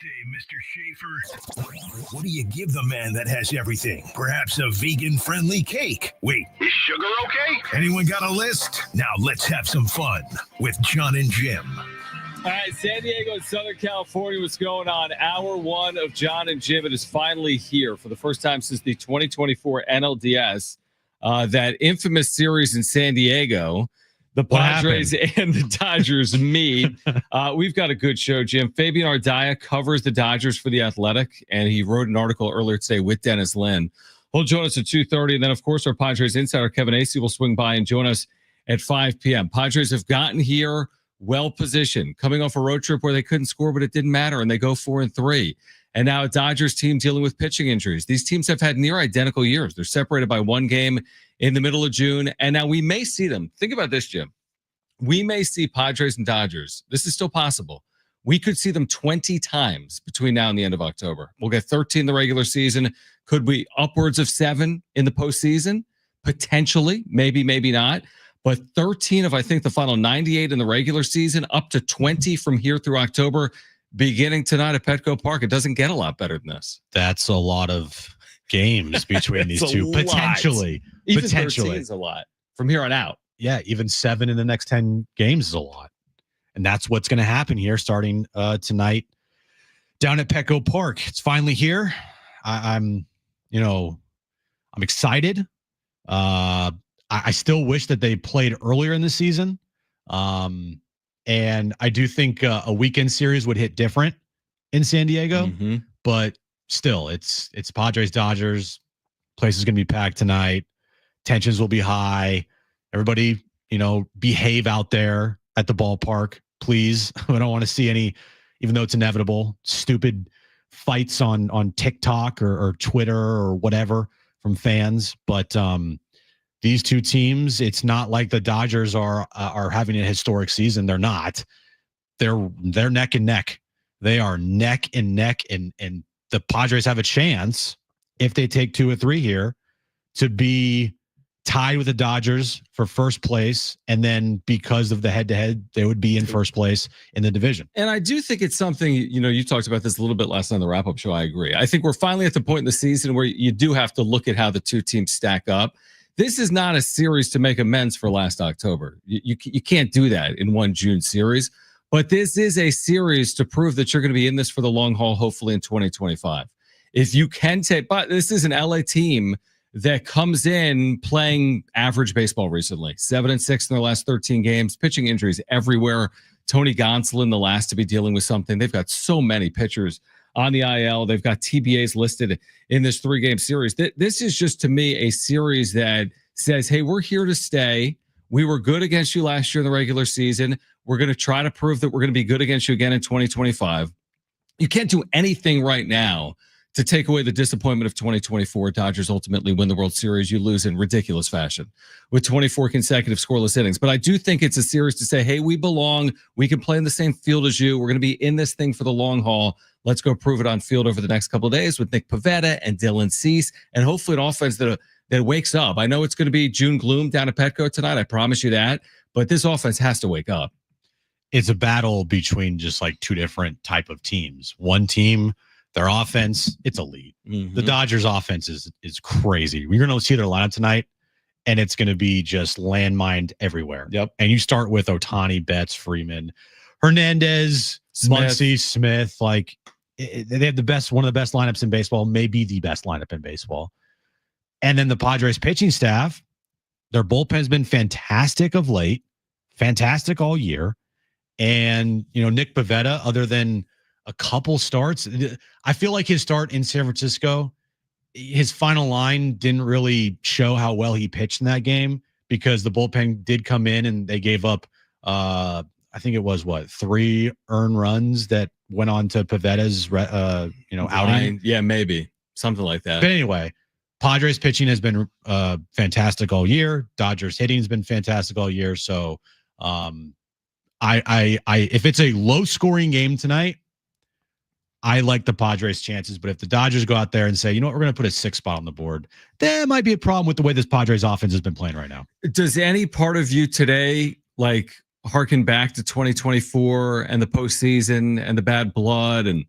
day, Mr. Schaefer. What do you give the man that has everything? Perhaps a vegan-friendly cake? Wait, is sugar okay? Anyone got a list? Now let's have some fun with John and Jim. All right, San Diego and Southern California, what's going on? Hour one of John and Jim. It is finally here for the first time since the 2024 NLDS. That infamous series in San Diego. The Padres and the Dodgers meet. We've got a good show, Jim. Fabian Ardaya covers the Dodgers for The Athletic, and he wrote an article earlier today with Dennis Lin. He'll join us at 2:30, and then, of course, our Padres insider, Kevin Acee, will swing by and join us at 5 p.m. Padres have gotten here well-positioned, coming off a road trip where they couldn't score, but it didn't matter, and they go 4-3. And now a Dodgers team dealing with pitching injuries. These teams have had near identical years. They're separated by one game in the middle of June. And now we may see them. Think about this, Jim. We may see Padres and Dodgers. This is still possible. We could see them 20 times between now and the end of October. We'll get 13 in the regular season. Could we upwards of 7 in the postseason? Potentially. Maybe, maybe not. But 13 of, I think, the final 98 in the regular season, up to 20 from here through October. Beginning tonight at Petco Park. It doesn't get a lot better than this. That's a lot of games between these two. Potentially. Even 13 is a lot from here on out. Yeah, even 7 in the next 10 games is a lot. And that's what's going to happen here starting tonight down at Petco Park. It's finally here. I'm excited. I still wish that they played earlier in the season. And I do think a weekend series would hit different in San Diego, but still, it's Padres Dodgers. Place is going to be packed tonight. Tensions will be high. Everybody, behave out there at the ballpark, please. I don't want to see any, even though it's inevitable, stupid fights on TikTok or Twitter or whatever from fans. But these two teams, it's not like the Dodgers are having a historic season. They're not. They're neck and neck. They are neck and neck, and the Padres have a chance, if they take 2 or 3 here, to be tied with the Dodgers for first place, and then because of the head-to-head, they would be in first place in the division. And I do think it's something, you talked about this a little bit last night on the wrap-up show. I agree. I think we're finally at the point in the season where you do have to look at how the two teams stack up. This is not a series to make amends for last October. You can't do that in one June series. But this is a series to prove that you're going to be in this for the long haul, hopefully in 2025. If you can take, but this is an LA team that comes in playing average baseball recently. 7-6 in their last 13 games. Pitching injuries everywhere. Tony Gonsolin, the last to be dealing with something. They've got so many pitchers on the IL. They've got TBAs listed in this 3-game series. This is just, to me, a series that says, hey, we're here to stay. We were good against you last year in the regular season. We're going to try to prove that we're going to be good against you again in 2025. You can't do anything right now to take away the disappointment of 2024. Dodgers ultimately win the World Series. You lose in ridiculous fashion with 24 consecutive scoreless innings. But I do think it's a series to say, hey, we belong. We can play in the same field as you. We're going to be in this thing for the long haul. Let's go prove it on field over the next couple of days with Nick Pivetta and Dylan Cease, and hopefully an offense that wakes up. I know it's going to be June gloom down at Petco tonight. I promise you that. But this offense has to wake up. It's a battle between just like two different type of teams. One team, their offense, it's elite. The Dodgers offense is crazy. You're going to see their lineup tonight, and it's going to be just landmined everywhere. Yep. And you start with Ohtani, Betts, Freeman, Hernandez, Muncy, Smith. Like, they have one of the best lineups in baseball, maybe the best lineup in baseball. And then the Padres pitching staff, their bullpen's been fantastic of late, fantastic all year. And, Nick Pivetta, other than a couple starts, I feel like his start in San Francisco, his final line didn't really show how well he pitched in that game, because the bullpen did come in and they gave up, I think it was 3 earned runs that went on to Pivetta's, outing. Yeah, maybe something like that. But anyway, Padres pitching has been fantastic all year. Dodgers hitting has been fantastic all year. So, I if it's a low scoring game tonight, I like the Padres' chances. But if the Dodgers go out there and say, you know what, we're going to put a 6 spot on the board, there might be a problem with the way this Padres offense has been playing right now. Does any part of you today harken back to 2024 and the postseason and the bad blood and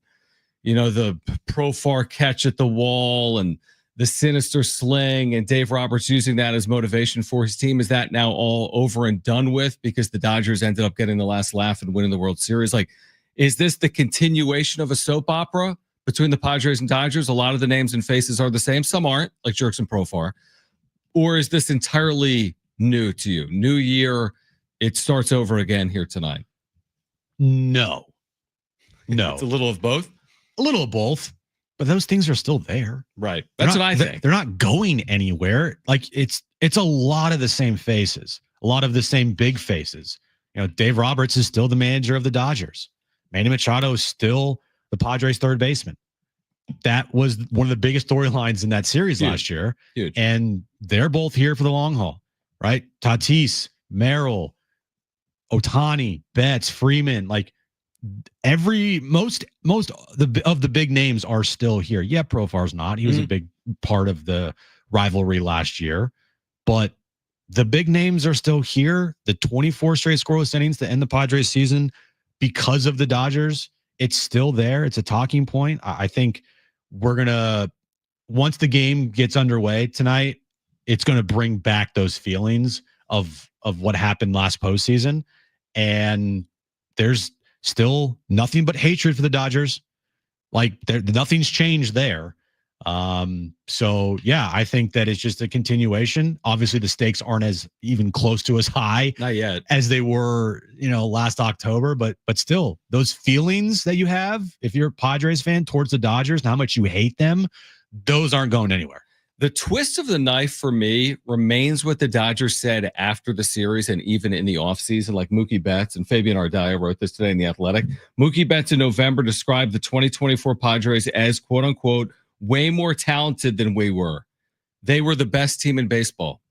the Profar catch at the wall and the sinister sling, and Dave Roberts using that as motivation for his team. Is that now all over and done with because the Dodgers ended up getting the last laugh and winning the World Series? Like, is this the continuation of a soap opera between the Padres and Dodgers? A lot of the names and faces are the same. Some aren't, like Jerks and Profar. Or is this entirely new to you? New year, it starts over again here tonight. No. It's a little of both. A little of both, but those things are still there. Right. That's what I think. They're not going anywhere. Like it's a lot of the same faces, a lot of the same big faces. Dave Roberts is still the manager of the Dodgers. Manny Machado is still the Padres' third baseman. That was one of the biggest storylines in that series last year. Huge. And they're both here for the long haul, right? Tatis, Merrill, Ohtani, Betts, Freeman, like most of the big names are still here. Yeah, Profar's not. He was a big part of the rivalry last year, but the big names are still here. The 24 straight scoreless innings to end the Padres season because of the Dodgers, it's still there. It's a talking point. I think we're gonna, once the game gets underway tonight, it's gonna bring back those feelings of what happened last postseason, and there's still nothing but hatred for the Dodgers. Like nothing's changed there. So yeah, I think that it's just a continuation. Obviously the stakes aren't as even close to as high not yet as they were, last October, but still those feelings that you have, if you're a Padres fan towards the Dodgers and how much you hate them, those aren't going anywhere. The twist of the knife for me remains what the Dodgers said after the series and even in the offseason, like Mookie Betts and Fabian Ardaya wrote this today in The Athletic. Mookie Betts in November described the 2024 Padres as, quote unquote, way more talented than we were. They were the best team in baseball.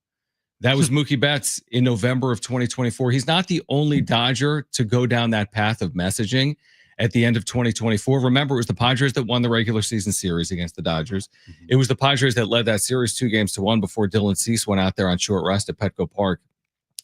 That was Mookie Betts in November of 2024. He's not the only Dodger to go down that path of messaging at the end of 2024. Remember, it was the Padres that won the regular season series against the Dodgers. It was the Padres that led that series 2-1 before Dylan Cease went out there on short rest at Petco Park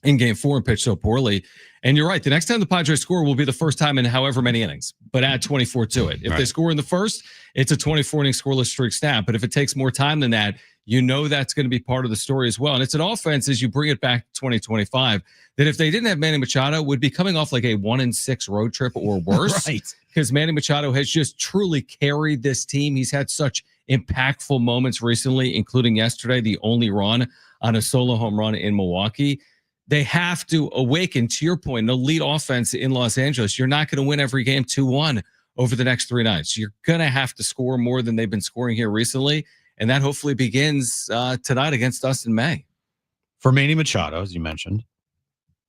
in Game 4 and pitched so poorly. And you're right, the next time the Padres score will be the first time in however many innings, but add 24 to it. If they score in the first, it's a 24-inning scoreless streak snap. But if it takes more time than that, that's going to be part of the story as well. And it's an offense, as you bring it back to 2025, that if they didn't have Manny Machado, would be coming off like a 1-6 road trip or worse. Right. Because Manny Machado has just truly carried this team. He's had such impactful moments recently, including yesterday, the only run on a solo home run in Milwaukee. They have to awaken, to your point, an elite offense in Los Angeles. You're not going to win every game 2-1 over the next 3 nights. You're going to have to score more than they've been scoring here recently. And that hopefully begins tonight against us in May. For Manny Machado, as you mentioned,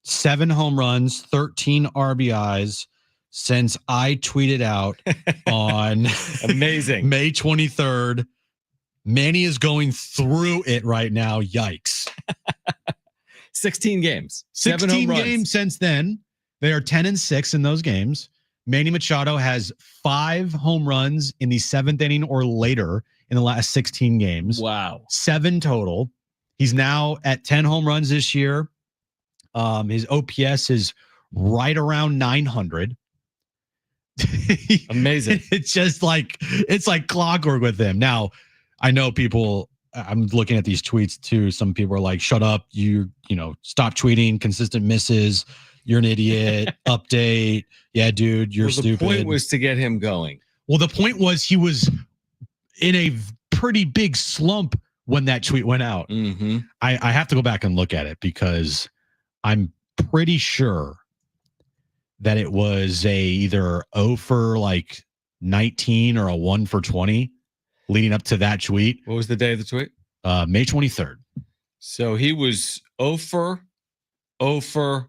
7 home runs, 13 RBIs since I tweeted out on amazing May 23rd. Manny is going through it right now. Yikes. 16 games. 16 games since then. They are 10-6 in those games. Manny Machado has 5 home runs in the 7th inning or later in the last 16 games. Wow. 7 total. He's now at 10 home runs this year. His OPS is right around 900. Amazing. It's like clockwork with him. Now, I know people, I'm looking at these tweets too. Some people are like, shut up. Stop tweeting, consistent misses. You're an idiot. Update. Yeah, dude, you're stupid. The point was to get him going. Well, the point was he was in a pretty big slump when that tweet went out. Mm-hmm. I have to go back and look at it because I'm pretty sure that it was either 0 for like 19 or a 1 for 20 leading up to that tweet. What was the day of the tweet? May 23rd. So he was 0 for 2 for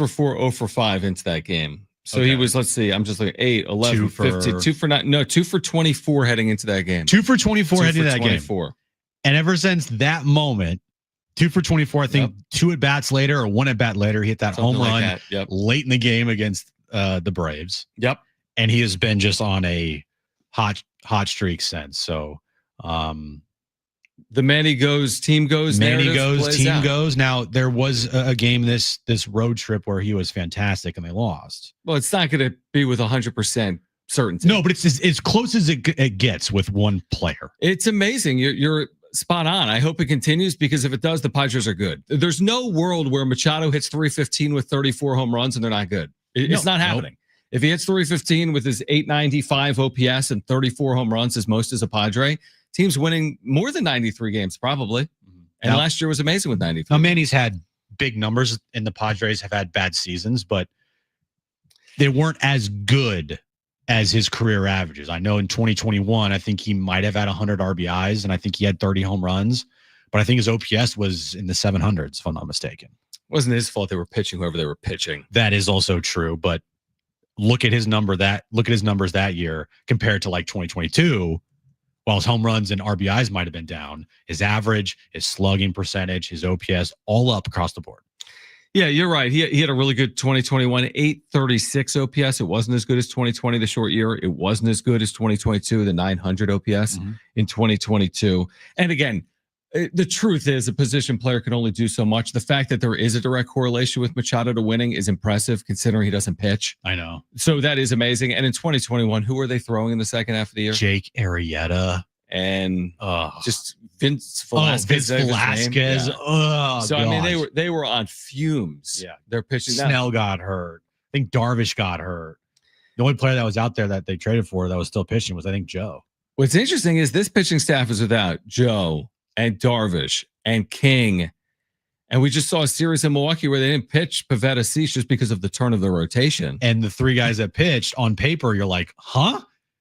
4, 0 for 5 into that game. So he was, let's see, I'm just looking, 8, 11, 15, 2 for 9. No, 2 for 24 heading into that game. 2 for 24 heading into that 24. game. And ever since that moment, 2 for 24, I think 2 at bats later or 1 at bat later, he hit that home run late in the game against the Braves. Yep. And he has been just on a hot streak since. So The Manny goes, team goes. Manny goes, team out. goes. Now, there was a game this road trip where he was fantastic and they lost. Well, it's not going to be with 100% certainty. No, but it's as close as it gets with one player. It's amazing. You're spot on. I hope it continues, because if it does, the Padres are good. There's no world where Machado hits 315 with 34 home runs and they're not good. It's not happening. If he hits 315 with his 895 OPS and 34 home runs, as most as a Padre, team's winning more than 93 games probably. And last year was amazing with 93. Now, Manny's had big numbers and the Padres have had bad seasons, but they weren't as good as his career averages. I know in 2021, I think he might have had 100 RBIs and I think he had 30 home runs, but I think his OPS was in the 700s, if I'm not mistaken. It wasn't his fault they were pitching whoever they were pitching. That is also true, but look at his numbers that year compared to like 2022. While his home runs and RBIs might have been down, his average, his slugging percentage, his OPS, all up across the board. Yeah, you're right. He had a really good 2021, 836 OPS. It wasn't as good as 2020, the short year. It wasn't as good as 2022, the 900 OPS in 2022. And again, the truth is a position player can only do so much. The fact that there is a direct correlation with Machado to winning is impressive, considering he doesn't pitch. I know. So that is amazing. And in 2021, who are they throwing in the second half of the year? Jake Arrieta. And just Vince Velasquez. Yeah. Oh, so, gosh. I mean, they were on fumes. Yeah. They're pitching. Snell got hurt. I think Darvish got hurt. The only player that was out there that they traded for that was still pitching was, I think, Joe. What's interesting is this pitching staff is without Joe and Darvish and King. And we just saw a series in Milwaukee where they didn't pitch Pivetta Cease just because of the turn of the rotation. And the three guys that pitched on paper, you're like, huh?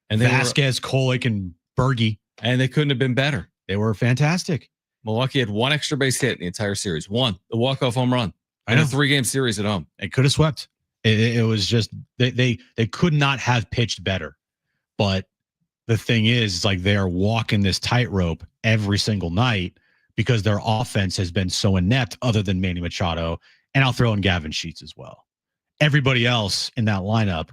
And Vasquez, Kolick, and Berge. And they couldn't have been better. They were fantastic. Milwaukee had one extra base hit in the entire series. One, the walk-off home run. In a 3-game series at home. It could have swept. It was just, they could not have pitched better. But the thing is, it's like they are walking this tightrope every single night because their offense has been so inept other than Manny Machado. And I'll throw in Gavin Sheets as well. Everybody else in that lineup,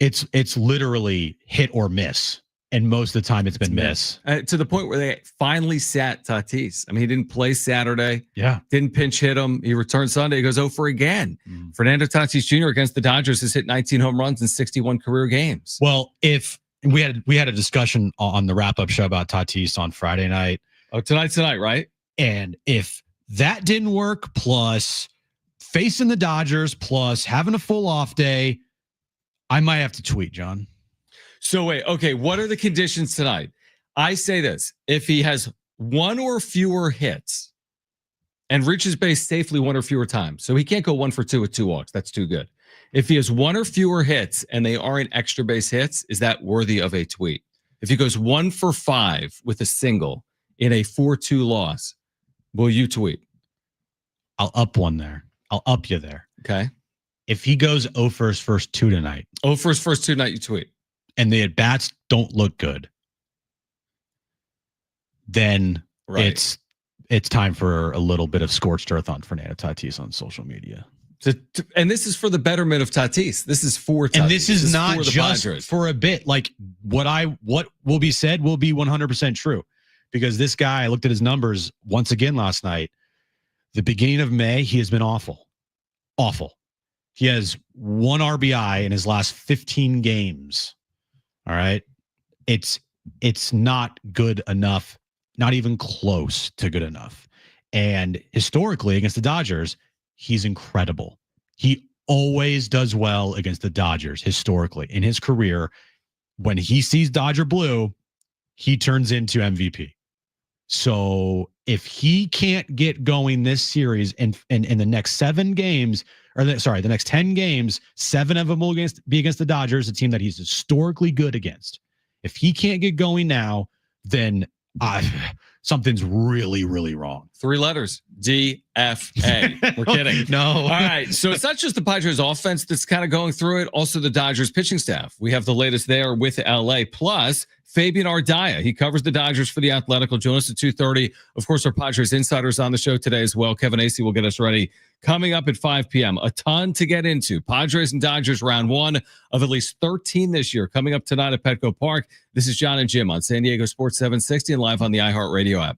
it's literally hit or miss. And most of the time it's been miss. To the point where they finally sat Tatis. I mean, he didn't play Saturday. Yeah. Didn't pinch hit him. He returned Sunday. He goes 0 for again. Fernando Tatis Jr. against the Dodgers has hit 19 home runs in 61 career games. Well, if we had a discussion on the wrap-up show about Tatis on Friday night. Oh, tonight's tonight, right? And if that didn't work, plus facing the Dodgers, plus having a full off day, I might have to tweet, John. So wait, okay, what are the conditions tonight? I say this, if he has one or fewer hits and reaches base safely one or fewer times, so he can't go 1 for 2 with 2 walks, that's too good. If he has one or fewer hits and they aren't extra base hits, is that worthy of a tweet? If he goes 1 for 5 with a single in a 4-2 loss, will you tweet? I'll up one there. I'll up you there. Okay. If he goes 0 for his first 2 tonight. 0 for his first 2 tonight, you tweet. And the at-bats don't look good, then it's time for a little bit of scorched earth on Fernando Tatis on social media. And this is for the betterment of Tatis. This is for Tatis. And this is not just for a bit. Like what will be said will be 100% true. Because this guy, I looked at his numbers once again last night. The beginning of May, he has been awful. Awful. He has 1 RBI in his last 15 games. All right. It's not good enough, not even close to good enough. And historically against the Dodgers, he's incredible. He always does well against the Dodgers historically in his career. When he sees Dodger blue, he turns into MVP. So if he can't get going this series and in the next 7 games, the next 10 games, 7 of them will be against the Dodgers, a team that he's historically good against. If he can't get going now, then something's really, really wrong. 3 letters, DFA. We're kidding. No. All right. So it's not just the Padres offense that's kind of going through it. Also the Dodgers pitching staff. We have the latest there with LA. Plus Fabian Ardaya. He covers the Dodgers for The Athletic. Will join us at 2:30. Of course, our Padres insiders on the show today as well. Kevin Acey will get us ready. Coming up at 5 p.m., a ton to get into. Padres and Dodgers round one of at least 13 this year. Coming up tonight at Petco Park. This is John and Jim on San Diego Sports 760 and live on the iHeartRadio app.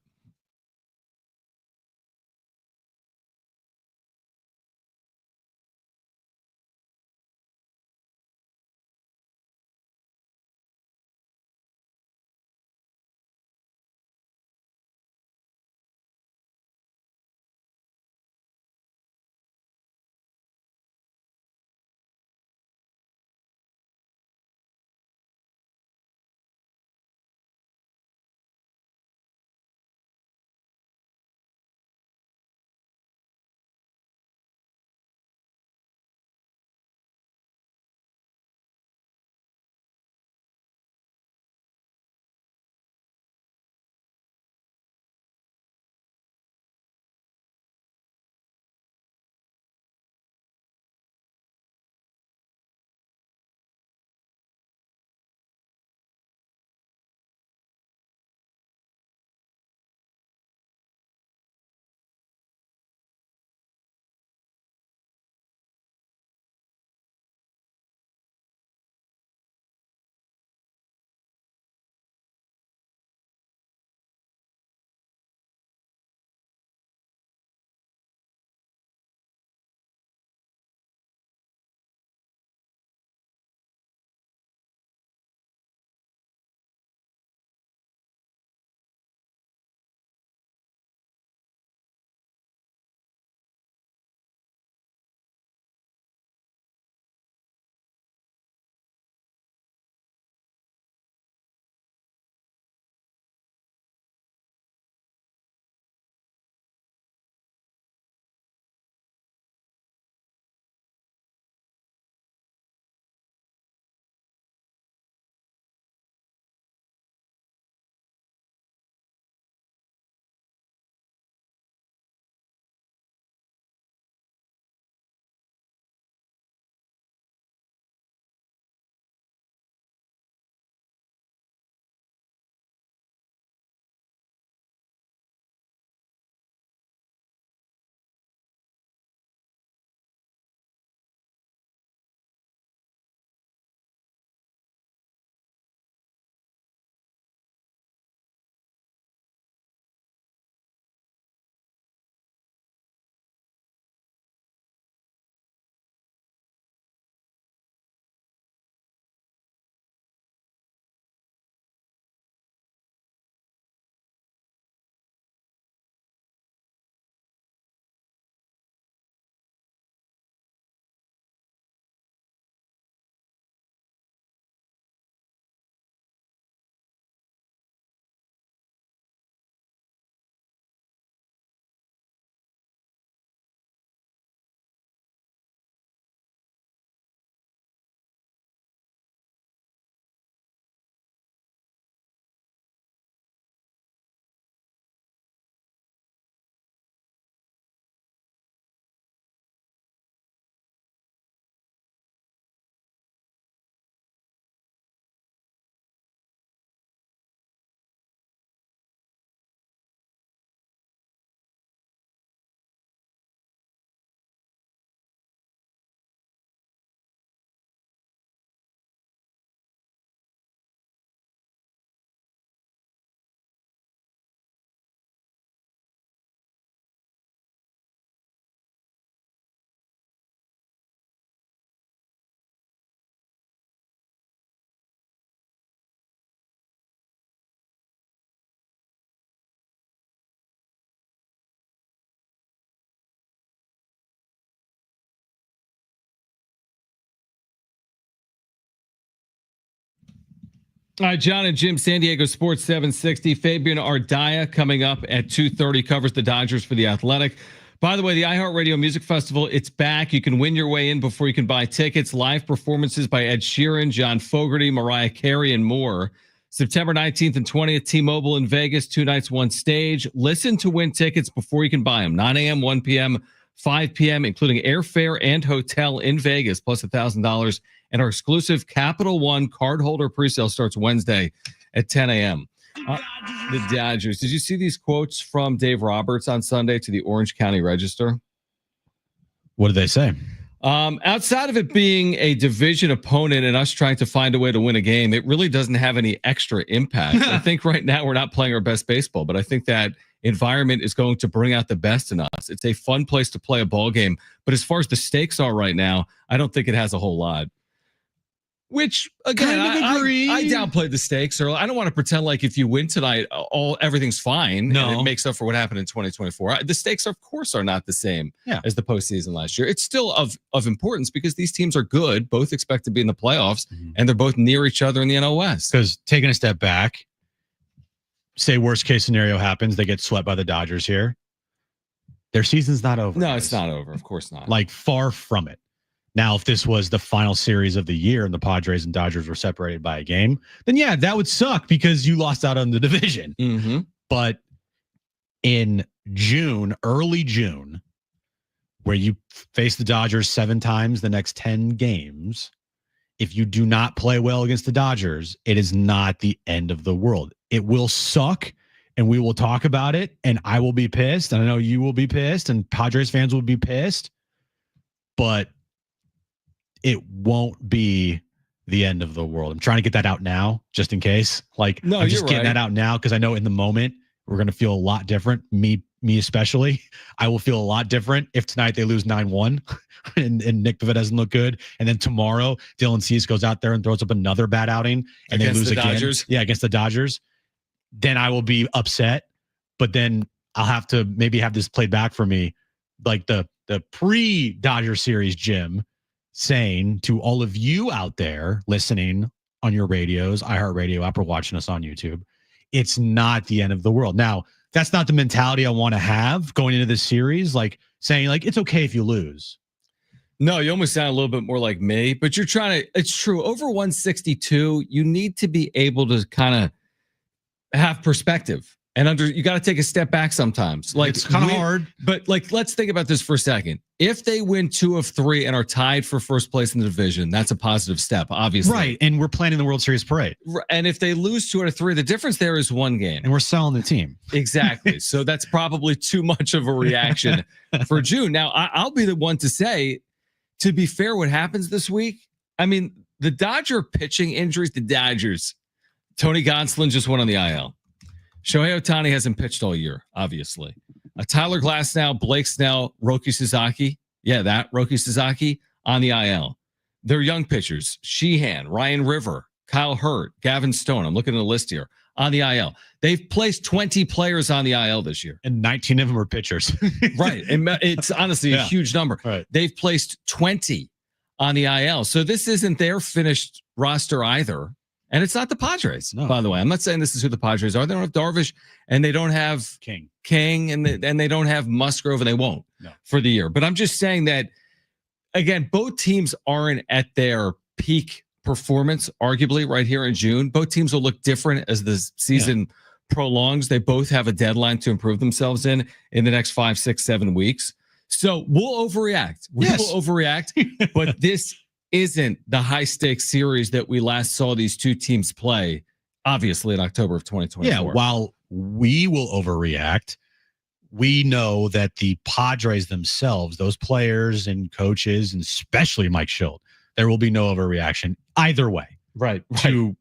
All right, John and Jim, San Diego Sports 760. Fabian Ardaya coming up at 2:30, covers the Dodgers for The Athletic. By the way, the iHeartRadio Music Festival, it's back. You can win your way in before you can buy tickets. Live performances by Ed Sheeran, John Fogerty, Mariah Carey, and more. September 19th and 20th, T-Mobile in Vegas, 2 nights, 1 stage. Listen to win tickets before you can buy them. 9 a.m., 1 p.m., 5 p.m., including airfare and hotel in Vegas, plus $1,000. And our exclusive Capital One cardholder presale starts Wednesday at 10 a.m. The Dodgers. Did you see these quotes from Dave Roberts on Sunday to the Orange County Register? What did they say? Outside of it being a division opponent and us trying to find a way to win a game, it really doesn't have any extra impact. I think right now we're not playing our best baseball, but I think that environment is going to bring out the best in us. It's a fun place to play a ball game, but as far as the stakes are right now, I don't think it has a whole lot. Which again, I downplayed the stakes, or I don't want to pretend like if you win tonight, everything's fine. No, and it makes up for what happened in 2024. The stakes, of course, are not the same as the postseason last year. It's still of importance because these teams are good, both expect to be in the playoffs, and they're both near each other in the NL West. Because taking a step back, say worst case scenario happens, they get swept by the Dodgers here. Their season's not over. No, it's not over. Of course not. Like far from it. Now, if this was the final series of the year and the Padres and Dodgers were separated by a game, then yeah, that would suck because you lost out on the division. Mm-hmm. But in June, early June, where you face the Dodgers 7 times the next 10 games, if you do not play well against the Dodgers, it is not the end of the world. It will suck, and we will talk about it, and I will be pissed, and I know you will be pissed, and Padres fans will be pissed, but it won't be the end of the world. I'm trying to get that out now, just in case. Like, no, I'm just getting that out now because I know in the moment we're going to feel a lot different. Me especially. I will feel a lot different if tonight they lose 9-1 and Nick Pivetta doesn't look good. And then tomorrow, Dylan Cease goes out there and throws up another bad outing and they lose again. Dodgers. Yeah, against the Dodgers. Then I will be upset. But then I'll have to maybe have this played back for me, like the pre-Dodger series, Jim, saying to all of you out there listening on your radios, iHeartRadio app, or watching us on YouTube, it's not the end of the world. Now, that's not the mentality I want to have going into this series, like saying like, it's okay if you lose. No, you almost sound a little bit more like me, but you're trying to, it's true. Over 162, you need to be able to kind of have perspective. And you got to take a step back sometimes. Like it's kind of hard, but like, let's think about this for a second. If they win 2 of 3 and are tied for first place in the division, that's a positive step, obviously. Right. And we're planning the World Series parade. And if they lose 2 out of 3, the difference there is 1 game. And we're selling the team. Exactly. So that's probably too much of a reaction for June. Now, I'll be the one to say, to be fair, what happens this week? I mean, the Dodger pitching injuries, the Dodgers. Tony Gonsolin just went on the IL. Shohei Ohtani hasn't pitched all year, obviously. Tyler Glasnow, Blake Snell, Roki Sasaki. Yeah, Roki Sasaki on the IL. They're young pitchers. Sheehan, Ryan River, Kyle Hurt, Gavin Stone. I'm looking at the list here on the IL. They've placed 20 players on the IL this year. And 19 of them are pitchers. Right. And it's honestly a huge number. Right. They've placed 20 on the IL. So this isn't their finished roster either. And it's not the Padres, by the way. I'm not saying this is who the Padres are. They don't have Darvish, and they don't have King, and they don't have Musgrove, and they won't for the year. But I'm just saying that, again, both teams aren't at their peak performance, arguably, right here in June. Both teams will look different as the season prolongs. They both have a deadline to improve themselves in the next 5, 6, 7 weeks. So we'll overreact. We will overreact, but this isn't the high stakes series that we last saw these two teams play, obviously in October of 2024. Yeah, while we will overreact, we know that the Padres themselves, those players and coaches, and especially Mike Schilt, there will be no overreaction either way. Right. To,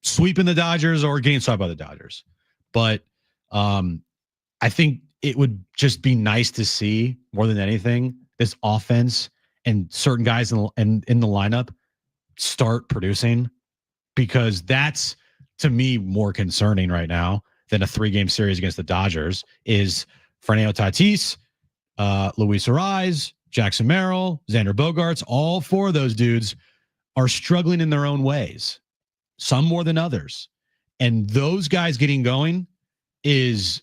sweeping the Dodgers or getting swept by the Dodgers. But I think it would just be nice to see, more than anything, this offense and certain guys in the lineup start producing, because that's, to me, more concerning right now than a 3-game series against the Dodgers is Fernando Tatis, Luis Arraez, Jackson Merrill, Xander Bogaerts. All 4 of those dudes are struggling in their own ways, some more than others. And those guys getting going is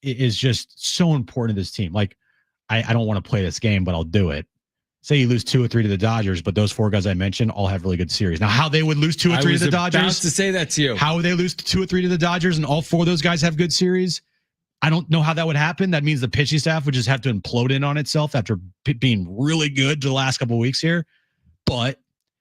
just so important to this team. Like, I don't want to play this game, but I'll do it. Say you lose 2 or 3 to the Dodgers, but those 4 guys I mentioned all have really good series. Now, how they would lose 2 or 3 to the Dodgers? I was about to say that to you. How would they lose 2 or 3 to the Dodgers and all 4 of those guys have good series? I don't know how that would happen. That means the pitching staff would just have to implode in on itself after being really good the last couple of weeks here. But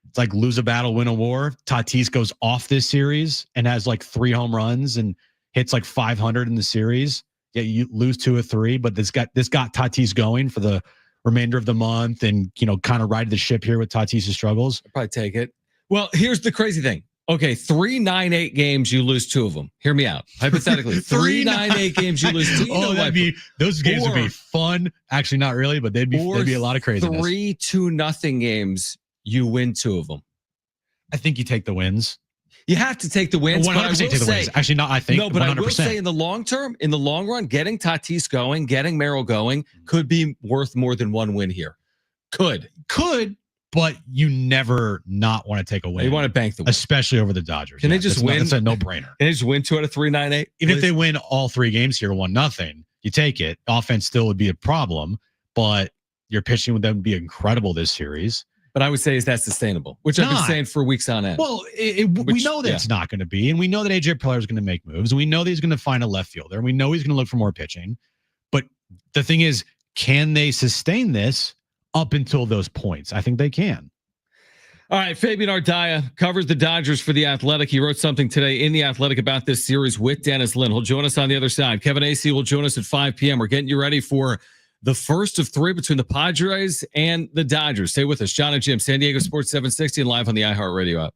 It's like lose a battle, win a war. Tatis goes off this series and has like 3 home runs and hits like 500 in the series. Yeah, you lose 2 or 3, but this got Tatis going for the remainder of the month, and kind of ride the ship here with Tatis' struggles. I'll probably take it. Well, here's the crazy thing. Okay, 3-9-8 games, you lose 2 of them. Hear me out. Hypothetically, 3-9-8 games, you lose 2. Those games would be fun. Actually, not really, but they'd be a lot of craziness. 3-2-0 games, you win 2 of them. I think you take the wins. You have to take the wins. 100% take the wins. Actually, not. I think no, but 100%. I will say in the long term, in the long run, getting Tatis going, getting Merrill going, could be worth more than 1 win here. Could, but you never not want to take a win. You want to bank the win, especially over the Dodgers. Can they just win? It's a no-brainer. Can they just win 2 out of 3-9-8? Even if they win all 3 games here, 1-0, you take it. Offense still would be a problem, but your pitching with them would be incredible this series. But I would say, is that sustainable? Which I've been saying for weeks on end. Well, we know that it's not going to be, and we know that AJ Preller is going to make moves, and we know that he's going to find a left fielder, and we know he's going to look for more pitching. But the thing is, can they sustain this up until those points? I think they can. All right, Fabian Ardaya covers the Dodgers for The Athletic. He wrote something today in The Athletic about this series with Dennis Lin. He'll join us on the other side. Kevin Acee will join us at 5 p.m. We're getting you ready for the first of 3 between the Padres and the Dodgers. Stay with us. John and Jim, San Diego Sports 760 and live on the iHeartRadio app.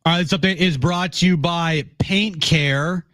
All right, this update is brought to you by Paint Care.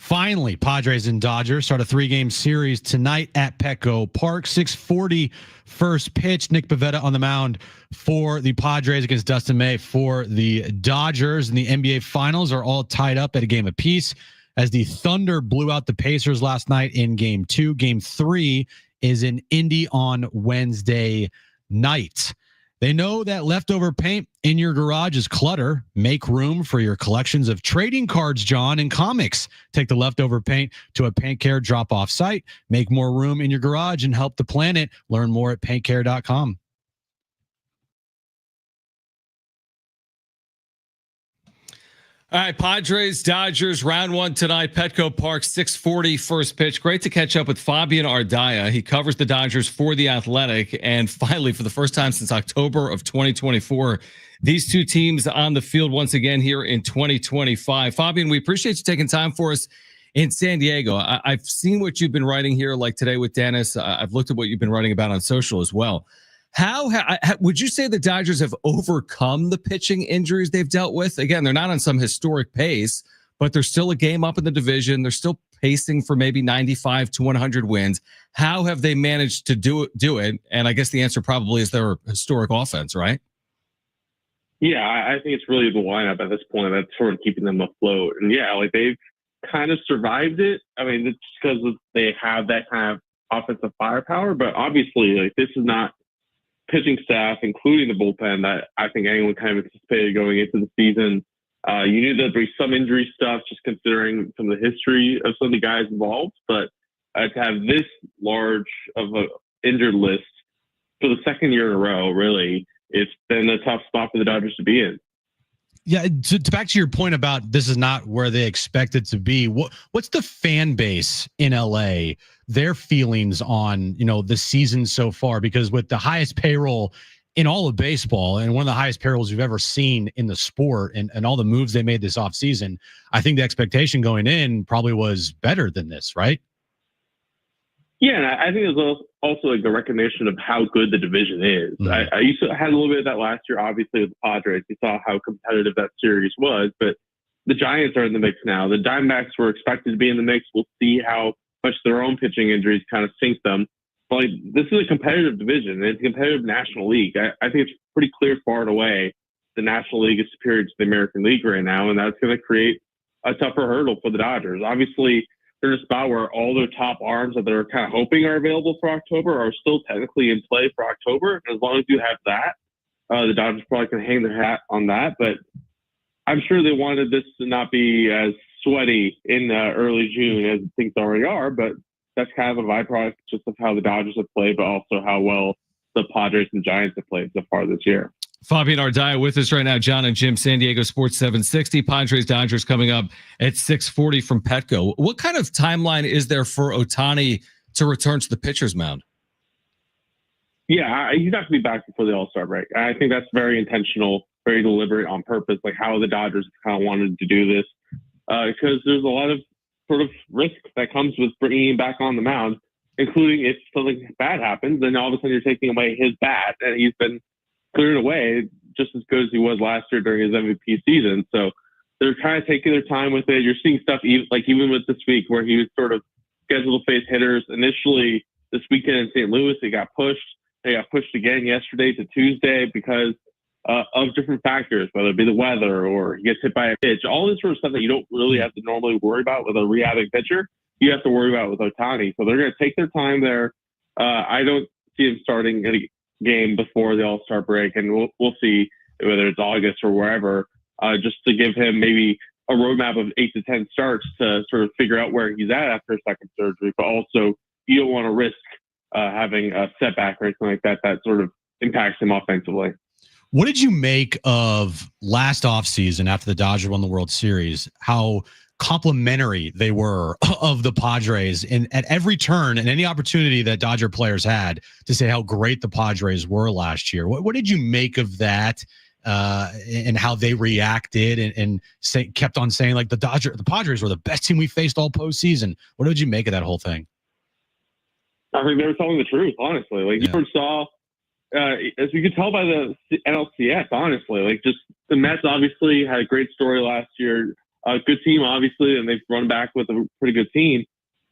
Finally, Padres and Dodgers start a 3-game series tonight at Petco Park. 6:40 first pitch. Nick Pivetta on the mound for the Padres against Dustin May for the Dodgers. And the NBA Finals are all tied up at a game apiece as the Thunder blew out the Pacers last night in Game 2. Game 3 is in Indy on Wednesday night. They know that leftover paint in your garage is clutter. Make room for your collections of trading cards, John, and comics. Take the leftover paint to a Paint Care drop-off site. Make more room in your garage and help the planet. Learn more at paintcare.com. All right, Padres, Dodgers, round 1 tonight, Petco Park, 6:40 first pitch. Great to catch up with Fabian Ardaya. He covers the Dodgers for The Athletic. And finally, for the first time since October of 2024, these two teams on the field once again here in 2025. Fabian, we appreciate you taking time for us in San Diego. I've seen what you've been writing here, like today with Dennis. I've looked at what you've been writing about on social as well. How would you say the Dodgers have overcome the pitching injuries they've dealt with? Again, they're not on some historic pace, but they're still a game up in the division. They're still pacing for maybe 95 to 100 wins. How have they managed to do it? And I guess the answer probably is their historic offense, right? Yeah, I think it's really the lineup at this point that's sort of keeping them afloat. And yeah, like they've kind of survived it. I mean, it's because they have that kind of offensive firepower, but obviously, like this is not pitching staff, including the bullpen, that I think anyone kind of anticipated going into the season. You knew there'd be some injury stuff, just considering some of the history of some of the guys involved. But to have this large of an injured list for the second year in a row, really, it's been a tough spot for the Dodgers to be in. Yeah, to back to your point about this is not where they expect it to be. What's the fan base in LA, their feelings on, the season so far? Because with the highest payroll in all of baseball and one of the highest payrolls you've ever seen in the sport and all the moves they made this offseason, I think the expectation going in probably was better than this, right? Yeah, and I think there's also like the recognition of how good the division is. Mm-hmm. I used to had a little bit of that last year, obviously, with the Padres. We saw how competitive that series was, but the Giants are in the mix now. The Diamondbacks were expected to be in the mix. We'll see how much their own pitching injuries kind of sink them. But like, this is a competitive division, and it's a competitive National League. I think it's pretty clear far and away the National League is superior to the American League right now, and that's going to create a tougher hurdle for the Dodgers. Obviously, they're in a spot where all their top arms that they're kind of hoping are available for October are still technically in play for October. And as long as you have that, the Dodgers probably can hang their hat on that. But I'm sure they wanted this to not be as sweaty in early June as things already are. But that's kind of a byproduct just of how the Dodgers have played, but also how well the Padres and Giants have played so far this year. Fabian Ardaya with us right now. John and Jim, San Diego Sports 760. Padres Dodgers coming up at 6:40 from Petco. What kind of timeline is there for Ohtani to return to the pitcher's mound? Yeah, he's not going to be back before the All-Star break. I think that's very intentional, very deliberate on purpose, like how the Dodgers kind of wanted to do this. Because there's a lot of sort of risk that comes with bringing him back on the mound, including if something bad happens, then all of a sudden you're taking away his bat, and he's been cleared away just as good as he was last year during his MVP season. So they're kind of taking their time with it. You're seeing stuff even with this week where he was sort of scheduled to face hitters. Initially this weekend in St. Louis, he got pushed. They got pushed again yesterday to Tuesday because of different factors, whether it be the weather or he gets hit by a pitch. All this sort of stuff that you don't really have to normally worry about with a rehabbing pitcher, you have to worry about with Ohtani. So they're going to take their time there. I don't see him starting any game before the All-Star break, and we'll see whether it's August or wherever, just to give him maybe a roadmap of 8 to 10 starts to sort of figure out where he's at after a second surgery. But also, you don't want to risk having a setback or anything like that sort of impacts him offensively. What did you make of last offseason after the Dodgers won the World Series, how complimentary they were of the Padres and at every turn and any opportunity that Dodger players had to say how great the Padres were last year? What did you make of that and how they reacted and kept on saying like the Padres were the best team we faced all postseason? What did you make of that whole thing? I think they were telling the truth, honestly. Like you saw, as we could tell by the NLCS, honestly, like just the Mets obviously had a great story last year. a good team, obviously, and they've run back with a pretty good team.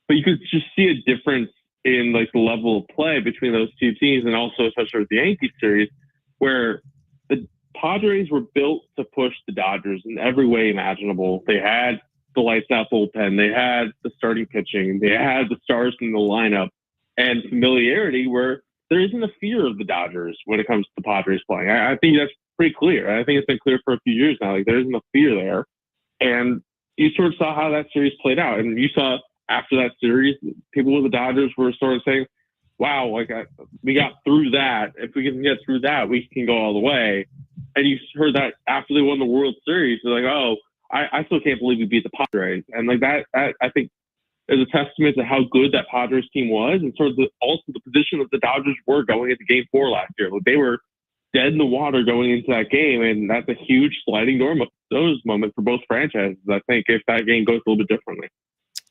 But you could just see a difference in like the level of play between those two teams, and also especially with the Yankees series, where the Padres were built to push the Dodgers in every way imaginable. They had the lights out bullpen, they had the starting pitching, they had the stars in the lineup, and familiarity where there isn't a fear of the Dodgers when it comes to the Padres playing. I think that's pretty clear. I think it's been clear for a few years now. Like, there isn't a fear there. And you sort of saw how that series played out. And you saw after that series, people with the Dodgers were sort of saying, wow, like we got through that. If we can get through that, we can go all the way. And you heard that after they won the World Series, they're like, oh, I still can't believe we beat the Padres. And like that I think is a testament to how good that Padres team was, and sort of also the position that the Dodgers were going into Game 4 last year. Like, they were dead in the water going into that game, and that's a huge sliding door those moments for both franchises, I think, if that game goes a little bit differently.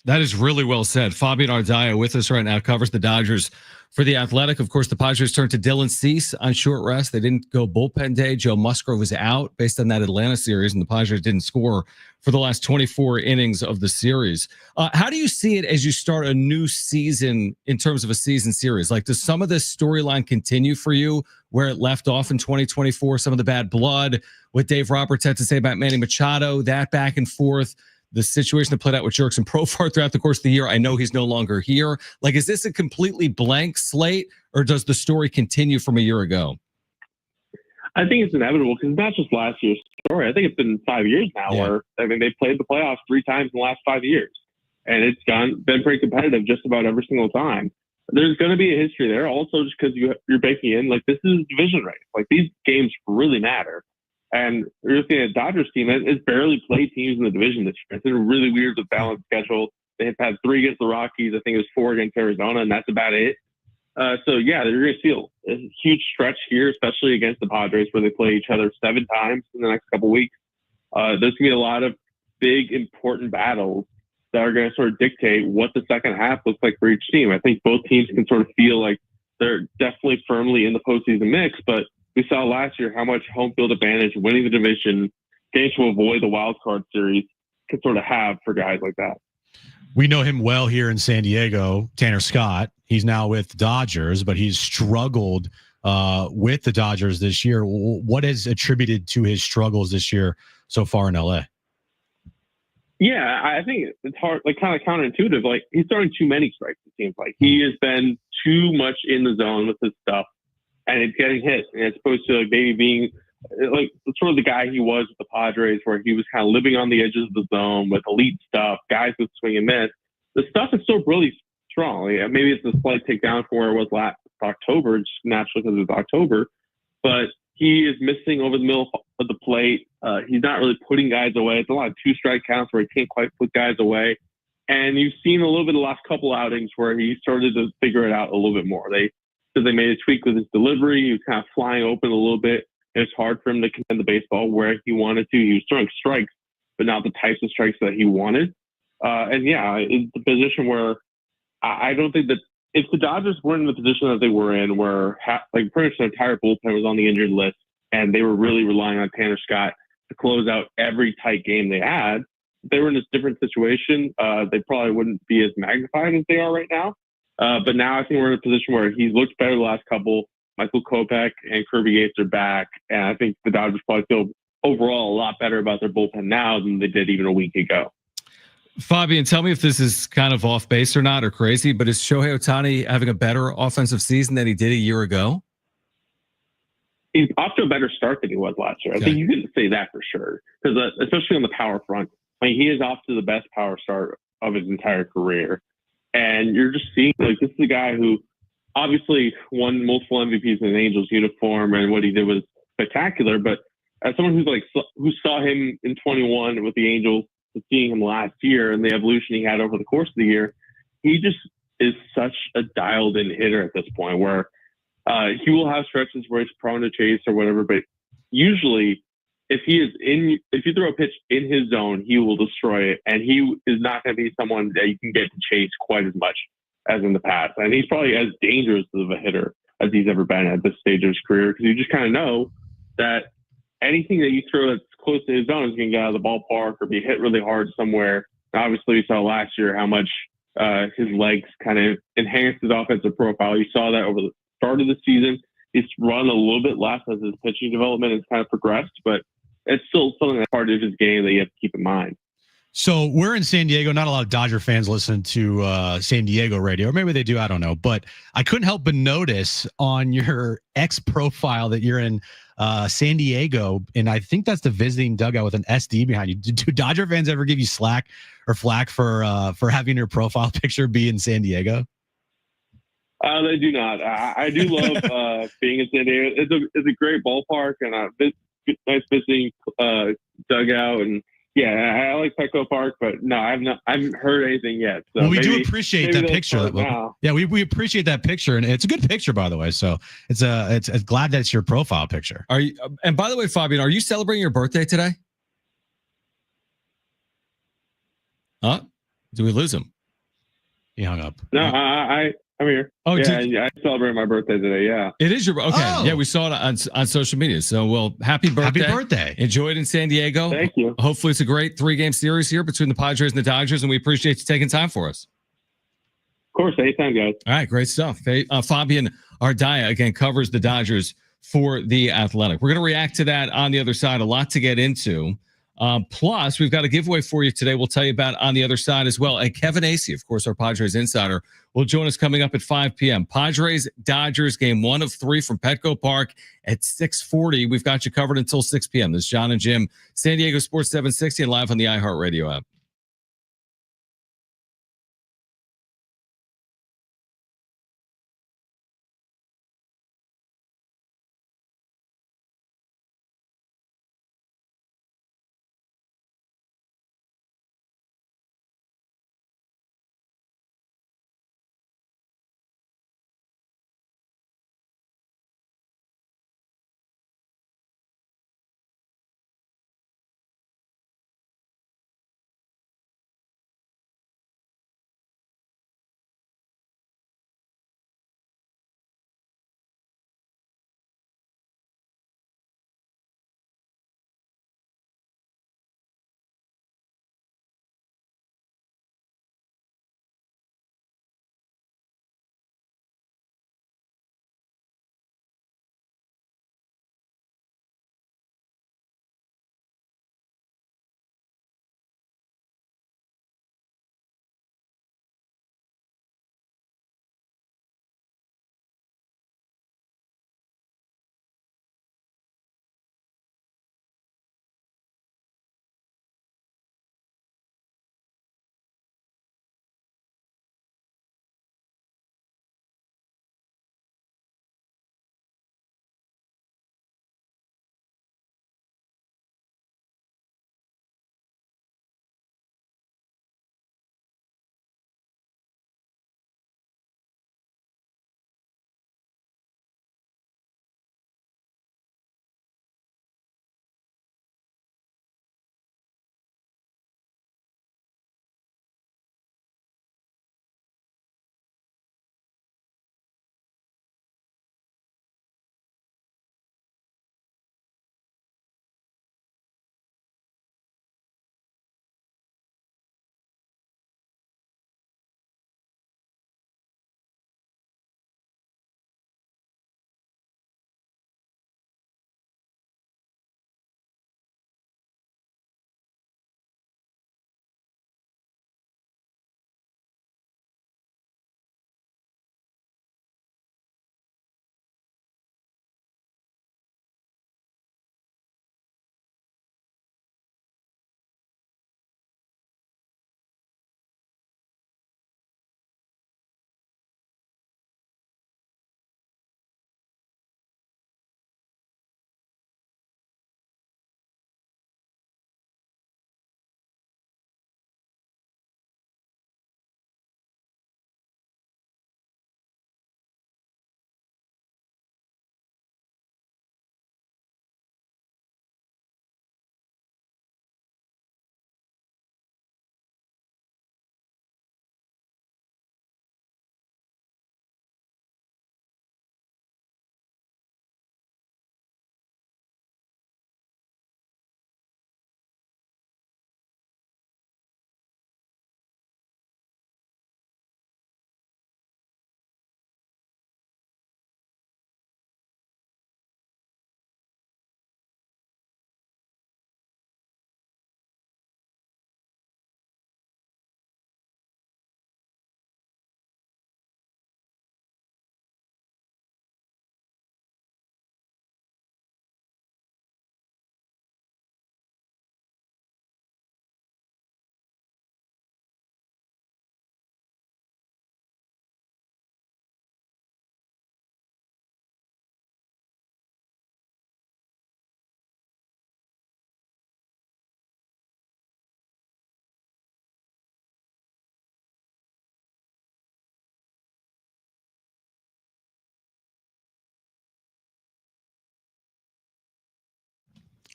That is really well said. Fabian Ardaya with us right now, covers the Dodgers for The Athletic. Of course, the Padres turned to Dylan Cease on short rest. They didn't go bullpen day. Joe Musgrove was out based on that Atlanta series, and the Padres didn't score for the last 24 innings of the series. How do you see it as you start a new season in terms of a season series? Like, does some of this storyline continue for you where it left off in 2024? Some of the bad blood, what Dave Roberts had to say about Manny Machado, that back and forth, the situation that played out with Jurickson Profar throughout the course of the year. I know he's no longer here. Like, is this a completely blank slate, or does the story continue from a year ago? I think it's inevitable, because it's not just last year's story. I think it's been 5 years now where, I mean, they've played the playoffs 3 times in the last 5 years, and it's been pretty competitive just about every single time. There's going to be a history there. Also, just because you're baking in, like, this is a division race. Like, these games really matter. And you're looking at a Dodgers team that has barely played teams in the division this year. It's been really weird with balanced schedule. They've had 3 against the Rockies. I think it was 4 against Arizona, and that's about it. So, yeah, they're going to feel a huge stretch here, especially against the Padres, where they play each other 7 times in the next couple of weeks. There's going to be a lot of big, important battles that are going to sort of dictate what the second half looks like for each team. I think both teams can sort of feel like they're definitely firmly in the postseason mix, but we saw last year how much home field advantage, winning the division, getting to avoid the wild card series can sort of have for guys like that. We know him well here in San Diego, Tanner Scott. He's now with the Dodgers, but he's struggled with the Dodgers this year. What is attributed to his struggles this year so far in LA? Yeah, I think it's hard, like kind of counterintuitive. Like, he's throwing too many strikes, it seems like. He has been too much in the zone with his stuff, and it's getting hit. And it's supposed to, like, maybe being like sort of the guy he was with the Padres, where he was kind of living on the edges of the zone with elite stuff, guys with swing and miss. The stuff is still really strong. Yeah, maybe it's a slight takedown from where it was last October, just naturally because it was October. But he is missing over the middle of the plate. He's not really putting guys away. It's a lot of 2-strike counts where he can't quite put guys away. And you've seen a little bit of the last couple outings where he started to figure it out a little bit more. They made a tweak with his delivery. He was kind of flying open a little bit. It's hard for him to command the baseball where he wanted to. He was throwing strikes, but not the types of strikes that he wanted. And yeah, it's a position where I don't think that if the Dodgers weren't in the position that they were in, where like pretty much the entire bullpen was on the injured list, and they were really relying on Tanner Scott to close out every tight game they had, if they were in this different situation, they probably wouldn't be as magnified as they are right now. But now I think we're in a position where he's looked better the last couple. Michael Kopech and Kirby Yates are back, and I think the Dodgers probably feel overall a lot better about their bullpen now than they did even a week ago. Fabian, tell me if this is kind of off base or not, or crazy, but is Shohei Ohtani having a better offensive season than he did a year ago? He's off to a better start than he was last year. I think you can say that for sure, because especially on the power front, I mean, he is off to the best power start of his entire career. And you're just seeing, like, this is a guy who obviously won multiple MVPs in an Angels uniform, and what he did was spectacular. But as someone who saw him in 21 with the Angels, to seeing him last year and the evolution he had over the course of the year, he just is such a dialed-in hitter at this point, where he will have stretches where he's prone to chase or whatever. But usually, if you throw a pitch in his zone, he will destroy it, and he is not going to be someone that you can get to chase quite as much as in the past. And he's probably as dangerous of a hitter as he's ever been at this stage of his career, because you just kind of know that anything that you throw that's close to his zone is going to get out of the ballpark or be hit really hard somewhere. Obviously, we saw last year how much his legs kind of enhanced his offensive profile. You saw that over the start of the season. He's run a little bit less as his pitching development has kind of progressed, but it's still something that's part of his game that you have to keep in mind. So we're in San Diego. Not a lot of Dodger fans listen to San Diego radio, or maybe they do. I don't know. But I couldn't help but notice on your X profile that you're in San Diego, and I think that's the visiting dugout with an SD behind you. Do Dodger fans ever give you slack or flack for having your profile picture be in San Diego? They do not. I do love being in San Diego. It's a great ballpark, and nice visiting dugout, and yeah, I like Petco Park, but no, I haven't heard anything yet. So well, we do appreciate that picture. Yeah, we appreciate that picture, and it's a good picture, by the way. So it's glad that it's your profile picture. Are you? And by the way, Fabian, are you celebrating your birthday today? Huh? Did we lose him? He hung up. No, I'm here. Oh, yeah, I celebrate my birthday today. Yeah, it is your okay. Oh. Yeah, we saw it on social media. So, well, happy birthday! Happy birthday! Enjoy it in San Diego. Thank you. Hopefully, it's a great 3-game series here between the Padres and the Dodgers, and we appreciate you taking time for us. Of course, anytime, guys. All right, great stuff. Fabian Ardaya again covers the Dodgers for The Athletic. We're going to react to that on the other side. A lot to get into. Plus, we've got a giveaway for you today. We'll tell you about on the other side as well. And Kevin Acey, of course, our Padres insider, will join us coming up at 5 p.m. Padres-Dodgers, game 1 of 3 from Petco Park at 6:40. We've got you covered until 6 p.m. This is John and Jim, San Diego Sports 760 and live on the iHeartRadio app.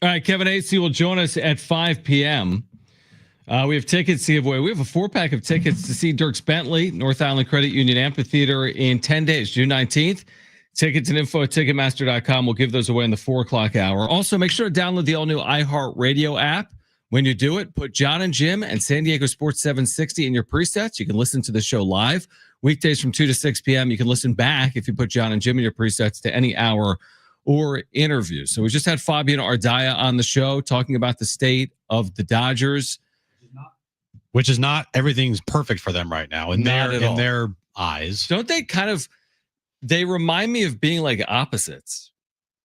All right, Kevin AC will join us at 5 p.m. We have tickets to give away. We have a 4-pack of tickets to see Dierks Bentley, North Island Credit Union Amphitheater in 10 days, June 19th. Tickets and info at Ticketmaster.com. We'll give those away in the 4 o'clock hour. Also, make sure to download the all-new iHeartRadio app. When you do it, put John and Jim and San Diego Sports 760 in your presets. You can listen to the show live. Weekdays from 2 to 6 p.m. You can listen back if you put John and Jim in your presets to any hour or interview. So we just had Fabian Ardaya on the show talking about the state of the Dodgers. Which is not everything's perfect for them right now in their eyes. Don't they they remind me of being like opposites.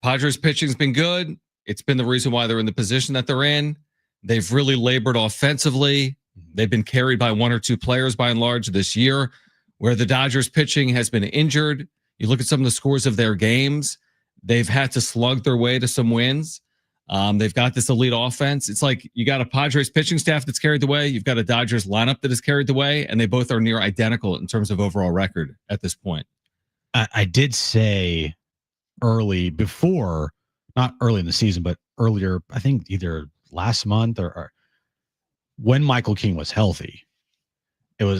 Padres pitching's been good. It's been the reason why they're in the position that they're in. They've really labored offensively. They've been carried by 1 or 2 players by and large this year, where the Dodgers pitching has been injured. You look at some of the scores of their games. They've had to slug their way to some wins. They've got this elite offense. It's like you got a Padres pitching staff that's carried the way. You've got a Dodgers lineup that is carried the way, and they both are near identical in terms of overall record at this point. I did say not early in the season, but earlier, I think either last month or when Michael King was healthy,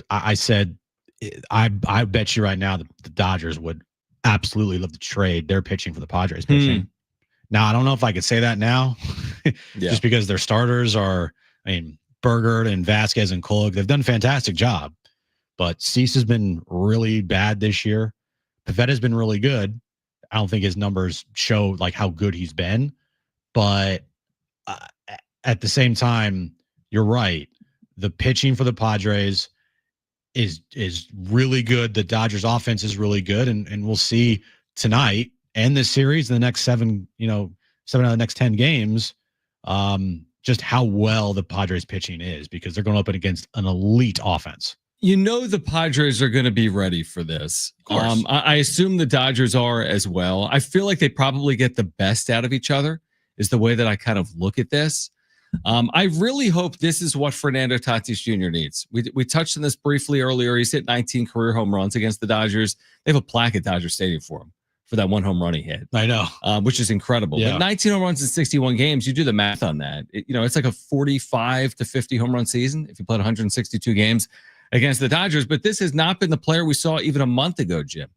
I said, I bet you right now that the Dodgers would absolutely love to trade their pitching for the Padres pitching. Now, I don't know if I could say that now, just because their starters are, Berger and Vasquez and Kullock, they've done a fantastic job, but Cease has been really bad this year. Pavetta's been really good. I don't think his numbers show like how good he's been, but at the same time, you're right. The pitching for the Padres is really good. The Dodgers offense is really good, and we'll see tonight and this series in the next 7 out of the next 10 games, just how well the Padres pitching is, because they're going up against an elite offense. The Padres are going to be ready for this. Of course. I assume the Dodgers are as well. I feel like they probably get the best out of each other is the way that I kind of look at this. I really hope this is what Fernando Tatis Jr. needs. We touched on this briefly earlier. He's hit 19 career home runs against the Dodgers. They have a plaque at Dodger Stadium for him for that 1 home run he hit. I know, which is incredible. Yeah. But 19 home runs in 61 games, you do the math on that. It's like a 45 to 50 home run season if you played 162 games against the Dodgers. But this has not been the player we saw even a month ago, Jim.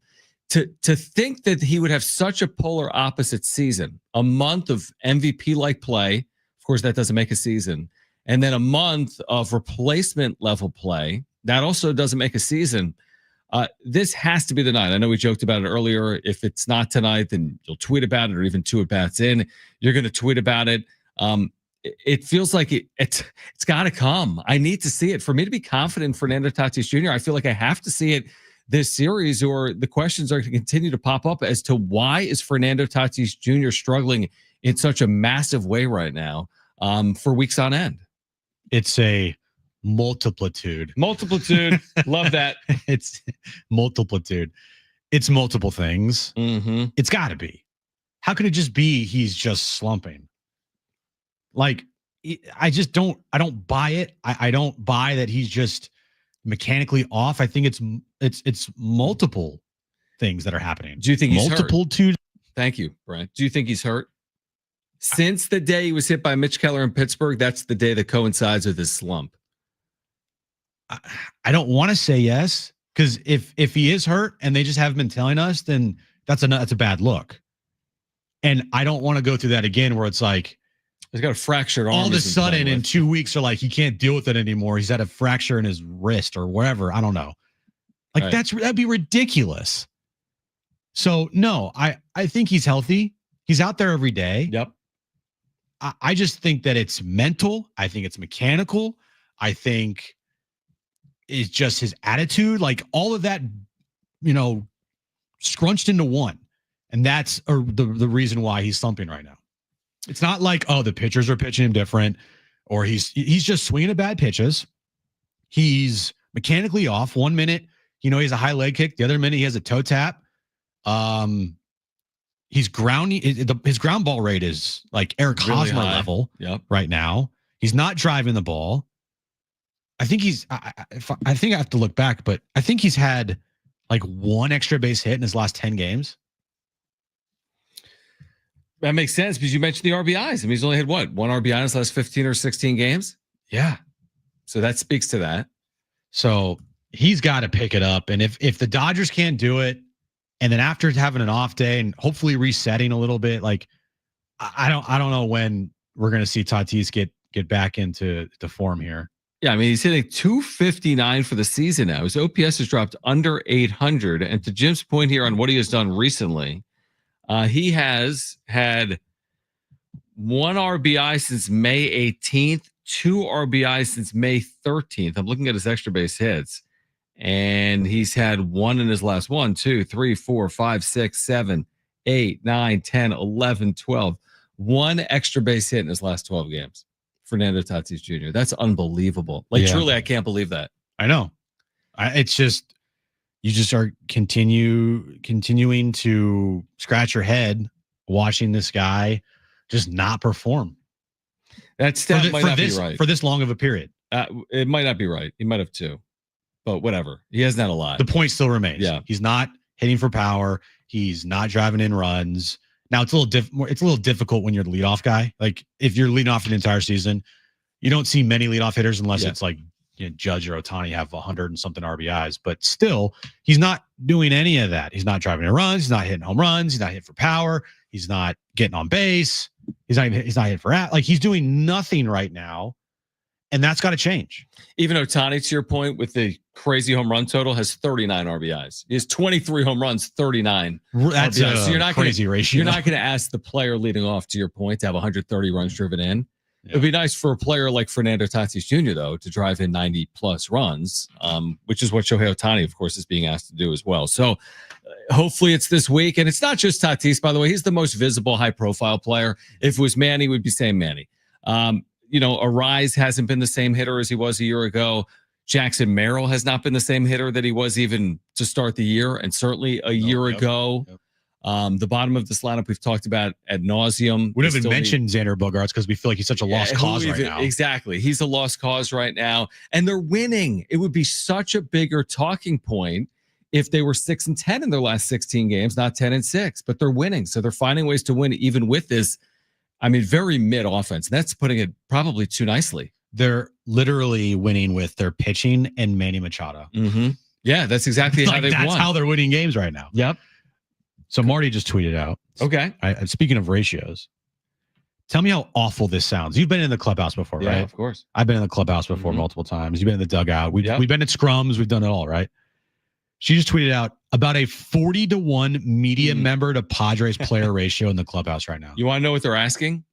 To think that he would have such a polar opposite season, a month of MVP-like play, of course, that doesn't make a season, and then a month of replacement level play, that also doesn't make a season. This has to be the night. I know we joked about it earlier. If it's not tonight, then you'll tweet about it, or even 2 at-bats in, you're going to tweet about it. It feels like it's got to come. I need to see it. For me to be confident in Fernando Tatis Jr., I feel like I have to see it this series, or the questions are going to continue to pop up as to why is Fernando Tatis Jr. struggling in such a massive way right now for weeks on end. It's a multitude. Love that. It's multitude. It's multiple things. Mm-hmm. It's got to be. How could it just be he's just slumping? Like, I don't buy it. I don't buy that he's just mechanically off. I think it's multiple things that are happening. Do you think he's multitude? Thank you, Brian. Do you think he's hurt? Since the day he was hit by Mitch Keller in Pittsburgh, that's the day that coincides with his slump. I don't want to say yes, because if he is hurt and they just haven't been telling us, then that's a bad look. And I don't want to go through that again, where it's like he's got a fractured arm. All of a sudden, in 2 weeks, are like he can't deal with it anymore. He's had a fracture in his wrist or wherever. I don't know. Like that'd be ridiculous. So no, I think he's healthy. He's out there every day. Yep. I just think that it's mental. I think it's mechanical. I think it's just his attitude, like all of that, scrunched into one. And that's the reason why he's slumping right now. It's not like, the pitchers are pitching him different, or he's just swinging at bad pitches. He's mechanically off. 1 minute, he has a high leg kick. The other minute, he has a toe tap. He's grounding. His ground ball rate is like Eric really Hosmer level right now. He's not driving the ball. I think I think I have to look back, but I think he's had like 1 extra base hit in his last 10 games. That makes sense because you mentioned the RBIs. I mean, he's only had one RBI in his last 15 or 16 games. Yeah. So that speaks to that. So he's got to pick it up. And if the Dodgers can't do it, and then after having an off day and hopefully resetting a little bit, like I don't know when we're going to see Tatis get back into the form here. Yeah, I mean, he's hitting 259 for the season now. His OPS has dropped under 800. And to Jim's point here on what he has done recently, he has had 1 RBI since May 18th, 2 RBI since May 13th. I'm looking at his extra base hits, and he's had 1 in his last 1, 2, 3, 4, 5, 6, 7, 8, 9, 10, 11, 12. 1 extra base hit in his last 12 games. Fernando Tatis Jr. That's unbelievable. Like, truly, I can't believe that. I know. It's just, you just are continuing to scratch your head watching this guy just not perform. That stat might not be right. For this long of a period. It might not be right. He might have 2. But whatever. He hasn't had a lot. The point still remains. Yeah. He's not hitting for power. He's not driving in runs. Now it's a little difficult when you're the leadoff guy. Like if you're leading off an entire season, you don't see many leadoff hitters unless it's like Judge or Ohtani have 100 and something RBIs. But still, he's not doing any of that. He's not driving in runs. He's not hitting home runs. He's not hitting for power. He's not getting on base. He's not hitting for like he's doing nothing right now. And that's got to change. Even Ohtani, to your point, with the crazy home run total, has 39 RBIs. He has 23 home runs, 39 That's RBIs. So you're not crazy ratio. You're not going to ask the player leading off, to your point, to have 130 runs driven in. Yeah. It would be nice for a player like Fernando Tatis Jr., though, to drive in 90-plus runs, which is what Shohei Ohtani, of course, is being asked to do as well. So hopefully it's this week. And it's not just Tatis, by the way. He's the most visible, high-profile player. If it was Manny, we'd be saying Manny. Arise hasn't been the same hitter as he was a year ago. Jackson Merrill has not been the same hitter that he was even to start the year, and certainly a year ago. Yep. The bottom of this lineup we've talked about ad nauseum. We haven't mentioned Xander Bogaerts because we feel like he's such a lost cause right now. Exactly. He's a lost cause right now, and they're winning. It would be such a bigger talking point if they were 6-10 in their last 16 games, not 10-6, but they're winning. So they're finding ways to win even with this, very mid offense. That's putting it probably too nicely. They're literally winning with their pitching and Manny Machado. Mm-hmm. Yeah, that's exactly how they've won. That's how they're winning games right now. Yep. So Marty just tweeted out. Okay. Speaking of ratios, tell me how awful this sounds. You've been in the clubhouse before, right? Yeah, of course. I've been in the clubhouse before multiple times. You've been in the dugout. We've been at scrums. We've done it all, right? She just tweeted out about a 40-1 media member to Padres player ratio in the clubhouse right now. You want to know what they're asking?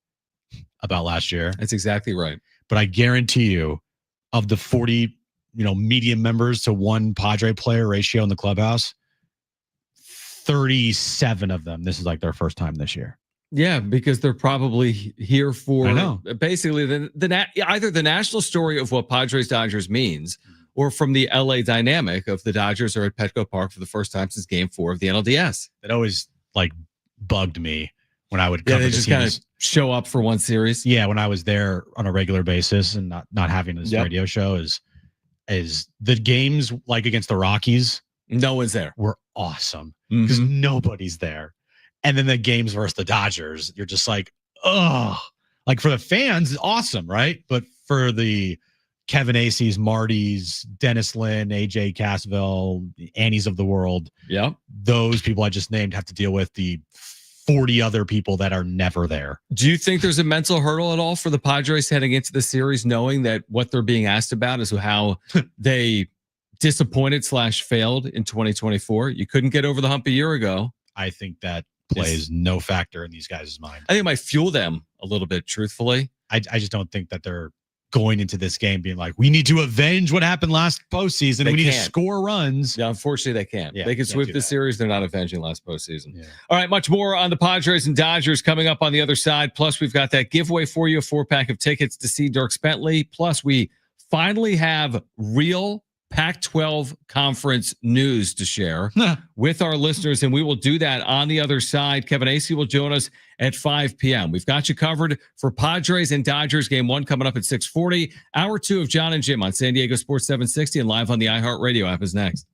About last year. That's exactly right. But I guarantee you, of the 40, media members to 1 Padre player ratio in the clubhouse, 37 of them, this is like their first time this year. Yeah, because they're probably here for basically either the national story of what Padres Dodgers means, or from the LA dynamic of the Dodgers are at Petco Park for the first time since Game 4 of the NLDS. It always bugged me when I would cover they just kind of show up for one series. Yeah, when I was there on a regular basis and not having this radio show is the games like against the Rockies. No one's there. Were awesome because nobody's there. And then the games versus the Dodgers, you're just like, oh, like for the fans, it's awesome, right? But for the Kevin Acey's, Marty's, Dennis Lynn, AJ Cassville, Annie's of the world. Yeah. Those people I just named have to deal with the 40 other people that are never there. Do you think there's a mental hurdle at all for the Padres heading into the series, knowing that what they're being asked about is how they disappointed/failed in 2024? You couldn't get over the hump a year ago. I think that plays no factor in these guys' mind. I think it might fuel them a little bit, truthfully. I just don't think that they're going into this game being like, we need to avenge what happened last postseason. We need to score runs. Yeah, unfortunately, they can't. Yeah, they can sweep the series. They're not avenging last postseason. Yeah. All right, much more on the Padres and Dodgers coming up on the other side. Plus, we've got that giveaway for you, a 4-pack of tickets to see Dirk Bentley. Plus, we finally have real Pac-12 conference news to share with our listeners, and we will do that on the other side. Kevin Acey will join us at 5 p.m. We've got you covered for Padres and Dodgers Game 1 coming up at 6:40. Hour 2 of John and Jim on San Diego Sports 760 and live on the iHeartRadio app is next.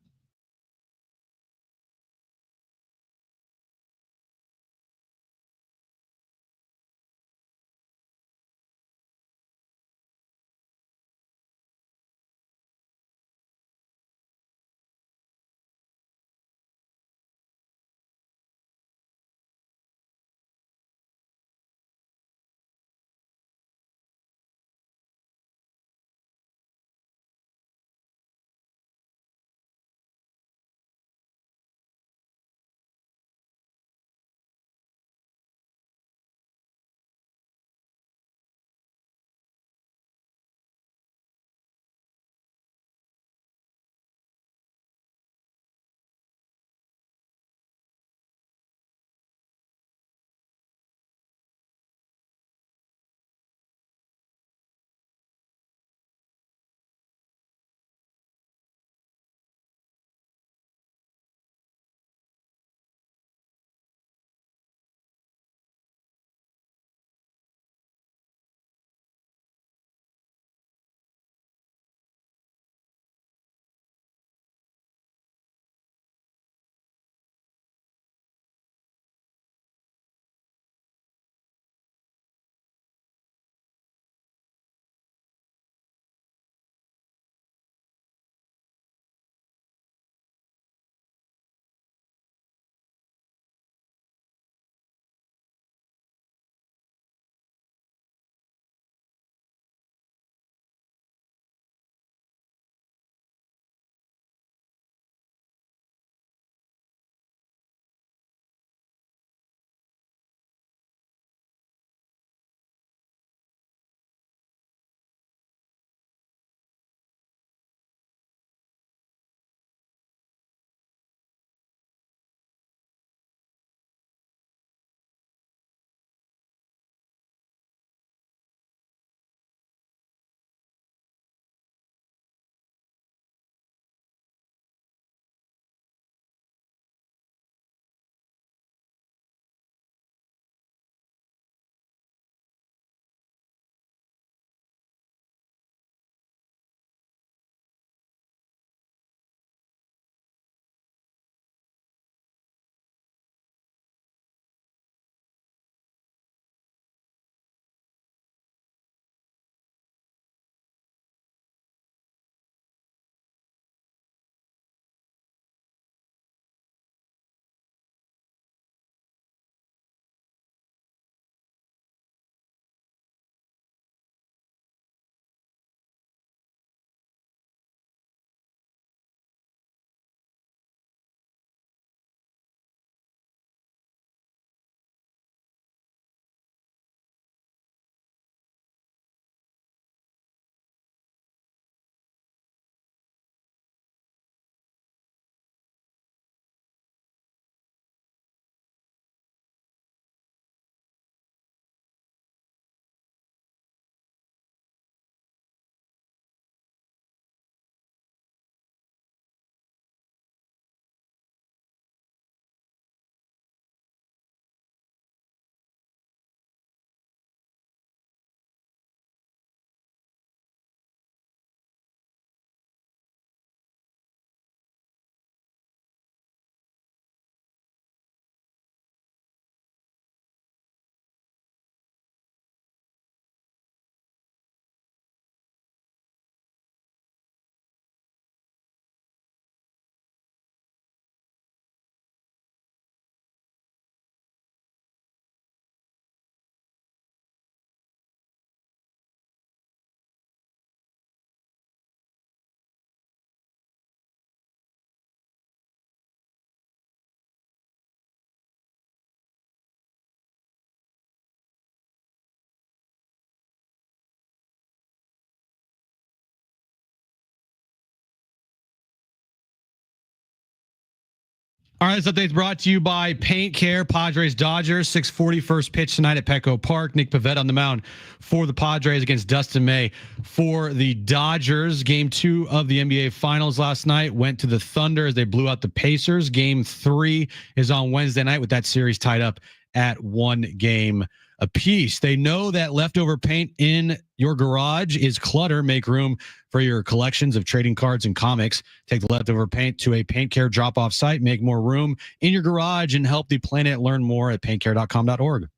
All right, this update's brought to you by Paint Care. Padres Dodgers 6:40 first pitch tonight at Petco Park. Nick Pivetta on the mound for the Padres against Dustin May for the Dodgers. Game 2 of the NBA Finals last night went to the Thunder as they blew out the Pacers. Game 3 is on Wednesday night with that series tied up at 1 game apiece. They know that leftover paint in your garage is clutter. Make room for your collections of trading cards and comics. Take the leftover paint to a Paint Care drop-off site. Make more room in your garage and help the planet. Learn more at paintcare.com.org.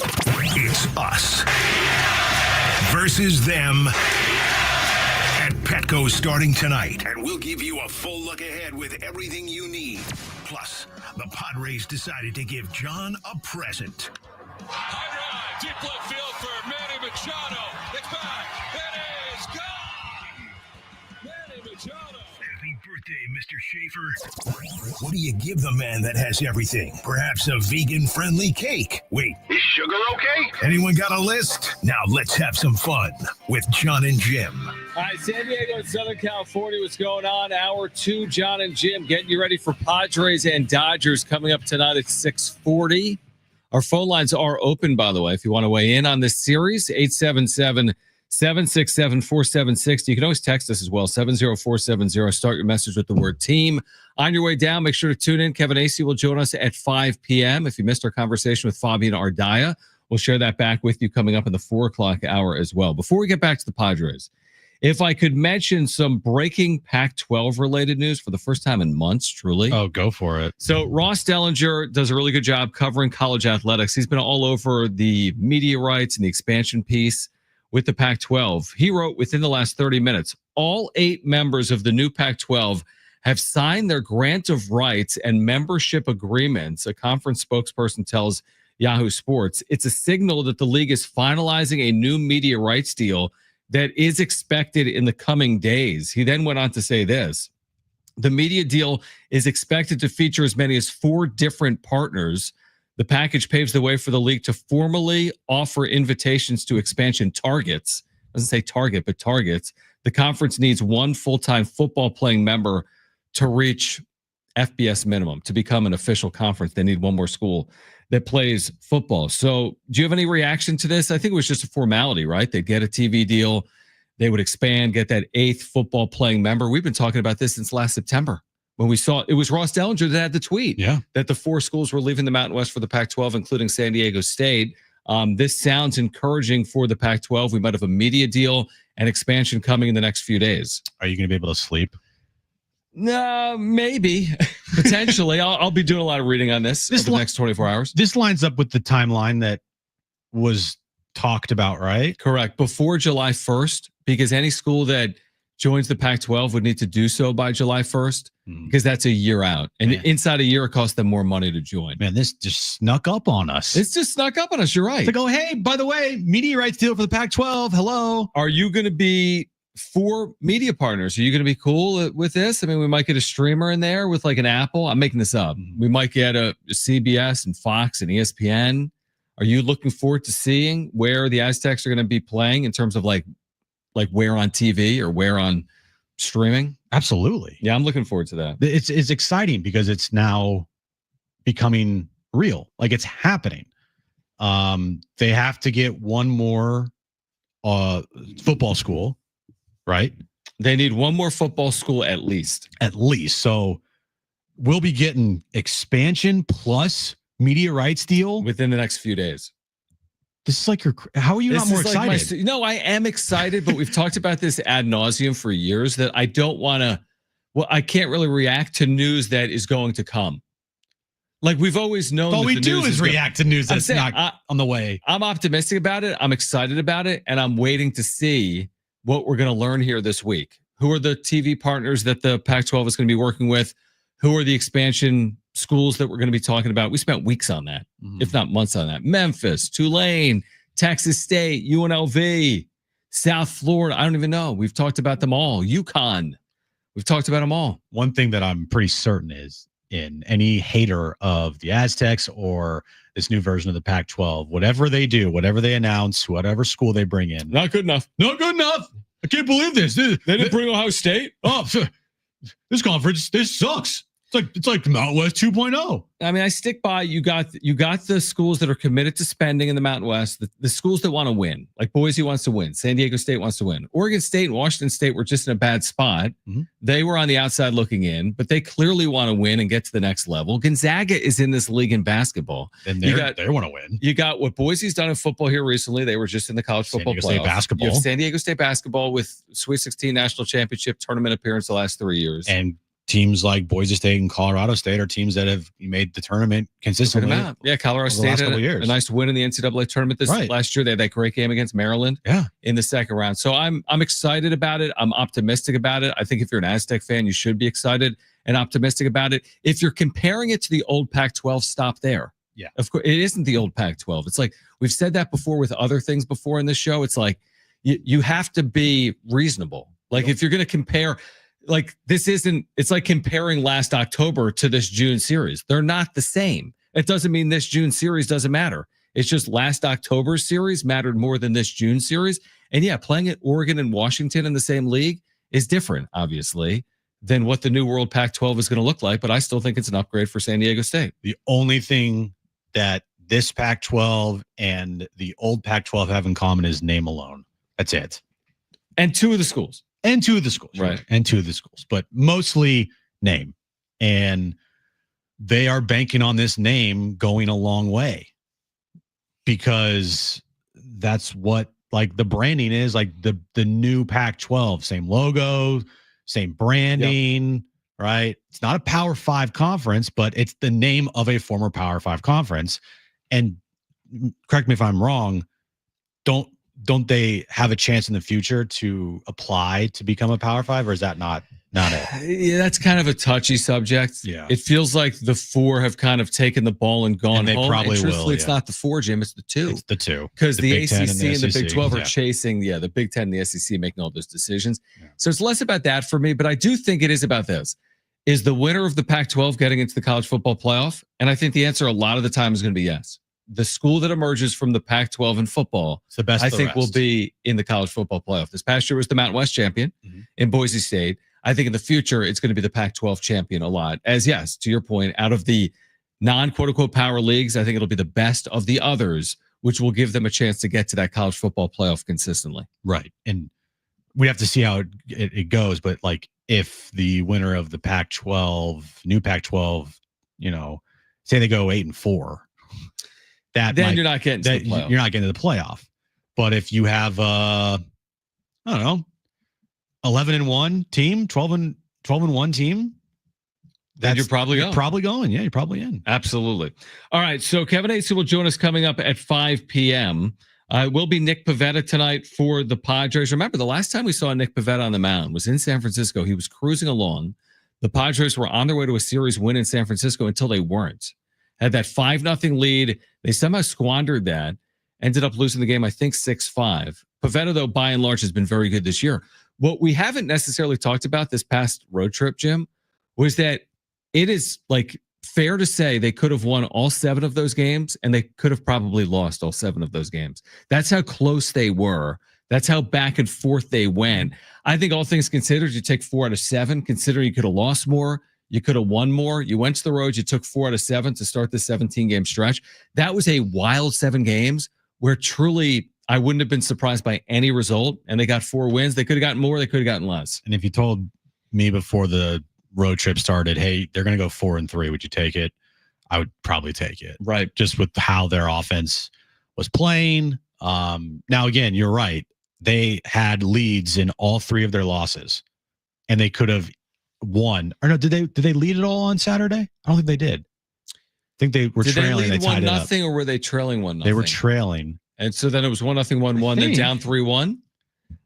It's us versus them at Petco starting tonight. And we'll give you a full look ahead with everything you need. Plus, the Padres decided to give John a present. High drive, deep left field for Manny Machado. It's back. It is gone. Manny Machado. Happy birthday, Mr. Schaefer. What do you give the man that has everything? Perhaps a vegan-friendly cake. Wait, is sugar okay? Anyone got a list? Now let's have some fun with John and Jim. All right, San Diego and Southern California, what's going on? Hour 2, John and Jim getting you ready for Padres and Dodgers coming up tonight at 6:40. Our phone lines are open, by the way, if you want to weigh in on this series, 877-767-4760. You can always text us as well, 70470. Start your message with the word team. On your way down, make sure to tune in. Kevin Acey will join us at 5 p.m. If you missed our conversation with Fabian Ardaya, we'll share that back with you coming up in the 4 o'clock hour as well. Before we get back to the Padres, if I could mention some breaking Pac-12 related news for the first time in months, truly. Oh, go for it. So Ross Dellinger does a really good job covering college athletics. He's been all over the media rights and the expansion piece with the Pac-12. He wrote within the last 30 minutes, all 8 members of the new Pac-12 have signed their grant of rights and membership agreements. A conference spokesperson tells Yahoo Sports, it's a signal that the league is finalizing a new media rights deal that is expected in the coming days. He then went on to say this. The media deal is expected to feature as many as 4 different partners. The package paves the way for the league to formally offer invitations to expansion targets. Doesn't say target, but targets. The conference needs 1 full-time football playing member to reach FBS minimum to become an official conference. They need 1 more school that plays football. So do you have any reaction to this? I think it was just a formality, right? They'd get a TV deal. They would expand, get that 8th football playing member. We've been talking about this since last September when we saw it was Ross Dellinger that had the tweet that the 4 schools were leaving the Mountain West for the Pac-12, including San Diego State. This sounds encouraging for the Pac-12. We might have a media deal and expansion coming in the next few days. Are you going to be able to sleep? No, maybe. Potentially. I'll be doing a lot of reading on this over the next 24 hours. This lines up with the timeline that was talked about, right? Correct. Before July 1st, because any school that joins the Pac-12 would need to do so by July 1st, because that's a year out. And inside a year, it costs them more money to join. Man, this just snuck up on us. It's just snuck up on us. You're right. To go, hey, by the way, media rights deal for the Pac-12. Hello. Are you going to be 4 media partners? Are you going to be cool with this? I mean, we might get a streamer in there with like an Apple. I'm making this up. We might get a CBS and Fox and ESPN. Are you looking forward to seeing where the Aztecs are going to be playing in terms of like where on TV or where on streaming? Absolutely. Yeah, I'm looking forward to that. It's exciting because it's now becoming real. Like it's happening. They have to get 1 more football school. Right? They need 1 more football school at least. At least. So we'll be getting expansion plus media rights deal within the next few days. This is like how are you not more excited? Like no, I am excited, but we've talked about this ad nauseum for years that I don't want to, I can't really react to news that is going to come. Like we've always known. All we do is react to news that's not on the way. I'm optimistic about it. I'm excited about it. And I'm waiting to see what we're going to learn here this week. Who are the TV partners that the Pac-12 is going to be working with? Who are the expansion schools that we're going to be talking about? We spent weeks on that, if not months on that. Memphis, Tulane, Texas State, UNLV, South Florida. I don't even know. We've talked about them all. UConn. We've talked about them all. One thing that I'm pretty certain is in any hater of the Aztecs or this new version of the Pac-12, whatever they do, whatever they announce, whatever school they bring in. Not good enough. Not good enough. I can't believe this. They didn't bring Ohio State? Oh, this conference, this sucks. It's like Mountain West 2.0. I mean, I stick by you got the schools that are committed to spending in the Mountain West, the schools that want to win. Like Boise wants to win, San Diego State wants to win. Oregon State and Washington State were just in a bad spot. Mm-hmm. They were on the outside looking in, but they clearly want to win and get to the next level. Gonzaga is in this league in basketball. And they want to win. You got what Boise's done in football here recently. They were just in the college football playoff. State basketball. You have San Diego State basketball with Sweet 16 national championship tournament appearance the last 3 years. And teams like Boise State and Colorado State are teams that have made the tournament consistently. Yeah, Colorado State had a nice win in the NCAA tournament last year. They had that great game against Maryland in the second round. So I'm excited about it. I'm optimistic about it. I think if you're an Aztec fan, you should be excited and optimistic about it. If you're comparing it to the old Pac-12, stop there. Yeah. Of course, it isn't the old Pac-12. It's like we've said that before with other things before in this show. It's like you have to be reasonable. Like if you're going to compare – like it's like comparing last October to this June series. They're not the same. It doesn't mean this June series doesn't matter. It's just last October's series mattered more than this June series. And yeah, playing at Oregon and Washington in the same league is different, obviously, than what the new World Pac-12 is going to look like. But I still think it's an upgrade for San Diego State. The only thing that this Pac-12 and the old Pac-12 have in common is name alone. That's it. And two of the schools. Right. And two of the schools, but mostly name. And they are banking on this name going a long way because that's what like the branding is, like the new Pac-12, same logo, same branding, right? It's not a Power 5 conference, but it's the name of a former Power 5 conference. And correct me if I'm wrong, don't they have a chance in the future to apply to become a Power 5, or is that not it? Yeah, that's kind of a touchy subject. Yeah. It feels like the 4 have kind of taken the ball and gone and they home. Probably will. It's not the 4, Jim. It's the 2. It's the 2. Because the ACC and the Big 12 are yeah. chasing, the Big 10 and the SEC making all those decisions. Yeah. So it's less about that for me, but I do think it is about this. Is the winner of the Pac-12 getting into the college football playoff? And I think the answer a lot of the time is going to be yes. The school that emerges from the Pac-12 in football, it's the best I think will be in the college football playoff. This past year was the Mountain West champion in Boise State. I think in the future, it's going to be the Pac-12 champion a lot. As yes, to your point, out of the non-quote-unquote power leagues, I think it'll be the best of the others, which will give them a chance to get to that college football playoff consistently. Right. And we have to see how it goes. But like if the winner of the Pac-12, new Pac-12, say they go 8-4, you're not getting to the playoff. You're not getting to the playoff. But if you have 11-1 team, 12-1 team, then you're probably going. Yeah, you're probably in. Absolutely. All right. So Kevin Acey will join us coming up at 5 p.m. It will be Nick Pivetta tonight for the Padres. Remember, the last time we saw Nick Pivetta on the mound was in San Francisco. He was cruising along. The Padres were on their way to a series win in San Francisco until they weren't. Had that 5-0 lead. They somehow squandered that. Ended up losing the game, I think, 6-5. Pivetta, though, by and large, has been very good this year. What we haven't necessarily talked about this past road trip, Jim, was that it is like fair to say they could have won all 7 of those games, and they could have probably lost all 7 of those games. That's how close they were. That's how back and forth they went. I think all things considered, you take 4 out of 7, considering you could have lost more. You could have won more. You went to the road. You took 4 out of 7 to start the 17-game stretch. That was a wild 7 games where truly I wouldn't have been surprised by any result. And they got 4 wins. They could have gotten more. They could have gotten less. And if you told me before the road trip started, hey, they're going to go 4-3, would you take it? I would probably take it. Right. Just with how their offense was playing. Now, again, you're right. They had leads in all 3 of their losses, and they could have won. Or no, did they lead it all on Saturday? I don't think they did. I think they were trailing. They tied 1-0, or were they trailing 1-0? They were trailing. And so then it was 1-0, 1-1, then down 3-1.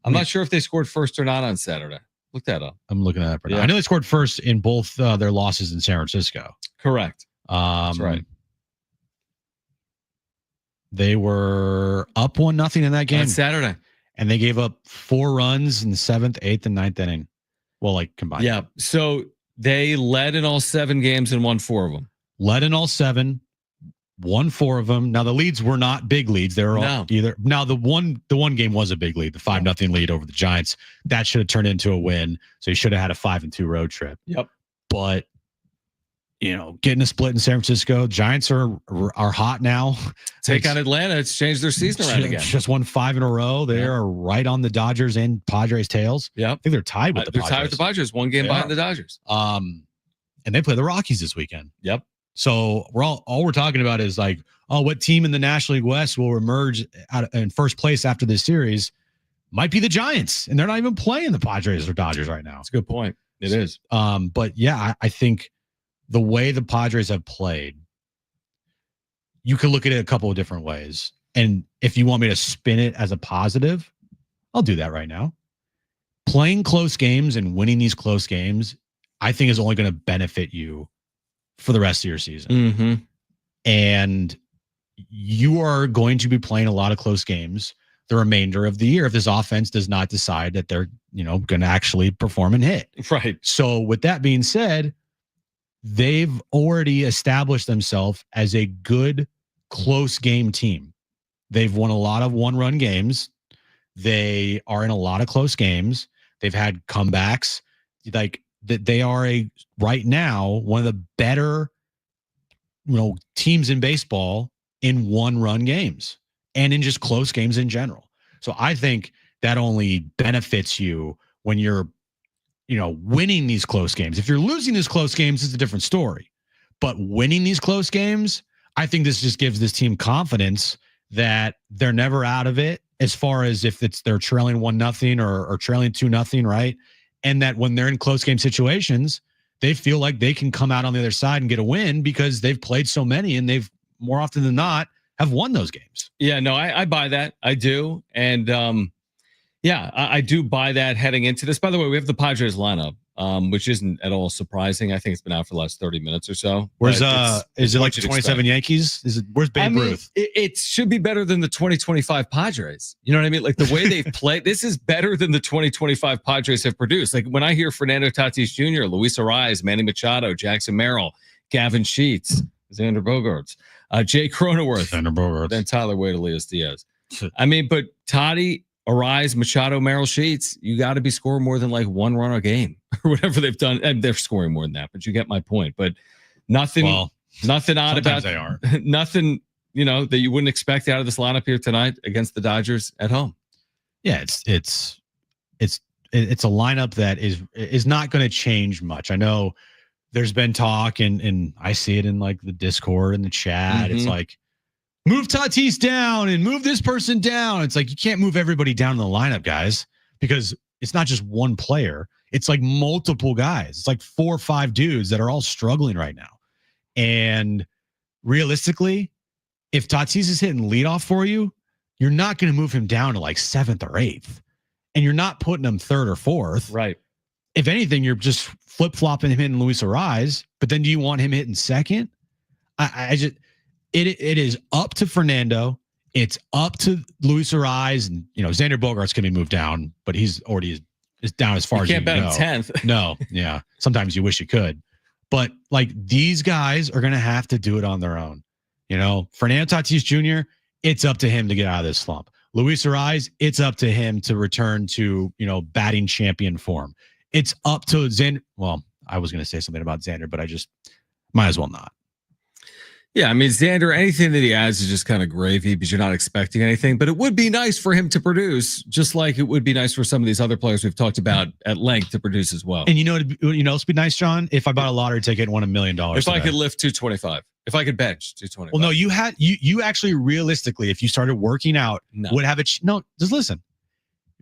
I'm not sure if they scored first or not on Saturday. Look that up. I'm looking at it right now. I know they scored first in both their losses in San Francisco. Correct. That's right. They were up 1-0 in that game on Saturday, and they gave up 4 runs in the 7th, 8th, and 9th inning. Well, like combined. Yeah. So they led in all 7 games and won 4 of them. Led in all 7, won 4 of them. Now the leads were not big leads. They were all either. Now the one game was a big lead, the 5-0 lead over the Giants. That should have turned into a win. So you should have had a 5-2 road trip. Yep. But getting a split in San Francisco, Giants are hot now. Take on Atlanta. It's changed their season around again. Just won 5 in a row. They are right on the Dodgers and Padres' tails. Yeah, I think they're tied with the Padres. They're tied with the Padres. 1 game behind the Dodgers. And they play the Rockies this weekend. Yep. So all we're talking about is like, what team in the National League West will emerge in first place after this series? Might be the Giants, and they're not even playing the Padres or Dodgers right now. That's a good point. It is. But yeah, I think the way the Padres have played, you could look at it a couple of different ways. And if you want me to spin it as a positive, I'll do that right now. Playing close games and winning these close games, I think is only going to benefit you for the rest of your season. Mm-hmm. And you are going to be playing a lot of close games the remainder of the year if this offense does not decide that they're, going to actually perform and hit. Right. So with that being said, they've already established themselves as a good close game team. They've won a lot of 1-run games. They are in a lot of close games. They've had comebacks. Like that, they are right now one of the better, teams in baseball in 1-run games and in just close games in general. So I think that only benefits you when you're winning these close games. If you're losing these close games, it's a different story. But winning these close games, I think this just gives this team confidence that they're never out of it as far as if they're trailing 1-0 or trailing 2-0, right? And that when they're in close game situations, they feel like they can come out on the other side and get a win because they've played so many and they've more often than not have won those games. Yeah, no, I buy that. I do. And I do buy that heading into this. By the way, we have the Padres lineup, which isn't at all surprising. I think it's been out for the last 30 minutes or so. Where's is it like the 27 Yankees? Where's Babe Ruth? It should be better than the 2025 Padres. You know what I mean? Like the way they've played, this is better than the 2025 Padres have produced. Like when I hear Fernando Tatis Jr., Luis Arraez, Manny Machado, Jackson Merrill, Gavin Sheets, Xander Bogaerts, Jay Cronenworth, then Tyler Wade, Elias Diaz. I mean, but Toddy, Arraez, Machado, Merrill, Sheets, you got to be scoring more than like 1 run a game or whatever they've done. And they're scoring more than that, but you get my point. But nothing odd about they are. Nothing, that you wouldn't expect out of this lineup here tonight against the Dodgers at home. Yeah, it's a lineup that is not going to change much. I know there's been talk and I see it in like the Discord and the chat. Mm-hmm. It's like, move Tatis down and move this person down. It's like, you can't move everybody down in the lineup, guys, because it's not just one player. It's like multiple guys. It's like 4 or 5 dudes that are all struggling right now. And realistically, if Tatis is hitting leadoff for you, you're not going to move him down to like 7th or 8th. And you're not putting him 3rd or 4th. Right. If anything, you're just flip-flopping him hitting Luis Arraez. But then do you want him hitting 2nd? It is up to Fernando. It's up to Luis Arraez, and Xander Bogaerts can be moved down, but he's already is down as far as you can go. You can't bet him 10th. No, yeah. Sometimes you wish you could, but like these guys are going to have to do it on their own. Fernando Tatis Jr., it's up to him to get out of this slump. Luis Arraez, it's up to him to return to batting champion form. It's up to Xander. Well, I was going to say something about Xander, but I just might as well not. Yeah, I mean, Xander, anything that he adds is just kind of gravy because you're not expecting anything. But it would be nice for him to produce, just like it would be nice for some of these other players we've talked about at length to produce as well. And it'd be nice, John, if I bought a lottery ticket and won $1 million. If I could lift 225, if I could bench 225. Well, no, you actually realistically, if you started working out, would have it. No, just listen.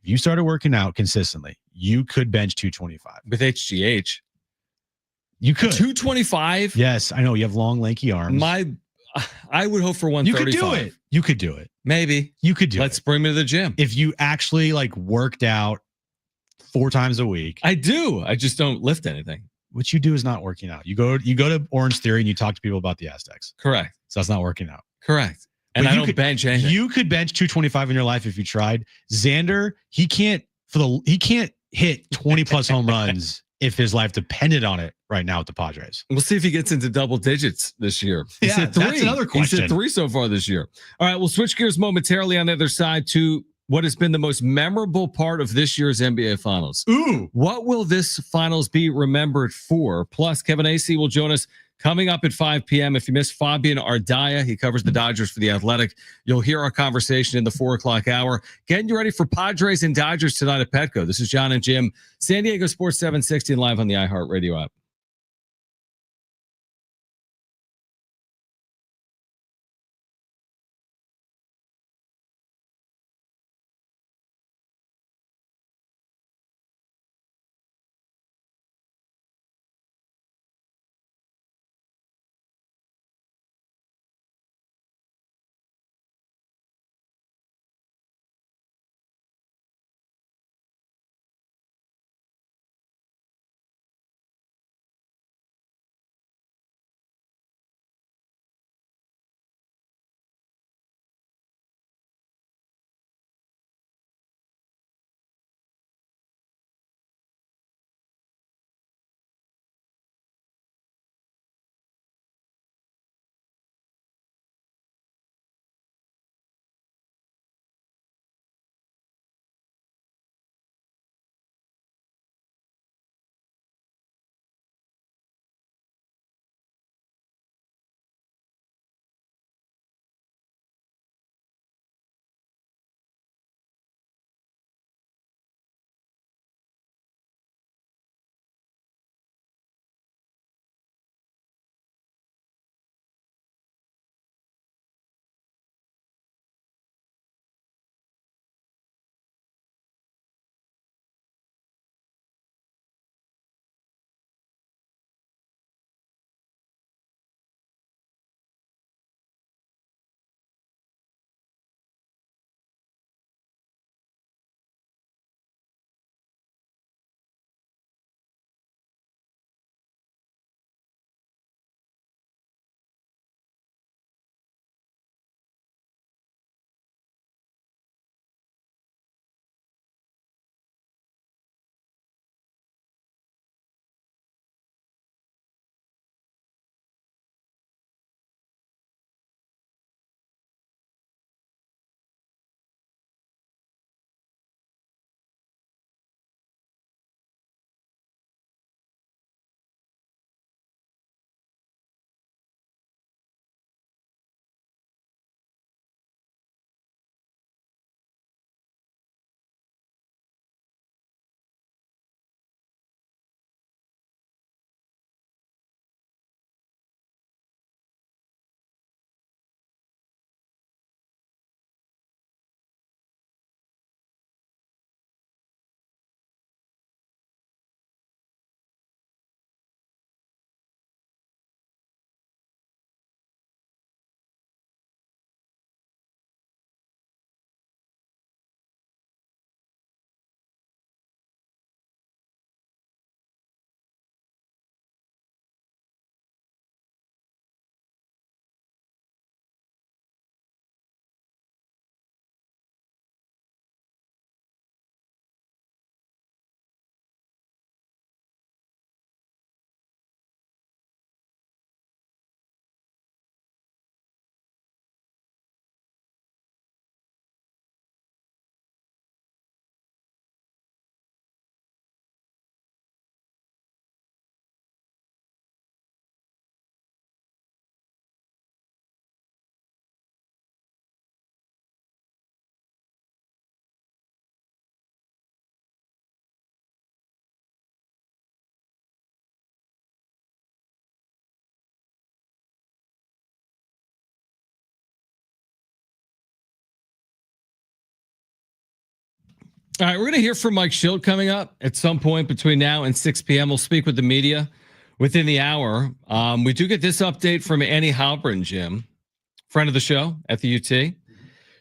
If you started working out consistently, you could bench 225 with HGH. You could 225. Yes, I know you have long, lanky arms. I would hope for 135. You could do it. Maybe you could do it. Let's bring me to the gym. If you actually like worked out 4 times a week. I do. I just don't lift anything. What you do is not working out. You go to Orange Theory and you talk to people about the Aztecs. Correct. So that's not working out. Correct. And I don't bench anything. You could bench 225 in your life if you tried. Xander, he can't hit 20 plus home runs if his life depended on it right now with the Padres. We'll see if he gets into double digits this year. He's Yeah, at 3. that's another question. He's at 3 so far this year. All right, we'll switch gears momentarily on the other side to what has been the most memorable part of this year's NBA Finals. Ooh. What will this Finals be remembered for? Plus, Kevin Acee will join us coming up at 5 p.m. If you miss Fabian Ardaya, he covers the Dodgers for The Athletic. You'll hear our conversation in the 4 o'clock hour. Getting you ready for Padres and Dodgers tonight at Petco. This is John and Jim, San Diego Sports 760 and live on the iHeartRadio app. All right, we're going to hear from Mike Schilt coming up at some point between now and 6 p.m. We'll speak with the media within the hour. We do get this update from Annie Halpern, Jim, friend of the show at the UT.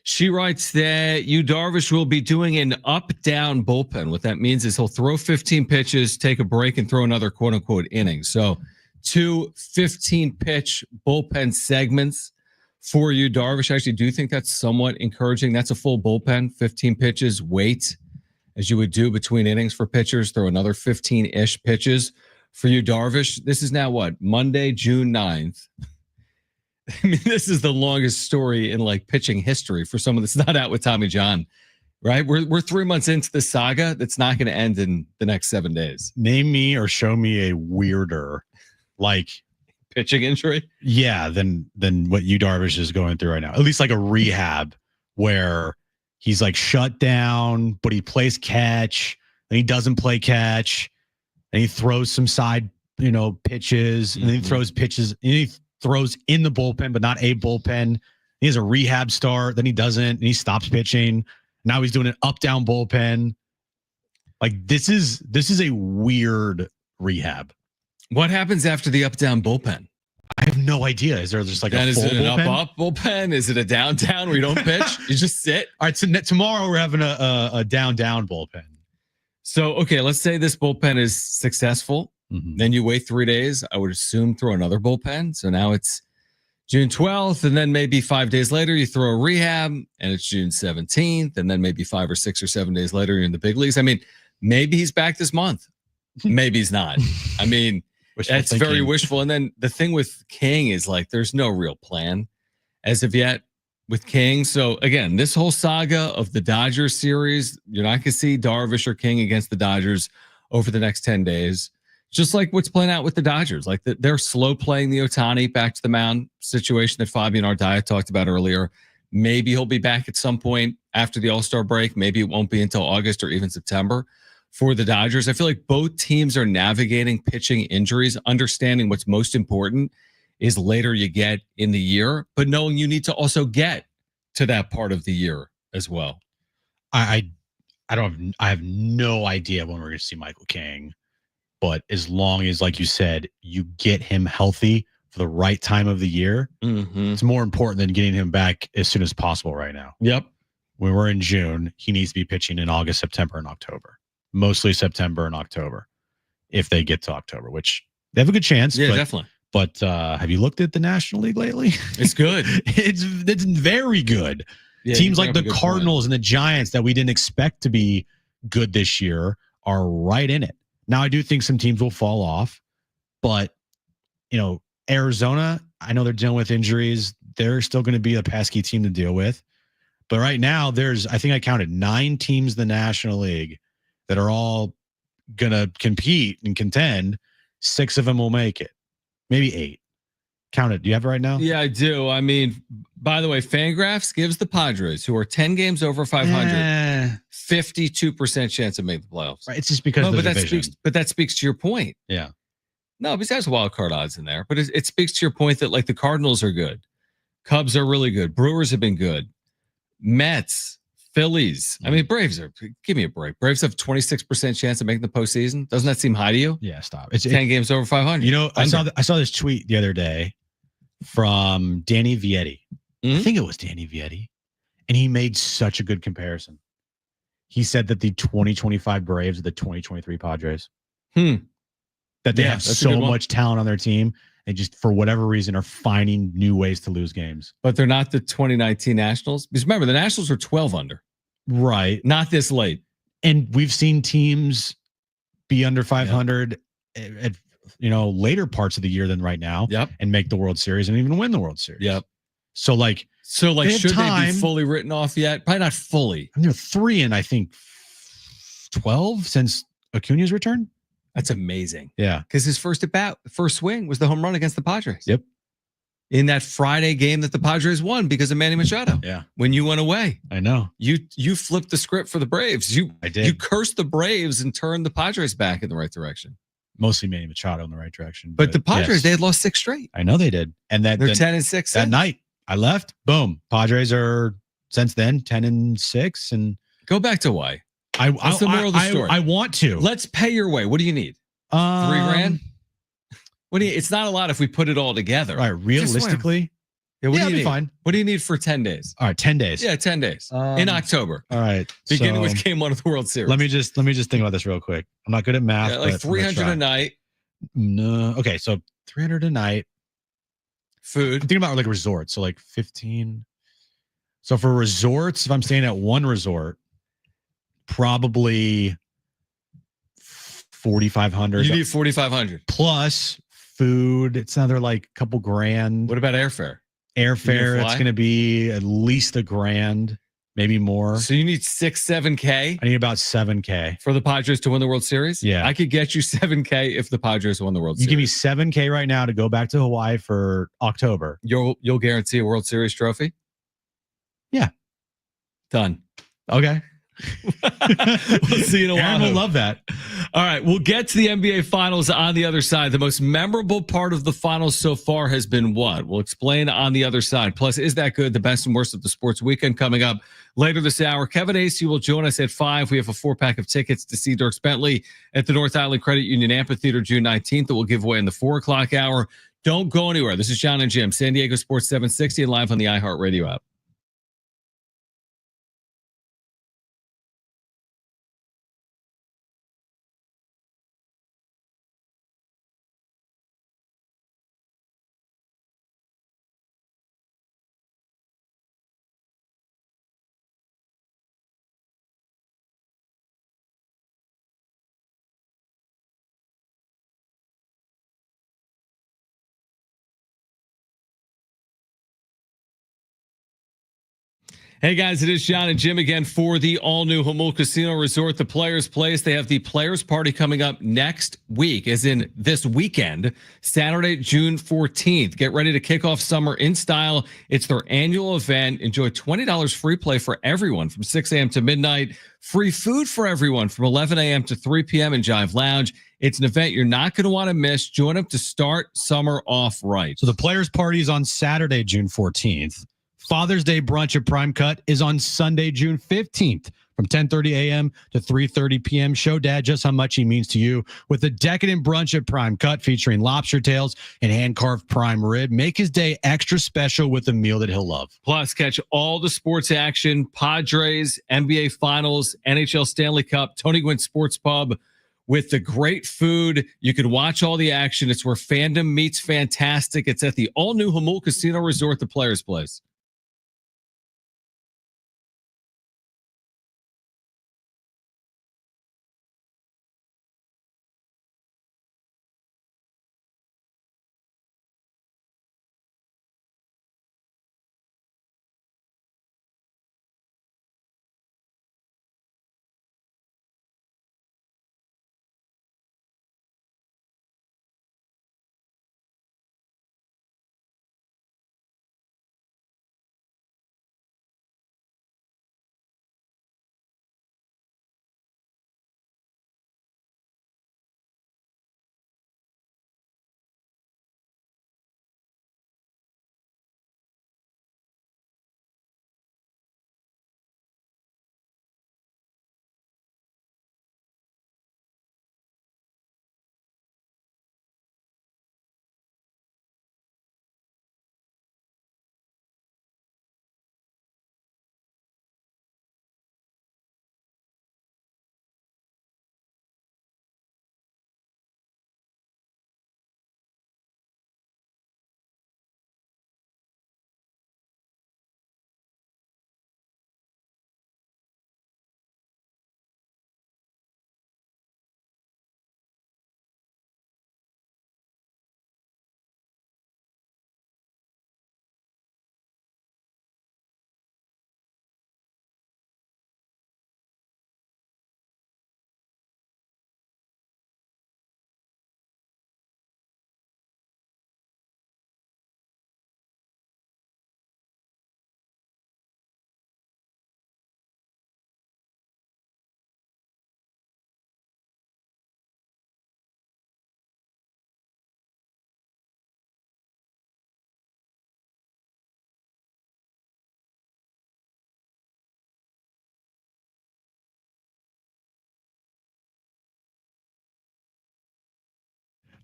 She writes that Yu Darvish will be doing an up-down bullpen. What that means is he'll throw 15 pitches, take a break, and throw another quote-unquote inning. So 2 15-pitch bullpen segments for Yu Darvish. I actually do think that's somewhat encouraging. That's a full bullpen, 15 pitches, wait, as you would do between innings for pitchers, throw another 15-ish pitches. For you, Darvish, this is now what? Monday, June 9th. I mean, this is the longest story in like pitching history for someone that's not out with Tommy John, right? We're 3 months into the saga that's not going to end in the next 7 days. Name me or show me a weirder, like pitching injury. Yeah, than what you Darvish is going through right now. At least like a rehab where he's like shut down, but he plays catch, and he doesn't play catch, and he throws some side, pitches, and then he throws pitches, and he throws in the bullpen, but not a bullpen. He has a rehab start, then he doesn't, and he stops pitching. Now he's doing an up-down bullpen. Like this is a weird rehab. What happens after the up-down bullpen? I have no idea. Is there just like then a full bullpen? Is it an bullpen? up bullpen? Is it a down where you don't pitch? You just sit? All right, so tomorrow we're having a down bullpen. So, okay, let's say this bullpen is successful. Mm-hmm. Then you wait 3 days. I would assume throw another bullpen. So now it's June 12th, and then maybe 5 days later you throw a rehab, and it's June 17th, and then maybe 5 or 6 or 7 days later you're in the big leagues. I mean, maybe he's back this month. Maybe he's not. I mean, that's very wishful. And then the thing with King is like there's no real plan as of yet with King. So again, this whole saga of the Dodgers series, you're not going to see Darvish or King against the Dodgers over the next 10 days. Just like what's playing out with the Dodgers. Like they're slow playing the Ohtani back to the mound situation that Fabian Ardaya talked about earlier. Maybe he'll be back at some point after the All-Star break. Maybe it won't be until August or even September for the Dodgers. I feel like both teams are navigating pitching injuries, understanding what's most important is later you get in the year, but knowing you need to also get to that part of the year as well. I have no idea when we're going to see Michael King, but as long as, like you said, you get him healthy for the right time of the year, it's more important than getting him back as soon as possible right now. Yep. When we're in June, he needs to be pitching in August, September, and October. Mostly September and October, if they get to October, which they have a good chance. Yeah, definitely. But have you looked at the National League lately? It's good. It's very good. Yeah, teams like the Cardinals and the Giants that we didn't expect to be good this year are right in it. Now, I do think some teams will fall off, but Arizona, I know they're dealing with injuries. They're still going to be a pesky team to deal with. But right now, I think I counted 9 teams in the National League that are all going to compete and contend. 6 of them will make it. Maybe 8. Count it. Do you have it right now? Yeah, I do. I mean, by the way, Fangraphs gives the Padres, who are 10 games over 500, 52% chance of making the playoffs. Right. It's just because of the division. That speaks to your point. Yeah. No, besides wild card odds in there, but it speaks to your point that like the Cardinals are good. Cubs are really good. Brewers have been good. Mets, Phillies. I mean, Braves give me a break. Braves have 26% chance of making the postseason. Doesn't that seem high to you? Yeah, stop. It's 10 games over 500. I saw this tweet the other day from Danny Vietti. I think it was Danny Vietti. And he made such a good comparison. He said that the 2025 Braves are the 2023 Padres. That they have so much talent on their team and just for whatever reason are finding new ways to lose games. But they're not the 2019 Nationals. Because remember, the Nationals were 12 under. Right. Not this late. And we've seen teams be under 500 at later parts of the year than right now. Yep. And make the World Series and even win the World Series. Yep. So should they be fully written off yet? Probably not fully. I mean, they're 3 in, I think, 12 since Acuna's return. That's amazing. Yeah. Because his first swing was the home run against the Padres. Yep. In that Friday game that the Padres won because of Manny Machado. Yeah. When you went away. I know. You flipped the script for the Braves. I did. You cursed the Braves and turned the Padres back in the right direction. Mostly Manny Machado in the right direction. But the Padres, they had lost 6 straight. I know they did. And they're 10-6. That night I left. Boom. Padres are since then 10-6. And go back to why. What's the moral of the story? I want to. Let's pay your way. What do you need? $3,000? It's not a lot if we put it all together. All right. Realistically. What do you need? Fine. What do you need for 10 days? All right. 10 days. Yeah. 10 days in October. All right. Beginning with game 1 of the World Series. Let me just think about this real quick. I'm not good at math. Like 300 a night. No. Okay. So 300 a night. Food. I'm thinking about like resorts. So like 15. So for resorts, if I'm staying at one resort, probably 4,500. You need 4,500 plus food. It's another like couple grand. What about airfare? Airfare, it's going to be at least $1,000, maybe more. So you need 7K. I need about 7K for the Padres to win the World Series. Yeah, I could get you 7K if the Padres won the World Series. You give me 7K right now to go back to Hawaii for October. You'll guarantee a World Series trophy. Yeah, done. Okay. We'll see you in a while. Aaron will love that. All right, we'll get to the NBA Finals on the other side. The most memorable part of the finals so far has been what? We'll explain on the other side. Plus, is that good? The best and worst of the sports weekend coming up later this hour. Kevin Acey will join us at 5. We have a 4-pack of tickets to see Dierks Bentley at the North Island Credit Union Amphitheater June 19th that we'll give away in the 4 o'clock hour. Don't go anywhere. This is John and Jim, San Diego Sports 760 and live on the iHeartRadio app. Hey guys, it is John and Jim again for the all-new Jamul Casino Resort, the Players Place. They have the Players Party coming up next week, as in this weekend, Saturday, June 14th. Get ready to kick off summer in style. It's their annual event. Enjoy $20 free play for everyone from 6 a.m. to midnight. Free food for everyone from 11 a.m. to 3 p.m. in Jive Lounge. It's an event you're not going to want to miss. Join them to start summer off right. So the Players Party is on Saturday, June 14th. Father's Day brunch at Prime Cut is on Sunday, June 15th from 10:30 a.m. to 3:30 p.m. Show Dad just how much he means to you with a decadent brunch at Prime Cut featuring lobster tails and hand-carved prime rib. Make his day extra special with a meal that he'll love. Plus, catch all the sports action, Padres, NBA Finals, NHL Stanley Cup, Tony Gwynn Sports Pub with the great food. You can watch all the action. It's where fandom meets fantastic. It's at the all-new Jamul Casino Resort, the Players Place.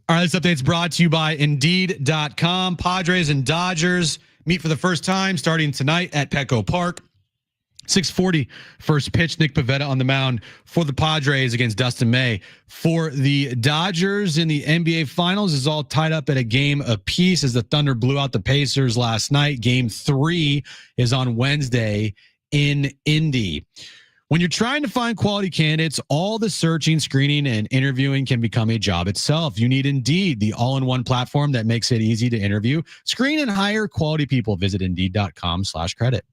All right, this update's brought to you by Indeed.com. Padres and Dodgers meet for the first time starting tonight at Petco Park. 6:40 first pitch. Nick Pivetta on the mound for the Padres against Dustin May. For the Dodgers in the NBA Finals is all tied up at a game apiece as the Thunder blew out the Pacers last night. Game 3 is on Wednesday in Indy. When you're trying to find quality candidates, all the searching, screening, and interviewing can become a job itself. You need Indeed, the all-in-one platform that makes it easy to interview, screen, and hire quality people. Visit Indeed.com/credit.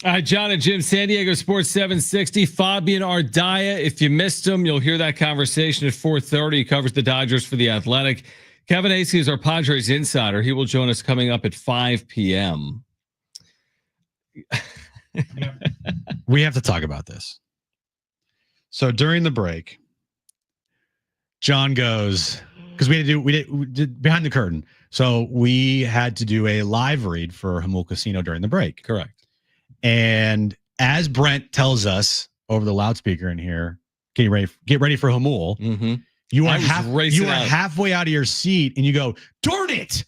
All right, John and Jim, San Diego Sports 760. Fabian Ardaya. If you missed him, you'll hear that conversation at 4:30. He covers the Dodgers for The Athletic. Kevin Acey is our Padres insider. He will join us coming up at 5 p.m. We have to talk about this. So during the break, John goes, because we did behind the curtain. So we had to do a live read for Hamul Casino during the break. Correct. And as Brent tells us over the loudspeaker in here, get ready for Hamul. Mm-hmm. You are halfway out of your seat and you go, darn it,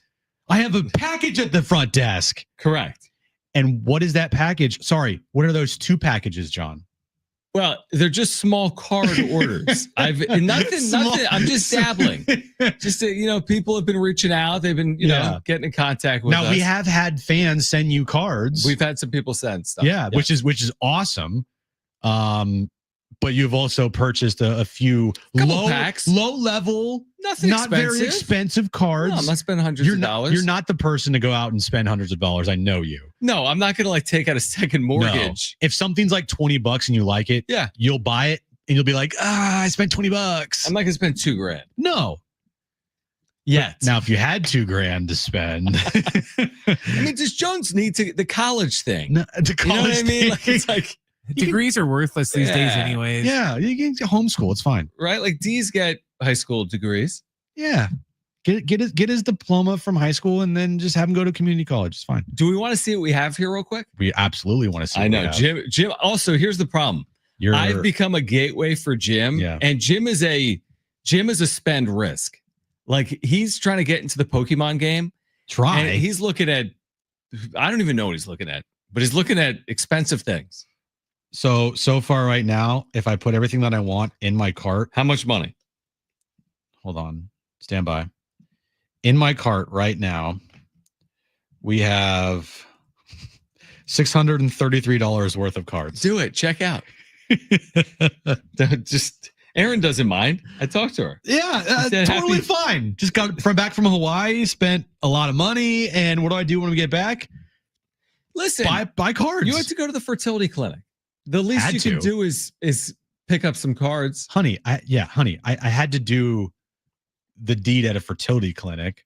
I have a package at the front desk. Correct. And what is that package? Sorry, what are those 2 packages, John? Well, they're just small card orders. Nothing. I'm just dabbling. Just people have been reaching out. They've been, getting in contact with us. Now we have had fans send you cards. We've had some people send stuff. Yeah. which is awesome. But you've also purchased a few packs. low level, nothing not expensive. very expensive cards. No, I'm not spending hundreds of dollars. You're not the person to go out and spend hundreds of dollars. I know you. No, I'm not going to take out a second mortgage. No. If something's like $20 and you like it, yeah, you'll buy it and you'll be like, I spent $20. I'm not going to spend $2,000. No. Yet. Now, if you had $2,000 to spend, I mean, does Jones need the college thing? No, the college, you know what I mean? Thing. It's like. Degrees are worthless these days anyways. Yeah, you can homeschool. It's fine. Right? Like D's get high school degrees. Yeah. Get his diploma from high school and then just have him go to community college. It's fine. Do we want to see what we have here real quick? We absolutely want to see I know. Jim also, here's the problem. I've become a gateway for Jim. Yeah. And Jim is a spend risk. Like he's trying to get into the Pokemon game. And he's looking at, I don't even know what he's looking at, but he's looking at expensive things. So far right now, if I put everything that I want in my cart. How much money? Hold on. Stand by. In my cart right now, we have $633 worth of cards. Do it. Check out. Just Aaron doesn't mind. I talked to her. Yeah, totally fine. Just got back from Hawaii, spent a lot of money, and what do I do when we get back? Listen, buy cards. You have to go to the fertility clinic. The least you can do is pick up some cards. Honey, I had to do the deed at a fertility clinic.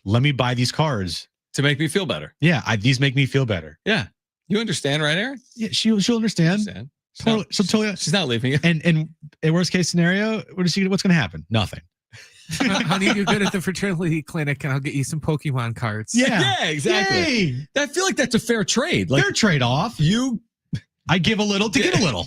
Let me buy these cards. To make me feel better. Yeah, these make me feel better. Yeah. You understand, right, Aaron? Yeah, she'll understand. Totally. She's not leaving you. And in worst case scenario, what's going to happen? Nothing. Honey, you're good at the fertility clinic, and I'll get you some Pokemon cards. Yeah, exactly. Yay. I feel like that's a fair trade. Like fair trade off. I give a little to get a little.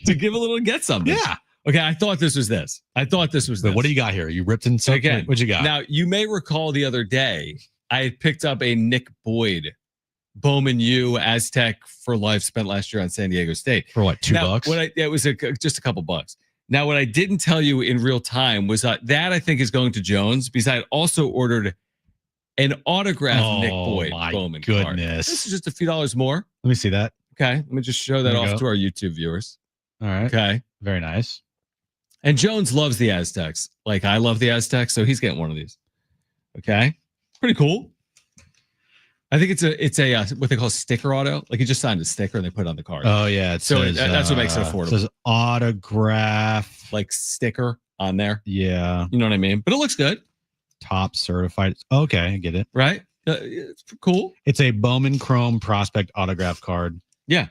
To give a little to get something. Yeah. Okay, I thought this was this. But what do you got here? You ripped in something? Again, what you got? Now, you may recall the other day, I had picked up a Nick Boyd Bowman U Aztec for life spent last year on San Diego State. For what, $2? It was just a couple bucks. Now, what I didn't tell you in real time was that I think is going to Jones because I had also ordered an autographed Nick Boyd Bowman card. This is just a few dollars more. Let me see that. Okay, let me just show that off to our YouTube viewers. All right. Okay. Very nice. And Jones loves the Aztecs. Like I love the Aztecs, so he's getting one of these. Okay. Pretty cool. I think it's a what they call sticker auto. Like you just signed a sticker and they put it on the card. Oh yeah. That's what makes it affordable. It says autograph. Like sticker on there. Yeah. You know what I mean? But it looks good. Top certified. Okay, I get it. Right? It's cool. It's a Bowman Chrome prospect autograph card. Yeah.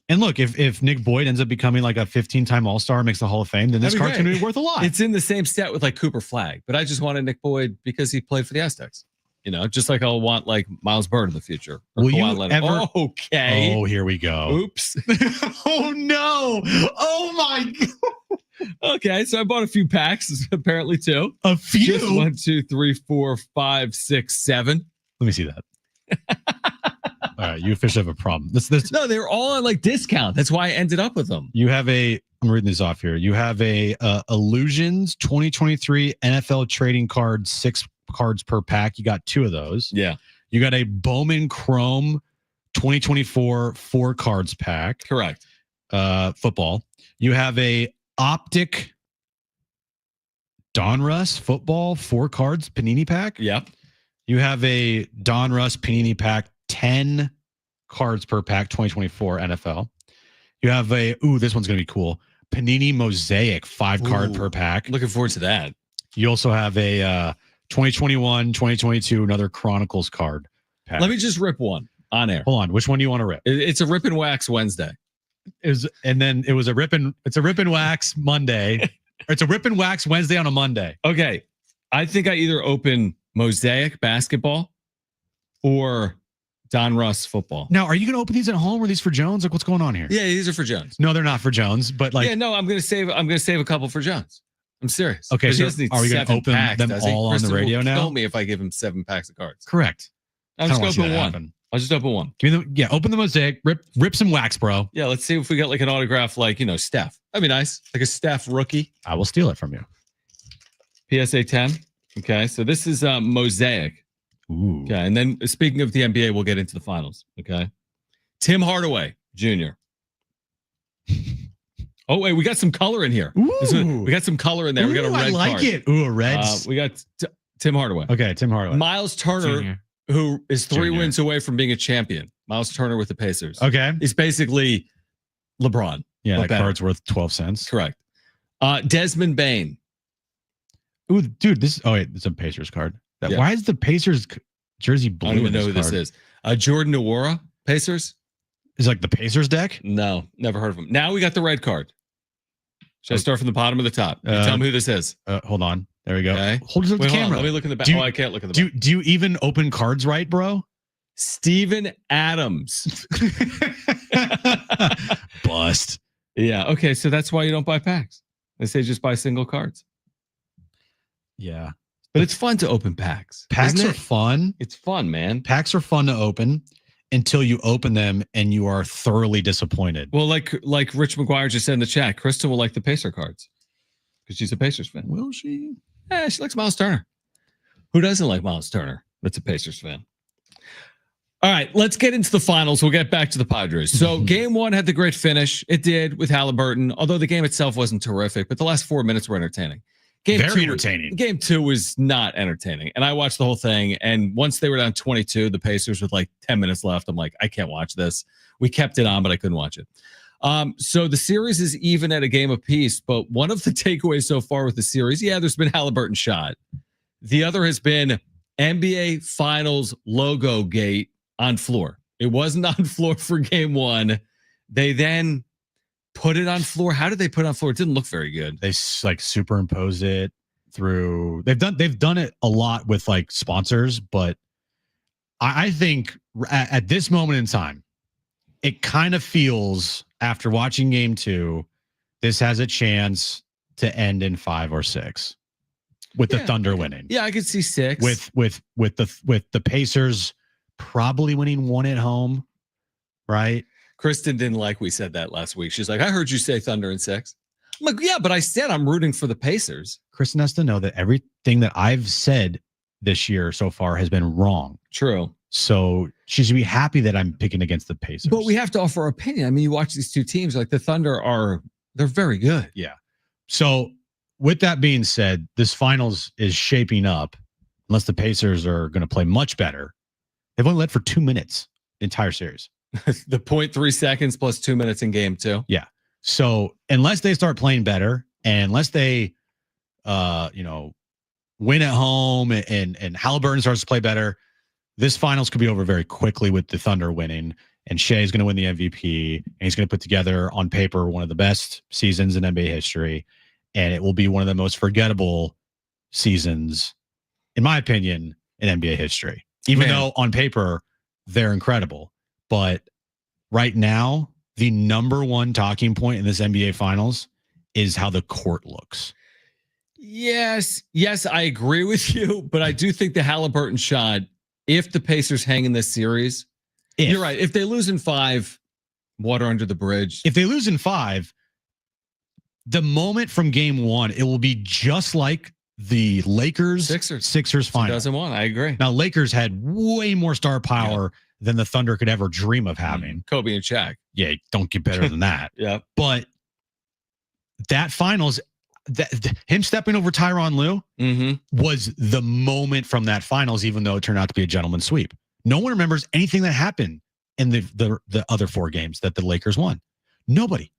And look, if Nick Boyd ends up becoming like a 15-time All-Star, makes the Hall of Fame, then this card's going to be worth a lot. It's in the same stat with like Cooper Flagg, but I just wanted Nick Boyd because he played for the Aztecs. You know, just like I'll want like Miles Bird in the future. Will you ever? Okay. Oh, here we go. Oops. Oh no. Oh my God. Okay, so I bought a few packs, apparently too. A few? Just 1, 2, 3, 4, 5, 6, 7. Let me see that. All right, you officially have a problem. No, they were all on like discount. That's why I ended up with them. You have I'm reading this off here. You have a Illusions 2023 NFL trading card, 6 cards per pack. You got 2 of those. Yeah. You got a Bowman Chrome 2024 4 cards pack. Correct. Football. You have a Optic Donruss football 4 cards Panini pack. Yep. You have a Donruss Panini pack 10 cards per pack 2024 NFL. You have a this one's gonna be cool. Panini Mosaic 5 card per pack. Looking forward to that. You also have a 2021, 2022, another Chronicles card pack. Let me just rip one on air. Hold on. Which one do you want to rip? It's a rip and wax Wednesday. It's a rip and wax Monday. It's a rip and wax Wednesday on a Monday. Okay. I think I either open Mosaic basketball or Donruss football. Now, are you going to open these at home or are these for Jones? Like, what's going on here? Yeah, these are for Jones. No, they're not for Jones, but like, yeah, no, I'm going to save a couple for Jones. I'm serious. Okay, so are we going to open packs, them all on the radio now? Kill me if I give him 7 packs of cards. Correct. I'm just going to open one. Happen. I'll just open one. Give me open the Mosaic, rip some wax, bro. Yeah, let's see if we got like an autograph, like, Steph. That'd be nice. Like a Steph rookie. I will steal it from you. PSA 10. Okay, so this is Mosaic. Ooh. Okay, and then speaking of the NBA, we'll get into the finals. Okay. Tim Hardaway Jr. Oh, wait, we got some color in here. We got some color in there. We got a red I like card. It. Ooh, a red. We got Tim Hardaway. Okay, Tim Hardaway. Miles Turner, Junior. who is 3 wins away from being a champion. Miles Turner with the Pacers. Okay. He's basically LeBron. Yeah, that card's worth 12 cents. Correct. Desmond Bain. Ooh, dude, it's a Pacers card. Yeah. Why is the Pacers jersey blue? I don't even know who this is. Jordan Nwora, Pacers. Is like the Pacers deck? No, never heard of him. Now we got the red card. Should I start from the bottom or the top? Tell me who this is. Hold on. There we go. Okay. Hold it to the camera. Let me look in the back. I can't look in the back. Do you even open cards right, bro? Steven Adams. Bust. Yeah. Okay. So that's why you don't buy packs. They say just buy single cards. Yeah. But it's fun to open packs. Packs are fun. It's fun, man. Packs are fun to open until you open them and you are thoroughly disappointed. Well, like Rich McGuire just said in the chat, Kristen will like the Pacer cards because she's a Pacers fan. Will she? Yeah, she likes Miles Turner. Who doesn't like Miles Turner? That's a Pacers fan. All right, let's get into the finals. We'll get back to the Padres. So game 1 had the great finish. It did with Halliburton, although the game itself wasn't terrific, but the last 4 minutes were entertaining. Very entertaining. Game 2 was not entertaining. And I watched the whole thing. And once they were down 22, the Pacers with like 10 minutes left, I'm like, I can't watch this. We kept it on, but I couldn't watch it. So the series is even at a game apiece. But one of the takeaways so far with the series, there's been Halliburton shot. The other has been NBA Finals logo gate on floor. It wasn't on floor for game 1. They then put it on floor. How did they put it on floor? It didn't look very good. They like superimpose it through. They've done it a lot with like sponsors, but I think at this moment in time, it kind of feels after watching game 2, this has a chance to end in 5 or 6 with the Thunder winning. Yeah, I could see 6 with the Pacers probably winning 1 at home, right? Kristen didn't like we said that last week. She's like, I heard you say Thunder in 6. I'm like, yeah, but I said I'm rooting for the Pacers. Kristen has to know that everything that I've said this year so far has been wrong. True. So she should be happy that I'm picking against the Pacers. But we have to offer our opinion. I mean, you watch these two teams, like the Thunder they're very good. Yeah. So with that being said, this finals is shaping up, unless the Pacers are going to play much better. They've only led for 2 minutes the entire series. The 0.3 seconds plus 2 minutes in game 2. Yeah. So unless they start playing better and unless they, win at home and Halliburton starts to play better, this finals could be over very quickly with the Thunder winning. And Shea's going to win the MVP and he's going to put together on paper one of the best seasons in NBA history. And it will be one of the most forgettable seasons, in my opinion, in NBA history. Even though on paper they're incredible. But right now, the number one talking point in this NBA Finals is how the court looks. Yes, I agree with you. But I do think the Halliburton shot, if the Pacers hang in this series, you're right. If they lose in 5, water under the bridge. If they lose in 5, the moment from game 1, it will be just like the Lakers Sixers final. 2001. I agree. Now, Lakers had way more star power than the Thunder could ever dream of having. Kobe and Shaq. Yeah, don't get better than that. Yeah. But that finals, him stepping over Tyronn Lue was the moment from that finals, even though it turned out to be a gentleman's sweep. No one remembers anything that happened in the other 4 games that the Lakers won. Nobody.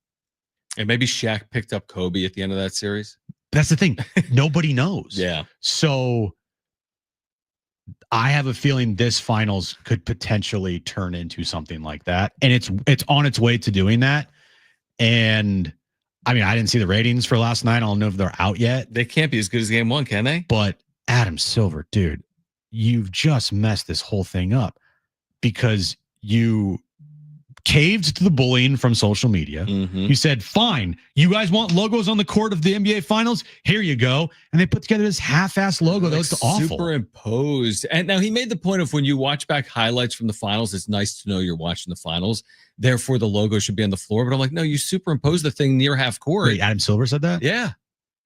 And maybe Shaq picked up Kobe at the end of that series. That's the thing. Nobody knows. Yeah. So I have a feeling this finals could potentially turn into something like that. And it's on its way to doing that. And I mean, I didn't see the ratings for last night. I don't know if they're out yet. They can't be as good as game 1, can they? But Adam Silver, dude, you've just messed this whole thing up because you caved to the bullying from social media. You said, fine, you guys want logos on the court of the NBA finals? Here you go. And they put together this half-ass logo. That was awful. Superimposed. And now he made the point of when you watch back highlights from the finals, it's nice to know you're watching the finals. Therefore, the logo should be on the floor. But I'm like, no, you superimposed the thing near half court. Wait, Adam Silver said that? Yeah.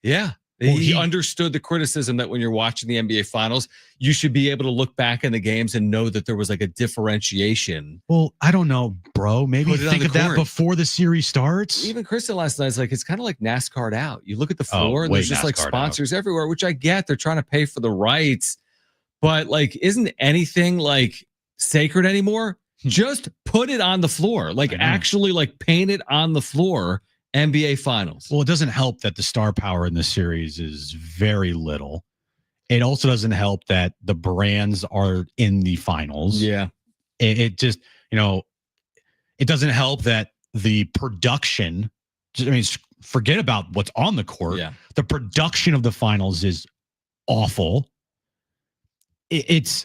Yeah. Well, he understood the criticism that when you're watching the NBA finals, you should be able to look back in the games and know that there was like a differentiation. Well, I don't know, bro. Maybe think of that before the series starts. Even Chris said last night, it's like, it's kind of like NASCAR'd out. You look at the floor and there's just like sponsors everywhere, which I get. They're trying to pay for the rights. But like, isn't anything like sacred anymore? Just put it on the floor. Like actually like paint it on the floor. NBA finals. Well, it doesn't help that the star power in this series is very little. It also doesn't help that the brands are in the finals. Yeah. It just, it doesn't help that the production, forget about what's on the court. Yeah. The production of the finals is awful. It's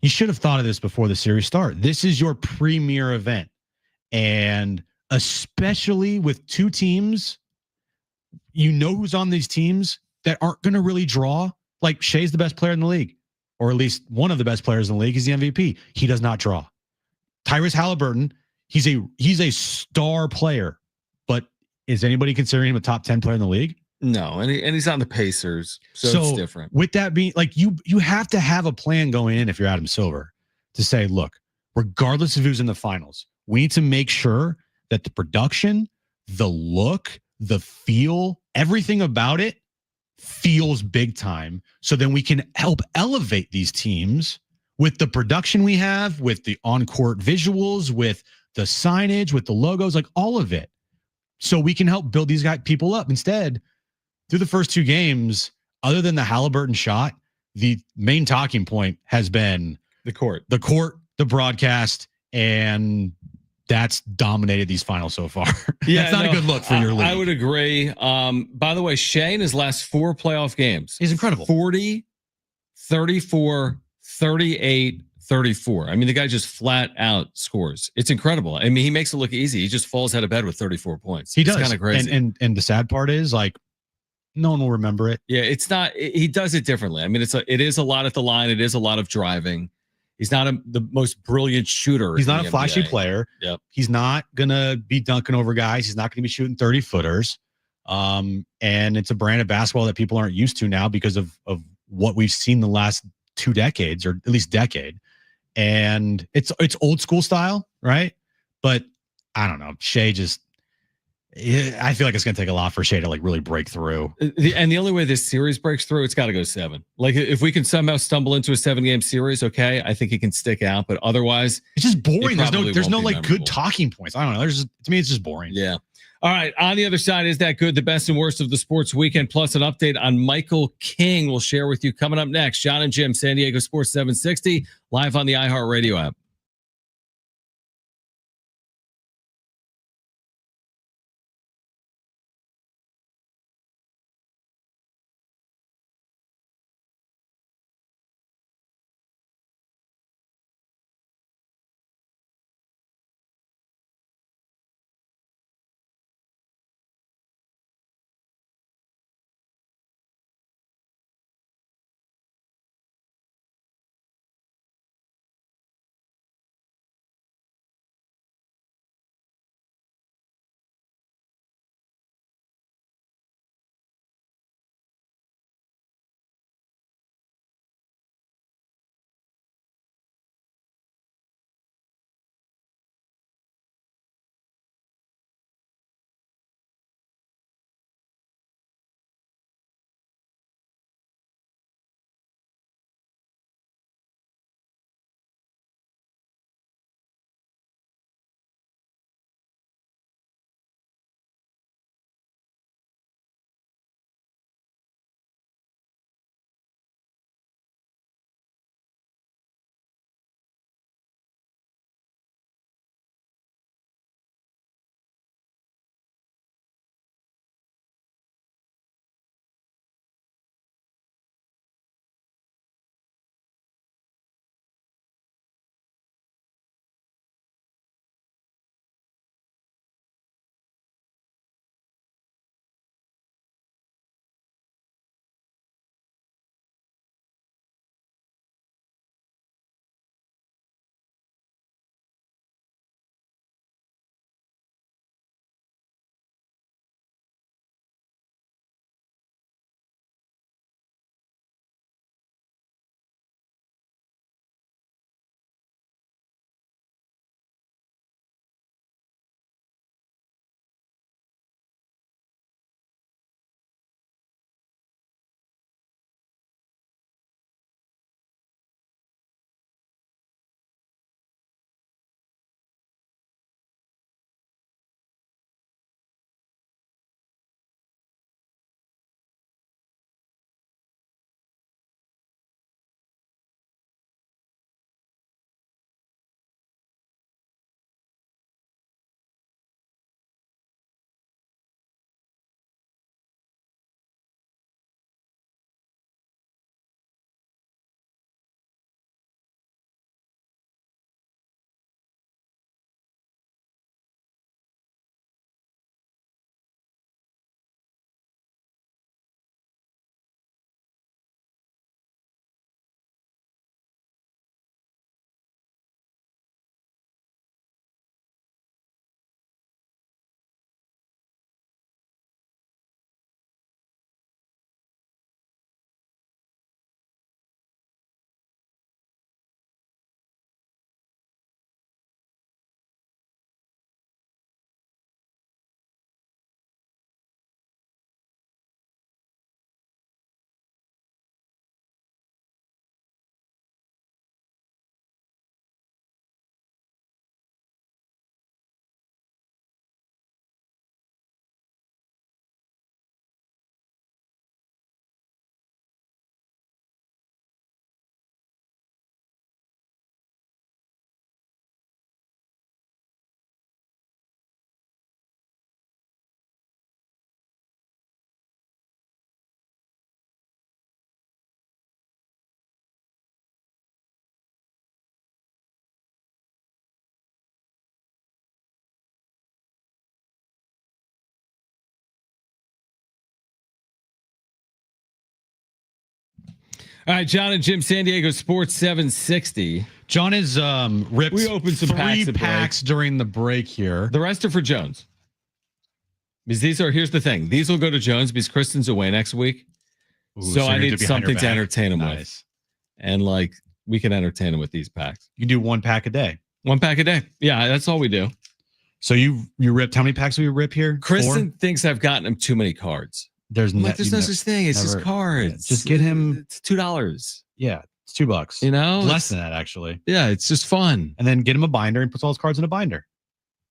you should have thought of this before the series started. This is your premier event. And especially with 2 teams, who's on these teams that aren't going to really draw. Like Shea's the best player in the league, or at least one of the best players in the league. He's the MVP. He does not draw. Tyrese Halliburton, he's a star player, but is anybody considering him a top 10 player in the league? No, and he's on the Pacers, so it's different. With that being, like, you have to have a plan going in if you're Adam Silver to say, look, regardless of who's in the finals, we need to make sure that the production, the look, the feel, everything about it feels big time. So then we can help elevate these teams with the production we have, with the on-court visuals, with the signage, with the logos, like all of it. So we can help build these people up. Instead, through the first 2 games, other than the Halliburton shot, the main talking point has been the court, the broadcast, and that's dominated these finals so far. Yeah, that's not a good look for your league. I would agree. By the way, Shea in his last 4 playoff games, he's incredible. 40, 34, 38, 34. I mean, the guy just flat out scores. It's incredible. I mean, he makes it look easy. He just falls out of bed with 34 points. He does. It's kind of crazy. And the sad part is, like, no one will remember it. Yeah, it's not. He does it differently. I mean, it is a lot at the line. It is a lot of driving. He's not the most brilliant shooter. He's not a flashy player. Yep. He's not going to be dunking over guys. He's not going to be shooting 30-footers. And it's a brand of basketball that people aren't used to now because of what we've seen the last 2 decades, or at least decade. And it's old school style, right? But I don't know. Shea I feel like it's going to take a lot for Shea to like really break through. And the only way this series breaks through, it's got to go 7. Like if we can somehow stumble into a 7-game series, okay, I think he can stick out. But otherwise, it's just boring. There's no like memorable. Good talking points. I don't know. To me, it's just boring. Yeah. All right. On the other side, is that good? The best and worst of the sports weekend, plus an update on Michael King. We'll share with you coming up next. John and Jim, San Diego Sports 760, live on the iHeartRadio app. All right, John and Jim, San Diego Sports 760. John is ripped. We opened some packs during the break here. The rest are for Jones. Because here's the thing. These will go to Jones because Kristen's away next week. Ooh, so I need something to entertain him with. And like we can entertain him with these packs. You can do 1 pack a day. 1 pack a day. Yeah, that's all we do. So you ripped, how many packs will you rip here? Kristen 4? thinks I've gotten him too many cards. There's no such thing. It's just cards. Just get him. It's $2. Yeah, it's $2. You know, less than that actually. Yeah, it's just fun. And then get him a binder and puts all his cards in a binder.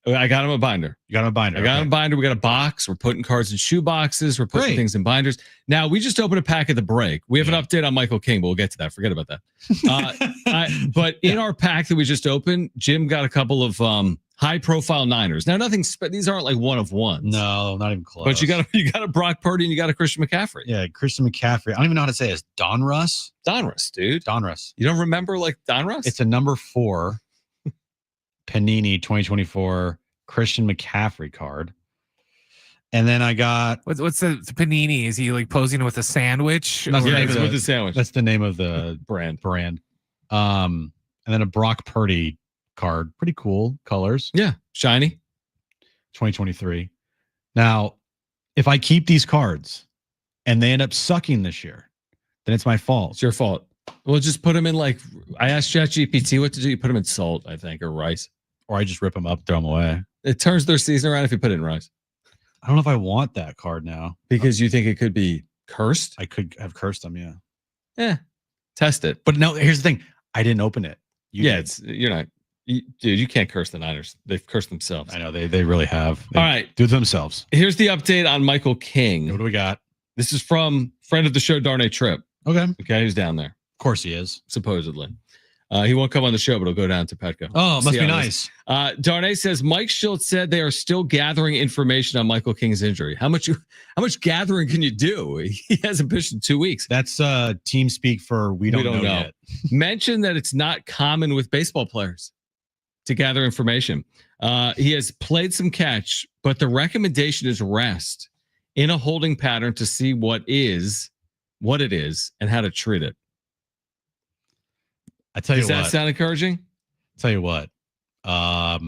I got him a binder. You got him a binder. I got him a binder. We got a box. We're putting cards in shoe boxes. We're putting things in binders. Now we just opened a pack at the break. We have an update on Michael King, but we'll get to that. Forget about that. But in our pack that we just opened, Jim got a couple of high-profile Niners. Now, these aren't like one of ones. No, not even close. But you got a Brock Purdy and you got a Christian McCaffrey. Yeah, Christian McCaffrey. I don't even know how to say it. It's Donruss. Donruss, dude. Donruss. You don't remember like Donruss? It's a number 4 Panini 2024 Christian McCaffrey card. And then I got what's the panini? Is he like posing with a sandwich? Yeah, it's with the sandwich. That's the name of the brand. And then a Brock Purdy card. Pretty cool colors. Yeah, shiny. 2023. Now, if I keep these cards and they end up sucking this year, then it's my fault. It's your fault. Well, just put them in like I asked ChatGPT what to do. You put them in salt, I think, or rice, or I just rip them up, throw them away. It turns their season around if you put it in rice. I don't know if I want that card now because you think it could be cursed. I could have cursed them. Yeah. Yeah. Test it. But no, here's the thing. I didn't open it. You're not. Dude, you can't curse the Niners. They've cursed themselves. I know they really have. All right. Do it themselves. Here's the update on Michael King. What do we got? This is from friend of the show, Darnay Tripp. Okay. Who's down there. Of course he is. Supposedly. He won't come on the show, but he'll go down to Petco. Oh, it must be nice. Darnay says Mike Schultz said they are still gathering information on Michael King's injury. How much gathering can you do? He hasn't pitched in 2 weeks. That's team speak for we don't know yet. Mention that it's not common with baseball players to gather information. He has played some catch, but the recommendation is rest in a holding pattern to see what it is, and how to treat it. I tell you what. Does that sound encouraging? Tell you what. I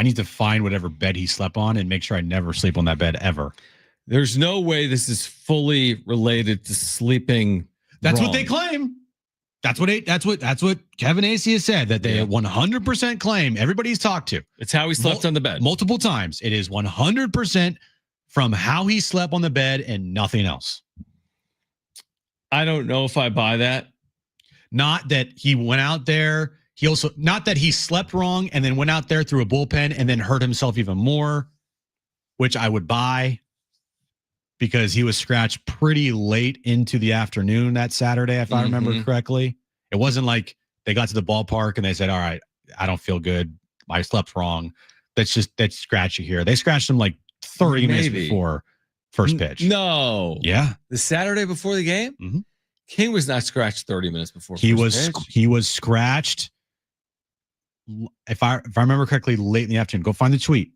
need to find whatever bed he slept on and make sure I never sleep on that bed ever. There's no way this is fully related to sleeping. That's wrong. what they claim. That's what Kevin Acee has said, that they 100% claim. Everybody's talked to. It's how he slept on the bed multiple times. It is 100% from how he slept on the bed and nothing else. I don't know if I buy that. Not that he went out there. Not that he slept wrong and then went out there through a bullpen and then hurt himself even more, which I would buy because he was scratched pretty late into the afternoon that Saturday, if I remember correctly. It wasn't like they got to the ballpark and they said, all right, I don't feel good. I slept wrong. Let's scratch you here. They scratched him like 30 minutes before first pitch. No. Yeah. The Saturday before the game? Mm-hmm. King was not scratched 30 minutes before he first pitch. He was scratched, if I remember correctly, late in the afternoon. Go find the tweet.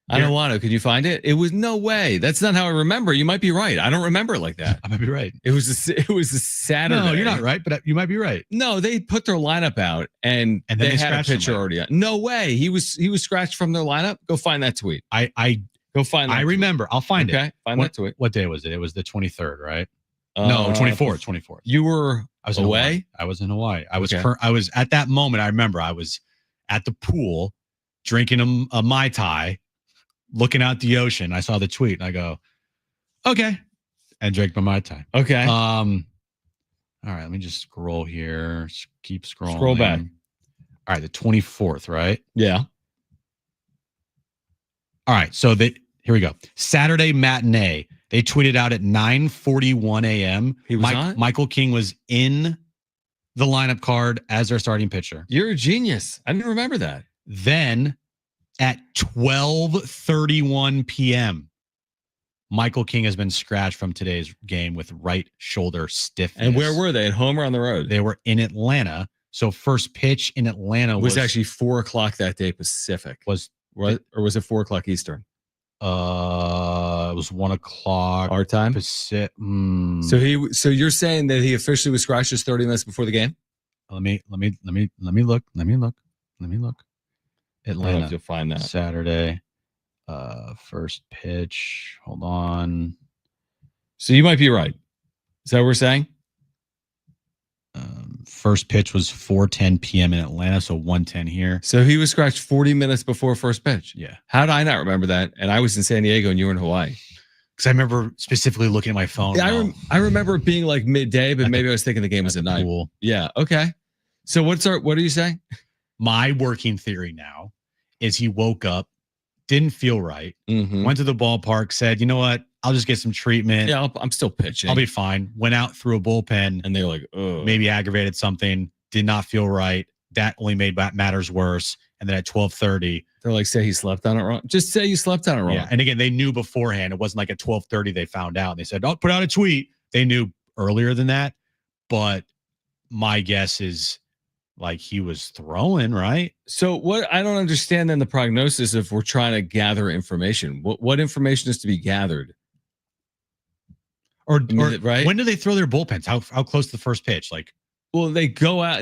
I don't want to. Could you find it? It was no way. That's not how I remember. You might be right. I don't remember it like that. I might be right. It was a Saturday. No, you're not right, but you might be right. No, they put their lineup out and they had a pitcher already on. No way. He was scratched from their lineup. Go find that tweet. Go find that. I remember. I'll find it. Okay. Find that tweet. What day was it? It was the 23rd, right? No, 24th. 24th. You were away? I was in Hawaii. I was at that moment. I remember I was at the pool drinking a Mai Tai, looking out the ocean. I saw the tweet and I go, okay, and drank my Mai Tai. Okay. All right, let me just scroll here. Keep scrolling. Scroll back. All right, the 24th, right? Yeah. All right, so here we go. Saturday matinee. They tweeted out at 9:41 a.m. He was on? Michael King was in the lineup card as their starting pitcher. You're a genius. I didn't remember that. Then at 12:31 p.m., Michael King has been scratched from today's game with right shoulder stiffness. And where were they? At home or on the road? They were in Atlanta. So first pitch in Atlanta was actually 4:00 that day Pacific. Or was it 4:00 Eastern? It was 1:00 our time. Pacific. So you're saying that he officially was scratched just 30 minutes before the game? Let me look. I don't know if Atlanta, you'll find that. Saturday. First pitch. Hold on. So you might be right. Is that what we're saying? First pitch was 4:10 p.m. in Atlanta, so 1:10 here. So he was scratched 40 minutes before first pitch. Yeah. How did I not remember that? And I was in San Diego and you were in Hawaii. Because I remember specifically looking at my phone. Yeah, I remember it being like midday, but maybe I was thinking the game was at night. Pool. Yeah. Okay. So what are you saying? My working theory now is he woke up, didn't feel right, went to the ballpark, said, you know what? I'll just get some treatment. Yeah, I'm still pitching. I'll be fine. Went out through a bullpen. And they're like, oh. Maybe aggravated something, did not feel right. That only made matters worse. And then at 12:30, they're like, say he slept on it wrong. Just say you slept on it wrong. Yeah. And again, they knew beforehand. It wasn't like at 12:30 they found out. And they said, oh, put out a tweet. They knew earlier than that. But my guess is like he was throwing, right? So what I don't understand then the prognosis if we're trying to gather information. What information is to be gathered? Or right? When do they throw their bullpens? How close to the first pitch? Like, well, they go out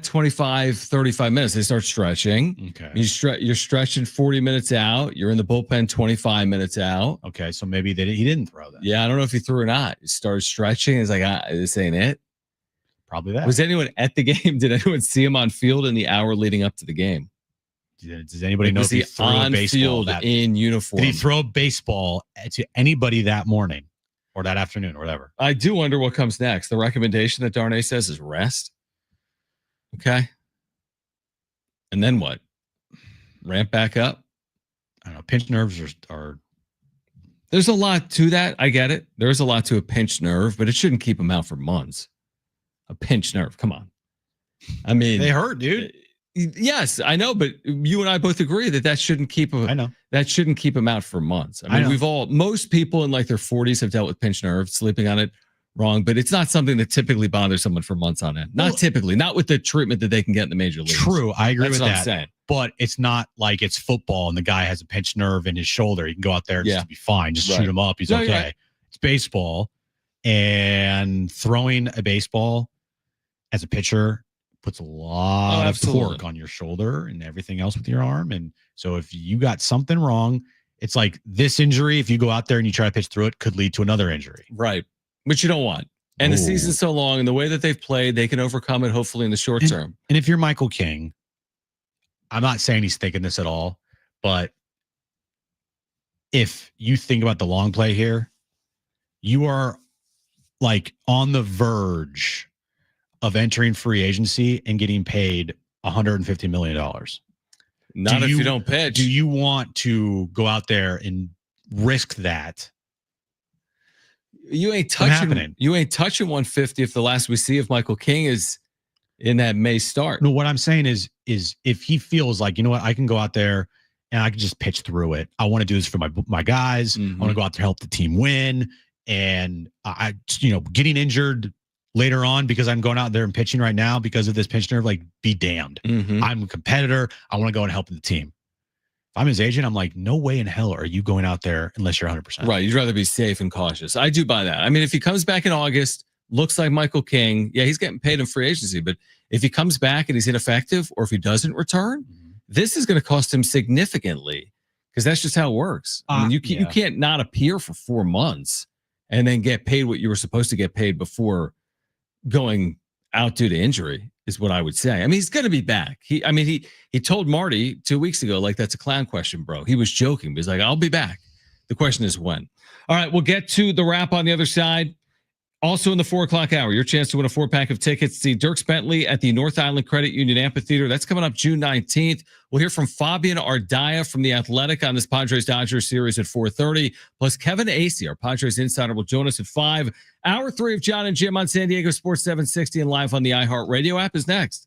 25, 35 minutes. They start stretching. Okay. You're stretching 40 minutes out. You're in the bullpen 25 minutes out. Okay. So maybe he didn't throw that. Yeah. I don't know if he threw or not. He started stretching. It's like, this ain't it. Probably that. Was anyone at the game? Did anyone see him on field in the hour leading up to the game? Does anybody know if he threw on a baseball field in uniform? Did he throw a baseball to anybody that morning? Or that afternoon, or whatever. I do wonder what comes next. The recommendation that Darnay says is rest. Okay. And then what? Ramp back up? I don't know. Pinched nerves are. There's a lot to that. I get it. There's a lot to a pinched nerve, but it shouldn't keep him out for months. A pinched nerve. Come on. I mean, they hurt, dude. Yes, I know, but you and I both agree that shouldn't keep him. I know that shouldn't keep him out for months. I mean, most people in like their 40s have dealt with pinched nerves, sleeping on it wrong, but it's not something that typically bothers someone for months on end. Not typically, not with the treatment that they can get in the major leagues. True, I agree with what that. I'm saying. But it's not like it's football and the guy has a pinched nerve in his shoulder. He can go out there and just be fine. Just shoot him up. He's okay. Right. It's baseball, and throwing a baseball as a pitcher puts a lot of torque on your shoulder and everything else with your arm. And so if you got something wrong, it's like this injury, if you go out there and you try to pitch through it, could lead to another injury. Right. Which you don't want. And the season's so long and the way that they've played, they can overcome it hopefully in the short term. And if you're Michael King, I'm not saying he's thinking this at all, but if you think about the long play here, you are like on the verge of entering free agency and getting paid $150 million. Not if you don't pitch. Do you want to go out there and risk that? You ain't touching. You ain't touching 150 if the last we see of Michael King is in that May start. No, what I'm saying is if he feels like, you know what, I can go out there and I can just pitch through it. I want to do this for my guys. I want to go out there, help the team win. And getting injured later on because I'm going out there and pitching right now because of this pinch nerve, like, be damned. I'm a competitor. I want to go and help the team. If I'm his agent, I'm like, no way in hell are you going out there unless you're 100%. Right. You'd rather be safe and cautious. I do buy that. I mean, if he comes back in August, looks like Michael King, yeah, he's getting paid in free agency. But if he comes back and he's ineffective or if he doesn't return, this is going to cost him significantly because that's just how it works. I mean, you can't not appear for 4 months and then get paid what you were supposed to get paid before going out due to injury is what I would say. I mean, he's going to be back. He told Marty 2 weeks ago, like, that's a clown question, bro. He was joking. He's like, I'll be back. The question is when. All right, we'll get to the wrap on the other side. Also in the 4 o'clock hour, your chance to win a 4-pack of tickets to see Dierks Bentley at the North Island Credit Union Amphitheater. That's coming up June 19th. We'll hear from Fabian Ardaya from The Athletic on this Padres-Dodgers series at 4:30. Plus Kevin Acee, our Padres insider, will join us at 5. Hour 3 of John and Jim on San Diego Sports 760 and live on the iHeartRadio app is next.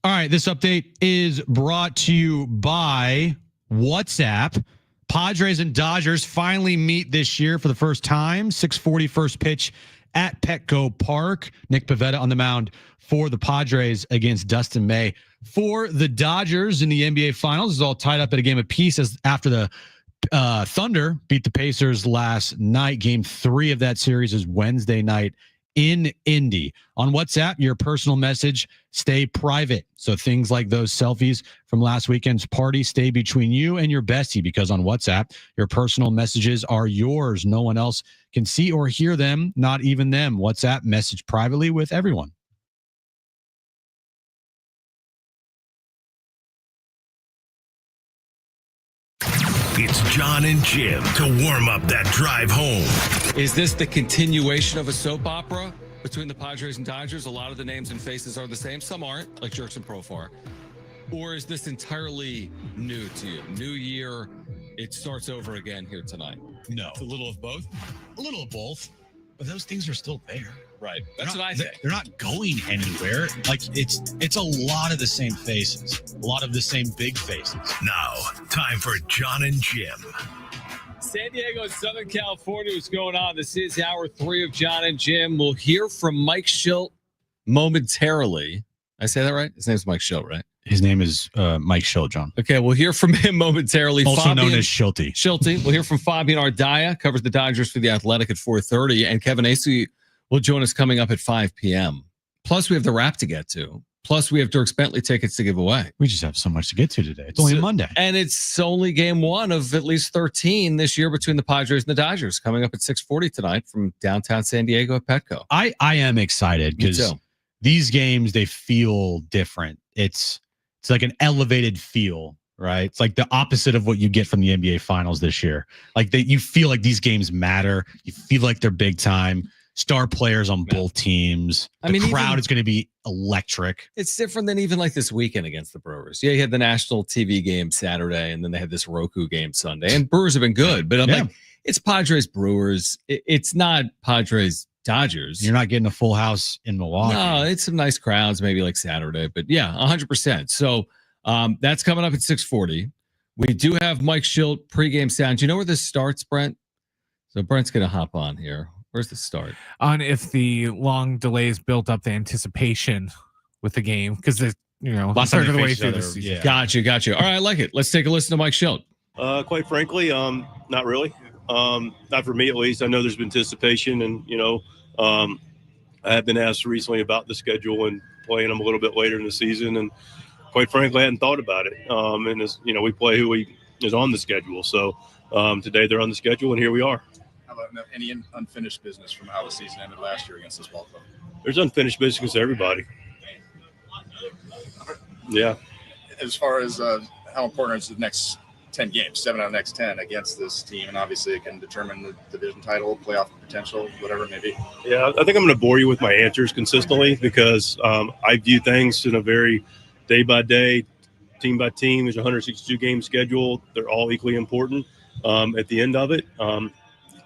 All right, this update is brought to you by WhatsApp. Padres and Dodgers finally meet this year for the first time. 6:40 first pitch at Petco Park. Nick Pivetta on the mound for the Padres against Dustin May for the Dodgers in the NBA Finals. It's all tied up at a game apiece as after the Thunder beat the Pacers last night. Game 3 of that series is Wednesday night in Indy. On WhatsApp, your personal message stay private. So things like those selfies from last weekend's party stay between you and your bestie, because on WhatsApp, your personal messages are yours. No one else can see or hear them, not even them. WhatsApp, message privately with everyone. It's John and Jim to warm up that drive home. Is this the continuation of a soap opera between the Padres and Dodgers? A lot of the names and faces are the same. Some aren't, like Jerks and Profar. Or is this entirely new to you? New year, it starts over again here tonight. No. It's a little of both? A little of both, but those things are still there. Right. That's what I think. They're not going anywhere. Like it's a lot of the same faces, a lot of the same big faces. Now, time for John and Jim. San Diego and Southern California, what's going on? This is hour 3 of John and Jim. We'll hear from Mike Schilt momentarily. I say that right? His name's Mike Schilt, right? His name is Mike Schilt, John. Okay, we'll hear from him momentarily. Also known as Schilty. Schilty. We'll hear from Fabian Ardaya, covers the Dodgers for The Athletic at 4:30, and Kevin Acey will join us coming up at 5 p.m. Plus, we have the wrap to get to. Plus, we have Dirks Bentley tickets to give away. We just have so much to get to today. It's only Monday. And it's only game 1 of at least 13 this year between the Padres and the Dodgers, coming up at 6:40 tonight from downtown San Diego at Petco. I am excited because these games, they feel different. It's like an elevated feel, right? It's like the opposite of what you get from the NBA Finals this year. Like you feel like these games matter. You feel like they're big time. Star players on both teams. The crowd is going to be electric. It's different than even like this weekend against the Brewers. Yeah, you had the national TV game Saturday, and then they had this Roku game Sunday. And Brewers have been good, but I'm like, it's Padres Brewers. It's not Padres Dodgers. You're not getting a full house in Milwaukee. No, it's some nice crowds, maybe like Saturday. But yeah, 100%. So that's coming up at 6:40. We do have Mike Schilt pregame sound. Do you know where this starts, Brent? So Brent's going to hop on here. Where's the start? On if the long delays built up the anticipation with the game, because the lots of the way through the season. Yeah. Got you. All right, I like it. Let's take a listen to Mike Schilt. Quite frankly, not really. Not for me at least. I know there's been anticipation, and I have been asked recently about the schedule and playing them a little bit later in the season, and quite frankly, I hadn't thought about it. And as we play who is on the schedule. So today they're on the schedule, and here we are. How about any unfinished business from how the season ended last year against this ball club? There's unfinished business against everybody. Yeah. As far as how important is the next 10 games, 7 out of the next 10 against this team, and obviously it can determine the division title, playoff potential, whatever it may be. Yeah, I think I'm going to bore you with my answers consistently because I view things in a very day-by-day, team-by-team. There's a 162-game schedule. They're all equally important. At the end of it,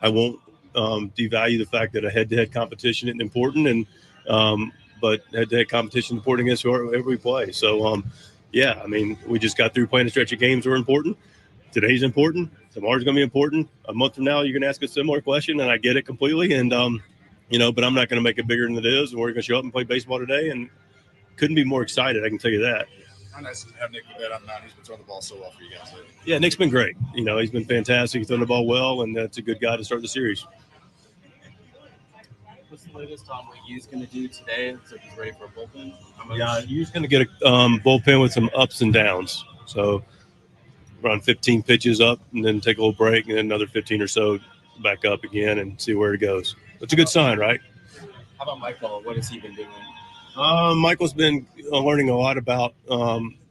I won't devalue the fact that a head-to-head competition isn't important, but head-to-head competition is important against whoever we play. So, we just got through playing a stretch of games that were important. Today's important. Tomorrow's going to be important. A month from now, you're going to ask a similar question, and I get it completely. And, but I'm not going to make it bigger than it is. And we're going to show up and play baseball today, and couldn't be more excited. I can tell you that. How nice is it to have Nick Pivetta on the mound? He's been throwing the ball so well for you guys lately. Yeah, Nick's been great. He's been fantastic. He's thrown the ball well, and that's a good guy to start the series. What's the latest on what Yu's going to do today? So he's ready for a bullpen? Yeah, Yu's going to get a bullpen with some ups and downs. So run 15 pitches up and then take a little break and then another 15 or so back up again and see where it goes. That's a good sign, right? How about Michael? What has he been doing? Michael's been learning a lot about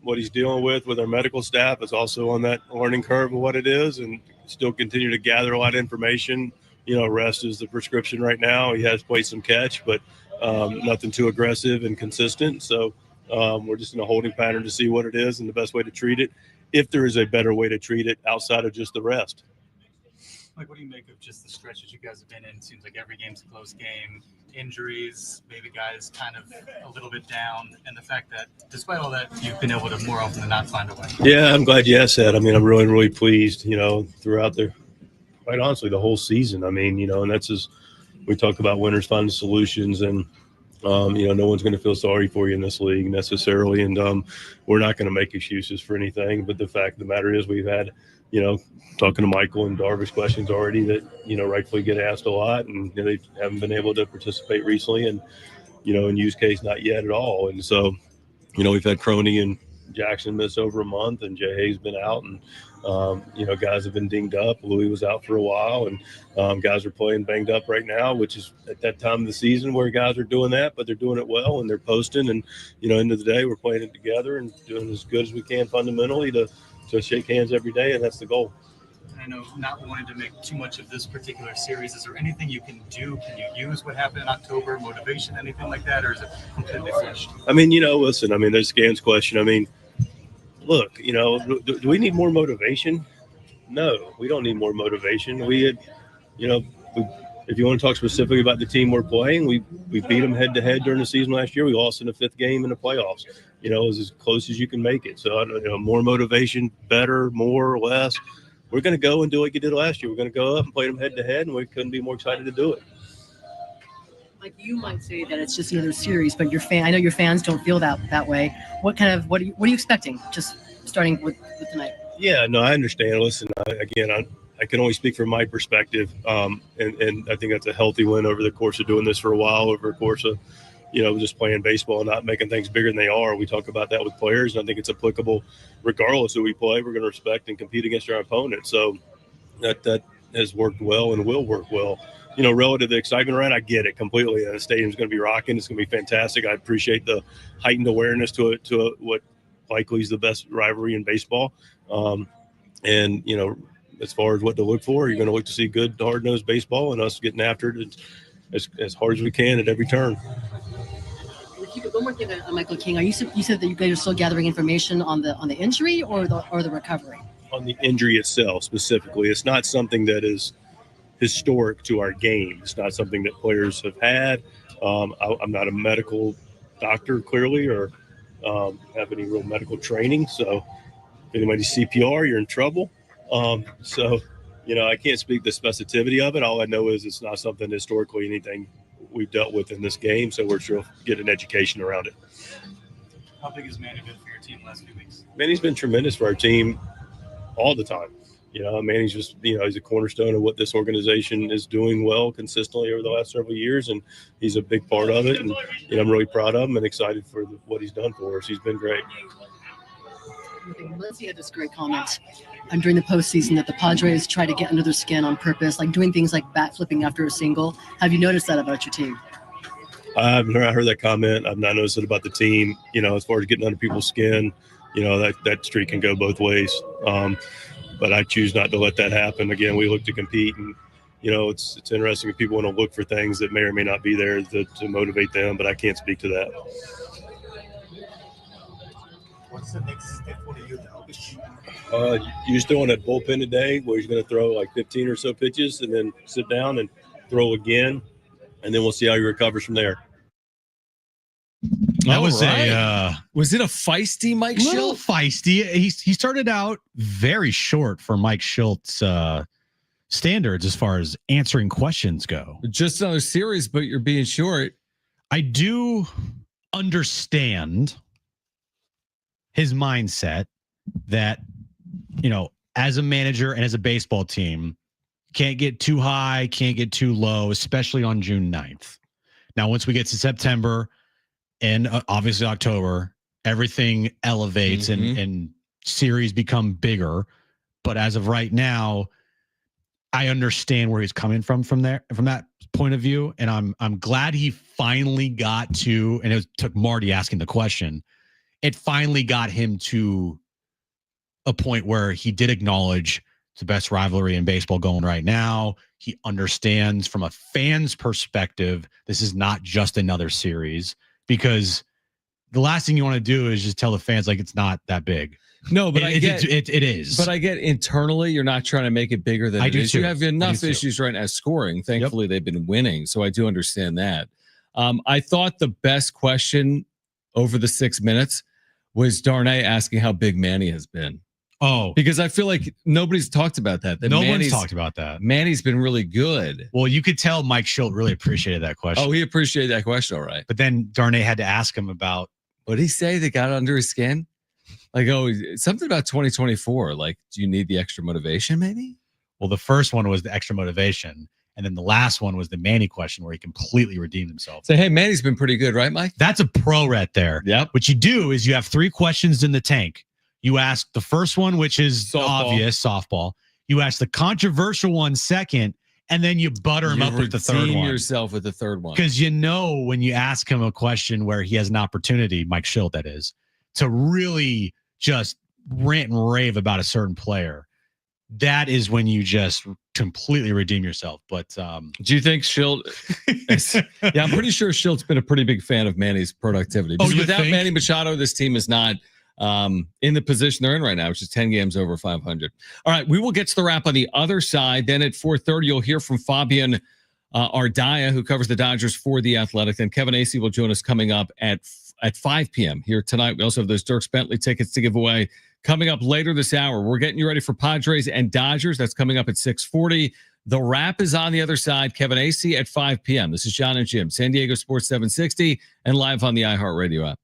what he's dealing with our medical staff. Is also on that learning curve of what it is and still continue to gather a lot of information. Rest is the prescription right now. He has played some catch, but nothing too aggressive and consistent. So we're just in a holding pattern to see what it is and the best way to treat it, if there is a better way to treat it outside of just the rest. Like, what do you make of just the stretch that you guys have been in? It seems like every game's a close game. Injuries, maybe guys kind of a little bit down, and the fact that despite all that, you've been able to more often than not find a way. Yeah, I'm glad you asked that. I mean, I'm really, really pleased, throughout quite honestly, the whole season. I mean, and that's just, we talk about winners finding solutions, and no one's going to feel sorry for you in this league necessarily. And we're not going to make excuses for anything. But the fact of the matter is we've had, talking to Michael and Darvish questions already that, rightfully get asked a lot. And they haven't been able to participate recently. And, in use case, not yet at all. And so, we've had Croney and Jackson miss over a month, and Jay Hayes been out, and guys have been dinged up. Louis was out for a while, and guys are playing banged up right now, which is at that time of the season where guys are doing that, but they're doing it well and they're posting. And end of the day, we're playing it together and doing as good as we can fundamentally to shake hands every day, and that's the goal. I know, not wanting to make too much of this particular series, is there anything you can do? Can you use what happened in October, motivation, anything like that, or is it completely finished? I mean, listen, there's Scan's question. I mean, look, do we need more motivation? No, we don't need more motivation. We had, if you want to talk specifically about the team we're playing, we beat them head to head during the season last year. We lost in the 5th game in the playoffs. It was as close as you can make it. So, more motivation, better, more or less. We're going to go and do what you did last year. We're going to go up and play them head to head, and we couldn't be more excited to do it. Like, you might say that it's just another series, but I know your fans don't feel that way. What are you expecting? Just starting with tonight. Yeah, no, I understand. Listen, I can only speak from my perspective, and I think that's a healthy win over the course of doing this for a while, over the course of, just playing baseball and not making things bigger than they are. We talk about that with players, and I think it's applicable regardless who we play. We're going to respect and compete against our opponent. So that has worked well and will work well. Relative to the excitement around, I get it completely. The stadium's going to be rocking. It's going to be fantastic. I appreciate the heightened awareness to what likely is the best rivalry in baseball. And, as far as what to look for, you're going to look to see good, hard-nosed baseball and us getting after it as hard as we can at every turn. One more thing on Michael King. You said that you guys are still gathering information on the injury or the recovery? On the injury itself specifically. It's not something that is historic to our game. It's not something that players have had. I'm not a medical doctor, clearly, or have any real medical training. So if anybody's CPR, you're in trouble. I can't speak the specificity of it. All I know is it's not something historically anything we've dealt with in this game. So we're sure get an education around it. How big has Manny been for your team the last few weeks? Manny's been tremendous for our team all the time. Manny's just, he's a cornerstone of what this organization is doing well consistently over the last several years, and he's a big part of it. And I'm really proud of him and excited for what he's done for us. He's been great. Lindsay had this great comment during the postseason that the Padres try to get under their skin on purpose, like doing things like bat flipping after a single. Have you noticed that about your team? I've not heard that comment. I've not noticed it about the team. As far as getting under people's skin, that streak can go both ways. But I choose not to let that happen. Again, we look to compete, and it's interesting if people want to look for things that may or may not be there to motivate them, but I can't speak to that. What's the next step for you now? You're just throwing a bullpen today where he's going to throw like 15 or so pitches and then sit down and throw again, and then we'll see how he recovers from there. That was was it a feisty Mike Schilt? Little feisty. He started out very short for Mike Schilt's standards as far as answering questions go. Just another series, but you're being short. I do understand his mindset that, as a manager and as a baseball team, can't get too high, can't get too low, especially on June 9th. Now, once we get to September and obviously October, everything elevates and series become bigger. But as of right now, I understand where he's coming from that point of view. And I'm glad he finally got to, and it took Marty asking the question. It finally got him to a point where he did acknowledge the best rivalry in baseball going right now. He understands from a fan's perspective, this is not just another series, because the last thing you want to do is just tell the fans like it's not that big. No, but it is. But I get internally, you're not trying to make it bigger than it is. You have enough issues right now scoring. Thankfully, they've been winning, so I do understand that. I thought the best question over the 6 minutes was Darnay asking how big Manny has been. Oh, because I feel like nobody's talked about that. No one's talked about that. Manny's been really good. Well, you could tell Mike Schilt really appreciated that question. Oh, he appreciated that question, all right. But then Darnay had to ask him about what did he say that got under his skin? Like, something about 2024. Like, do you need the extra motivation, maybe? Well, the first one was the extra motivation. And then the last one was the Manny question where he completely redeemed himself. So, hey, Manny's been pretty good, right, Mike? That's a pro right there. Yep. What you do is you have 3 questions in the tank. You ask the first one, which is obvious, softball. You ask the controversial one second, and then you butter him up with the third one. Yourself with the third one. Because when you ask him a question where he has an opportunity, Mike Schilt that is, to really just rant and rave about a certain player, that is when you just completely redeem yourself. But do you think Schilt? Yeah, I'm pretty sure Schilt's been a pretty big fan of Manny's productivity. Because without Manny Machado, this team is not in the position they're in right now, which is 10 games over 500. All right, we will get to the wrap on the other side. Then at 4:30, you'll hear from Fabian Ardaya, who covers the Dodgers for The Athletic. Then Kevin Acee will join us coming up at 5 p.m. here tonight. We also have those Dierks Bentley tickets to give away coming up later this hour. We're getting you ready for Padres and Dodgers. That's coming up at 6:40. The wrap is on the other side. Kevin Acee at 5 p.m. This is John and Jim, San Diego Sports 760, and live on the iHeartRadio app.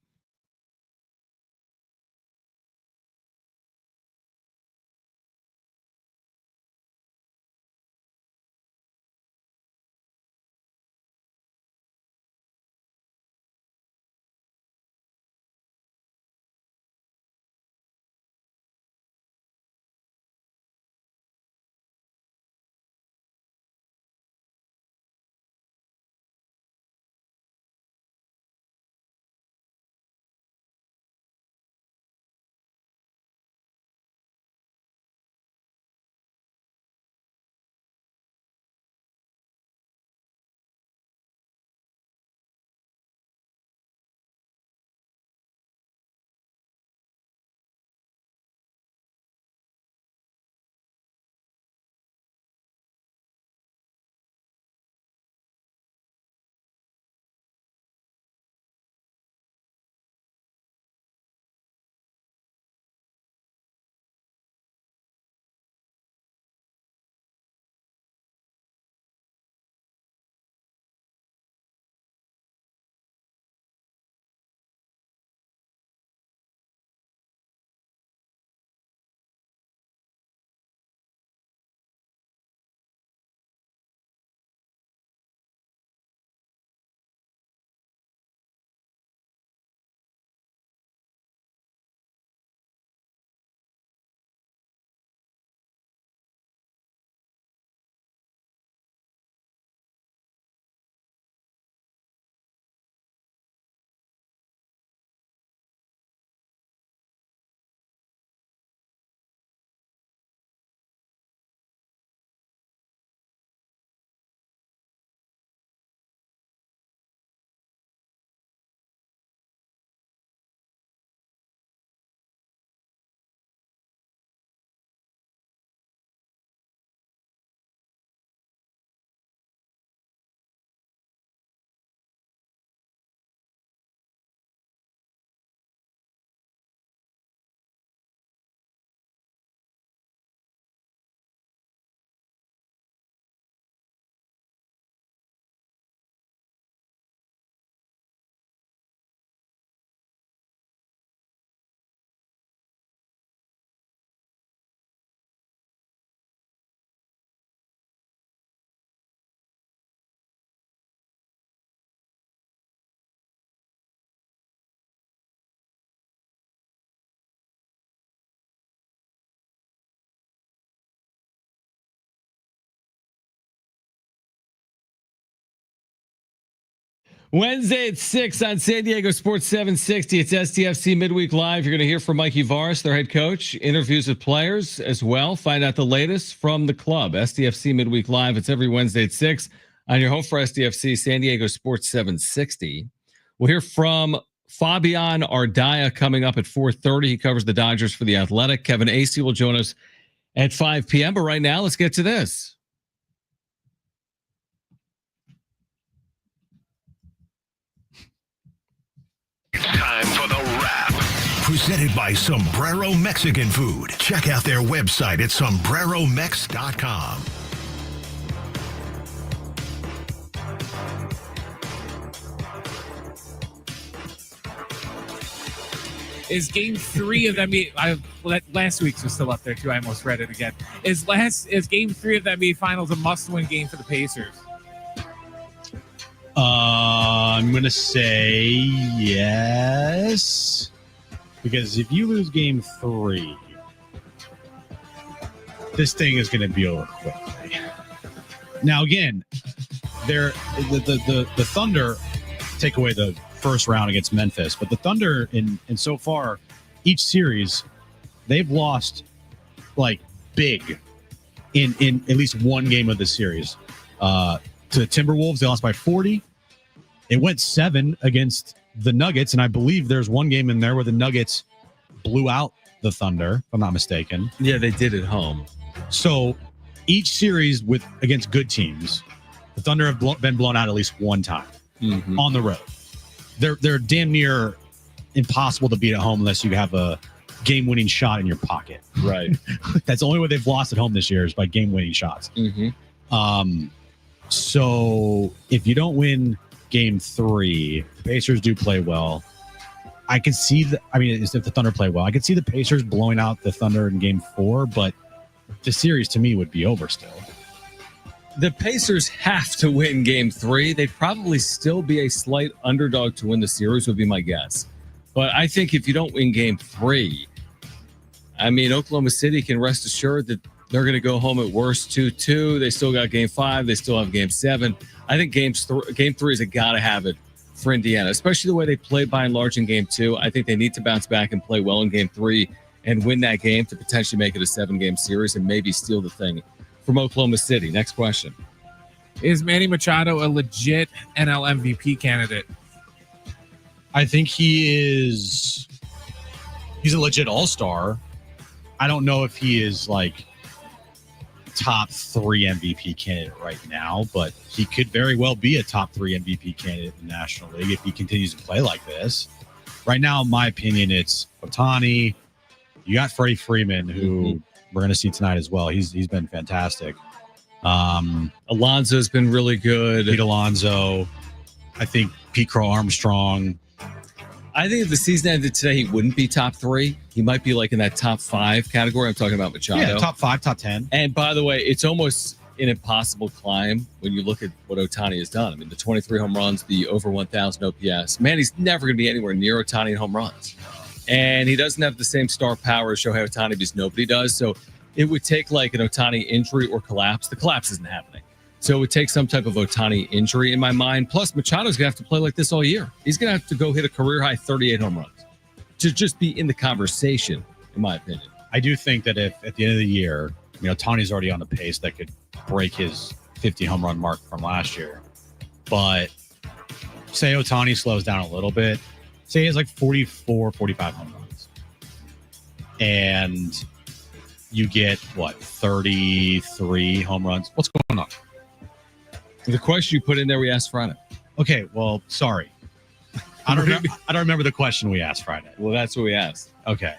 Wednesday at 6 on San Diego Sports 760. It's STFC Midweek Live. You're going to hear from Mikey Varis, their head coach, interviews with players as well. Find out the latest from the club. STFC Midweek Live. It's every Wednesday at 6 on your home for STFC, San Diego Sports 760. We'll hear from Fabian Ardaya coming up at 4:30. He covers the Dodgers for The Athletic. Kevin Acey will join us at 5 p.m. But right now, let's get to this. Time for the wrap. Presented by Sombrero Mexican Food. Check out their website at sombreromex.com. Is game 3 of NBA? Last week's was still up there too. I almost read it again. Is game 3 of the NBA Finals a must-win game for the Pacers? I'm gonna say yes, because if you lose game 3, this thing is gonna be over quickly. Now again, the Thunder take away the first round against Memphis, but the Thunder in so far each series they've lost like big in at least one game of the series. To the Timberwolves, they lost by 40. It went 7 against the Nuggets, and I believe there's one game in there where the Nuggets blew out the Thunder, if I'm not mistaken. Yeah, they did at home. So each series against good teams, the Thunder have been blown out at least one time on the road. They're damn near impossible to beat at home unless you have a game-winning shot in your pocket. Right. That's the only way they've lost at home this year is by game-winning shots. So if you don't win game 3, the Pacers do play well. I can see if the Thunder play well, I could see the Pacers blowing out the Thunder in game 4, but the series to me would be over still. The Pacers have to win game 3. They'd probably still be a slight underdog to win the series, would be my guess. But I think if you don't win game 3, Oklahoma City can rest assured that they're going to go home at worst 2-2. They still got game 5. They still have game 7. I think game 3 is a gotta have it for Indiana, especially the way they played by and large in game 2. I think they need to bounce back and play well in game 3 and win that game to potentially make it a 7-game series and maybe steal the thing from Oklahoma City. Next question. Is Manny Machado a legit NL MVP candidate? I think he's a legit all-star. I don't know if he is like top 3 MVP candidate right now, but he could very well be a top 3 MVP candidate in the National League if he continues to play like this. Right now, in my opinion, it's Ohtani. You got Freddie Freeman, who we're going to see tonight as well. He's been fantastic. Alonso's been really good. Pete Alonso. I think Pete Crow Armstrong. I think if the season ended today, he wouldn't be top 3. He might be like in that top 5 category. I'm talking about Machado. Yeah, top 5, top 10. And by the way, it's almost an impossible climb when you look at what Ohtani has done. The 23 home runs, the over 1,000 OPS. Man, he's never going to be anywhere near Ohtani in home runs. And he doesn't have the same star power as Shohei Ohtani because nobody does. So it would take like an Ohtani injury or collapse. The collapse isn't happening. So it would take some type of Ohtani injury in my mind. Plus, Machado's going to have to play like this all year. He's going to have to go hit a career-high 38 home runs to just be in the conversation, in my opinion. I do think that if at the end of the year, Ohtani's already on the pace that could break his 50 home run mark from last year. But say Ohtani slows down a little bit. Say he has like 44, 45 home runs. And you get, 33 home runs? What's going on? The question you put in there, we asked Friday. Okay, well, sorry. I don't remember the question we asked Friday. Well, that's what we asked. Okay.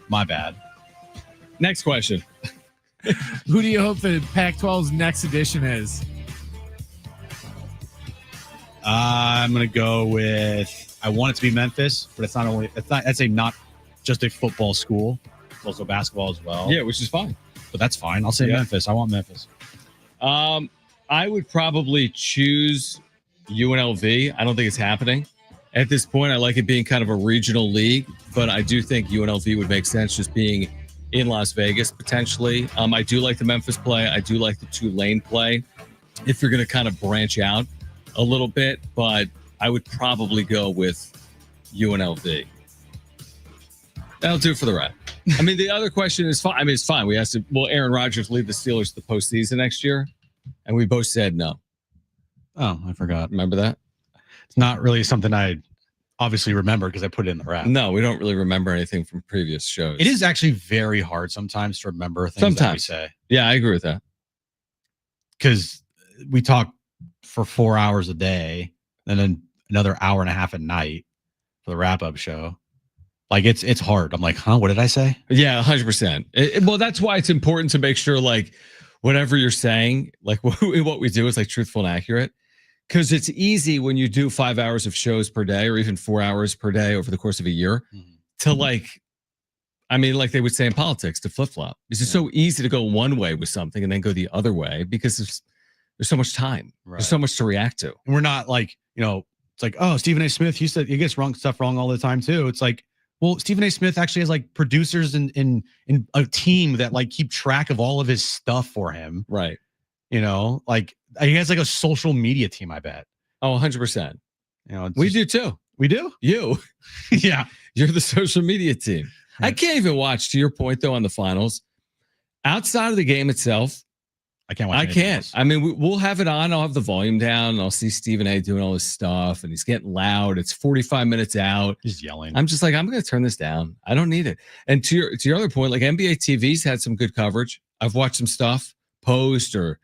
My bad. Next question. Who do you hope the Pac-12's next edition is? I'm going to go with, I want it to be Memphis, but that's not just a football school. It's also basketball as well. Yeah, which is fine. But that's fine. I'll say Memphis. I want Memphis. I would probably choose UNLV. I don't think it's happening. At this point, I like it being kind of a regional league, but I do think UNLV would make sense just being in Las Vegas potentially. I do like the Memphis play. I do like the Tulane play if you're going to kind of branch out a little bit, but I would probably go with UNLV. That'll do it for the wrap. The other question is fine. It's fine. We asked, will Aaron Rodgers lead the Steelers to the postseason next year? And we both said no. Oh, I forgot. Remember that? It's not really something I obviously remember because I put it in the wrap. No, we don't really remember anything from previous shows. It is actually very hard sometimes to remember things that we say. Yeah, I agree with that. Because we talk for 4 hours a day and then another hour and a half at night for the wrap-up show. Like it's hard. I'm like, what did I say? Yeah, 100%. Well, that's why it's important to make sure like whatever you're saying, like what we do is like truthful and accurate. Because it's easy when you do 5 hours of shows per day or even 4 hours per day over the course of a year to like they would say in politics, to flip-flop. It's just so easy to go one way with something and then go the other way because there's so much time. Right. There's so much to react to. And we're not like, it's like, oh, Stephen A. Smith, he said he gets stuff wrong all the time too. It's like, well, Stephen A. Smith actually has like producers in a team that like keep track of all of his stuff for him. Right. Like he has like a social media team, I bet. Oh, 100%. We do too. We do? You. Yeah. You're the social media team. Yeah. I can't even watch, to your point though, on the finals. Outside of the game itself, I can't watch. I can't. Else. We'll have it on. I'll have the volume down. And I'll see Stephen A. doing all this stuff, and he's getting loud. It's 45 minutes out. He's yelling. I'm just like, I'm going to turn this down. I don't need it. And to your other point, like NBA TV's had some good coverage. I've watched some stuff post or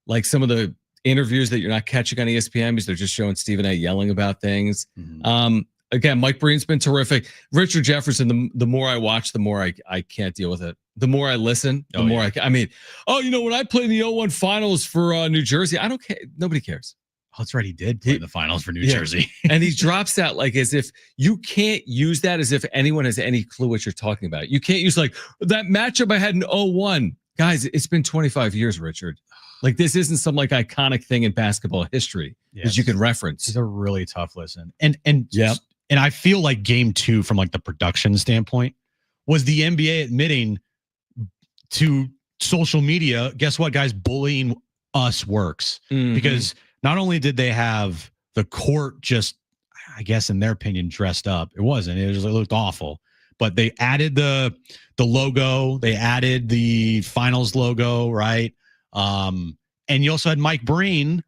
like some of the interviews that you're not catching on ESPN because they're just showing Stephen A. yelling about things. Mm-hmm. Again, Mike Breen's been terrific. Richard Jefferson, the more I watch, the more I can't deal with it. The more I listen, the more when I played in the 0-1 finals for New Jersey, I don't care. Nobody cares. Oh, that's right. He did play the finals for New Jersey. And he drops that like as if you can't use that as if anyone has any clue what you're talking about. You can't use like that matchup I had in 0-1. Guys, it's been 25 years, Richard. Like this isn't some like iconic thing in basketball history that you can reference. It's a really tough listen. And I feel like game 2 from like the production standpoint was the NBA admitting to social media, guess what, guys, bullying us works. Mm-hmm. Because not only did they have the court just, I guess in their opinion, dressed up. It wasn't. It looked awful. But they added the logo. They added the finals logo, right? And you also had Mike Breen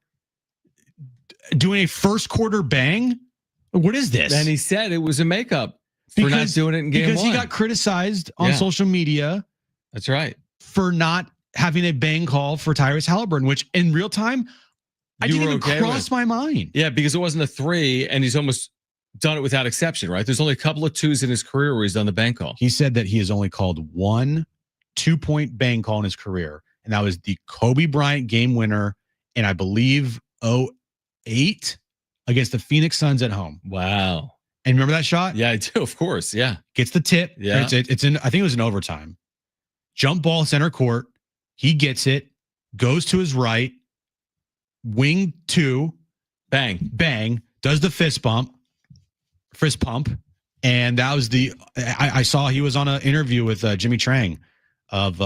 doing a first quarter bang. What is this? And he said it was a makeup for not doing it in game 1. Because he got criticized on social media. That's right. For not having a bang call for Tyrese Halliburton, which in real time, I didn't even cross my mind. Yeah, because it wasn't a 3, and he's almost done it without exception, right? There's only a couple of 2s in his career where he's done the bang call. He said that he has only called 1 2-point bang call in his career, and that was the Kobe Bryant game winner in, I believe, 2008 against the Phoenix Suns at home. Wow. And remember that shot? Yeah, I do, of course. Yeah. Gets the tip. Yeah. It's in, I think it was in overtime. Jump ball center court. He gets it, goes to his right, wing 2, bang, does the fist pump. And that was I saw he was on an interview with Jimmy Trang of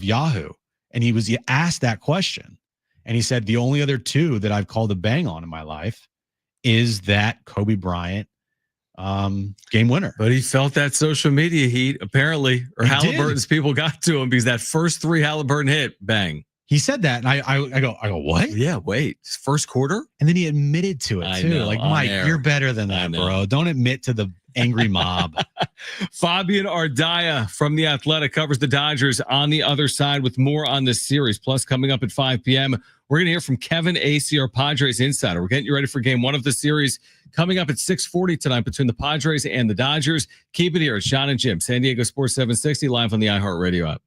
Yahoo. And he asked that question. And he said, the only other 2 that I've called a bang on in my life is that Kobe Bryant game winner. But he felt that social media heat, apparently, or Halliburton's people got to him because that first 3 Halliburton hit, bang. He said that, and I go, what? Yeah, wait, first quarter? And then he admitted to it, too. Know, like, Mike, you're better than that, bro. Don't admit to the angry mob. Fabian Ardaya from The Athletic covers the Dodgers on the other side with more on this series. Plus, coming up at 5 p.m., we're going to hear from Kevin Acee, our Padres insider. We're getting you ready for game 1 of the series coming up at 6:40 tonight between the Padres and the Dodgers. Keep it here. It's Sean and Jim, San Diego Sports 760, live on the iHeartRadio app.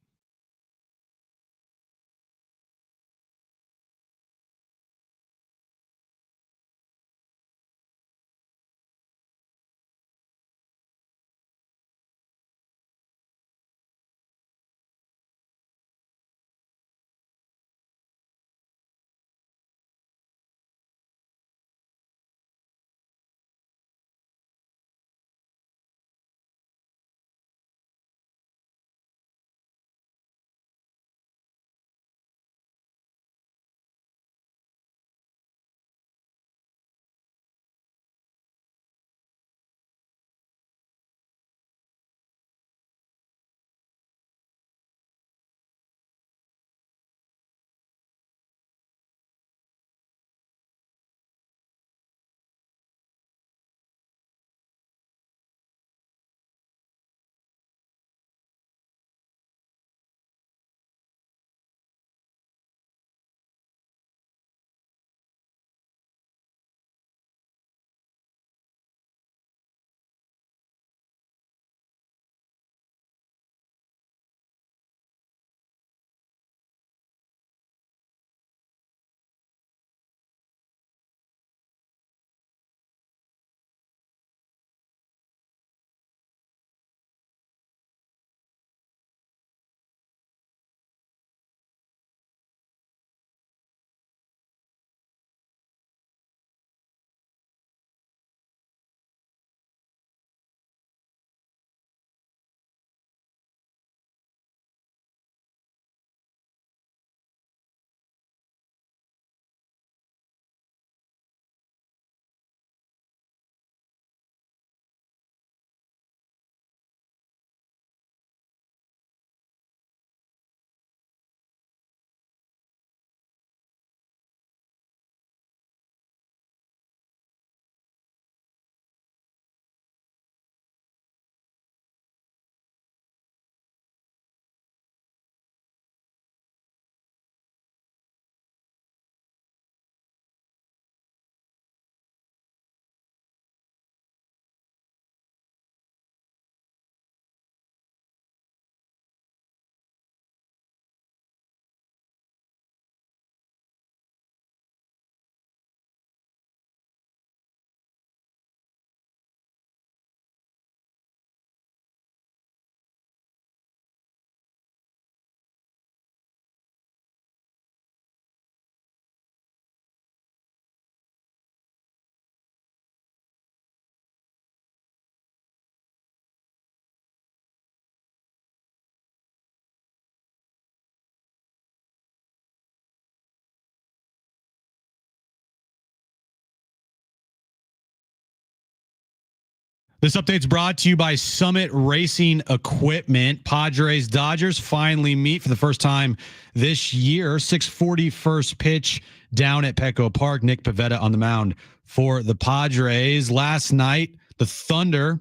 This update's brought to you by Summit Racing Equipment. Padres Dodgers finally meet for the first time this year. 6:40 first pitch down at Petco Park. Nick Pivetta on the mound for the Padres. Last night, the Thunder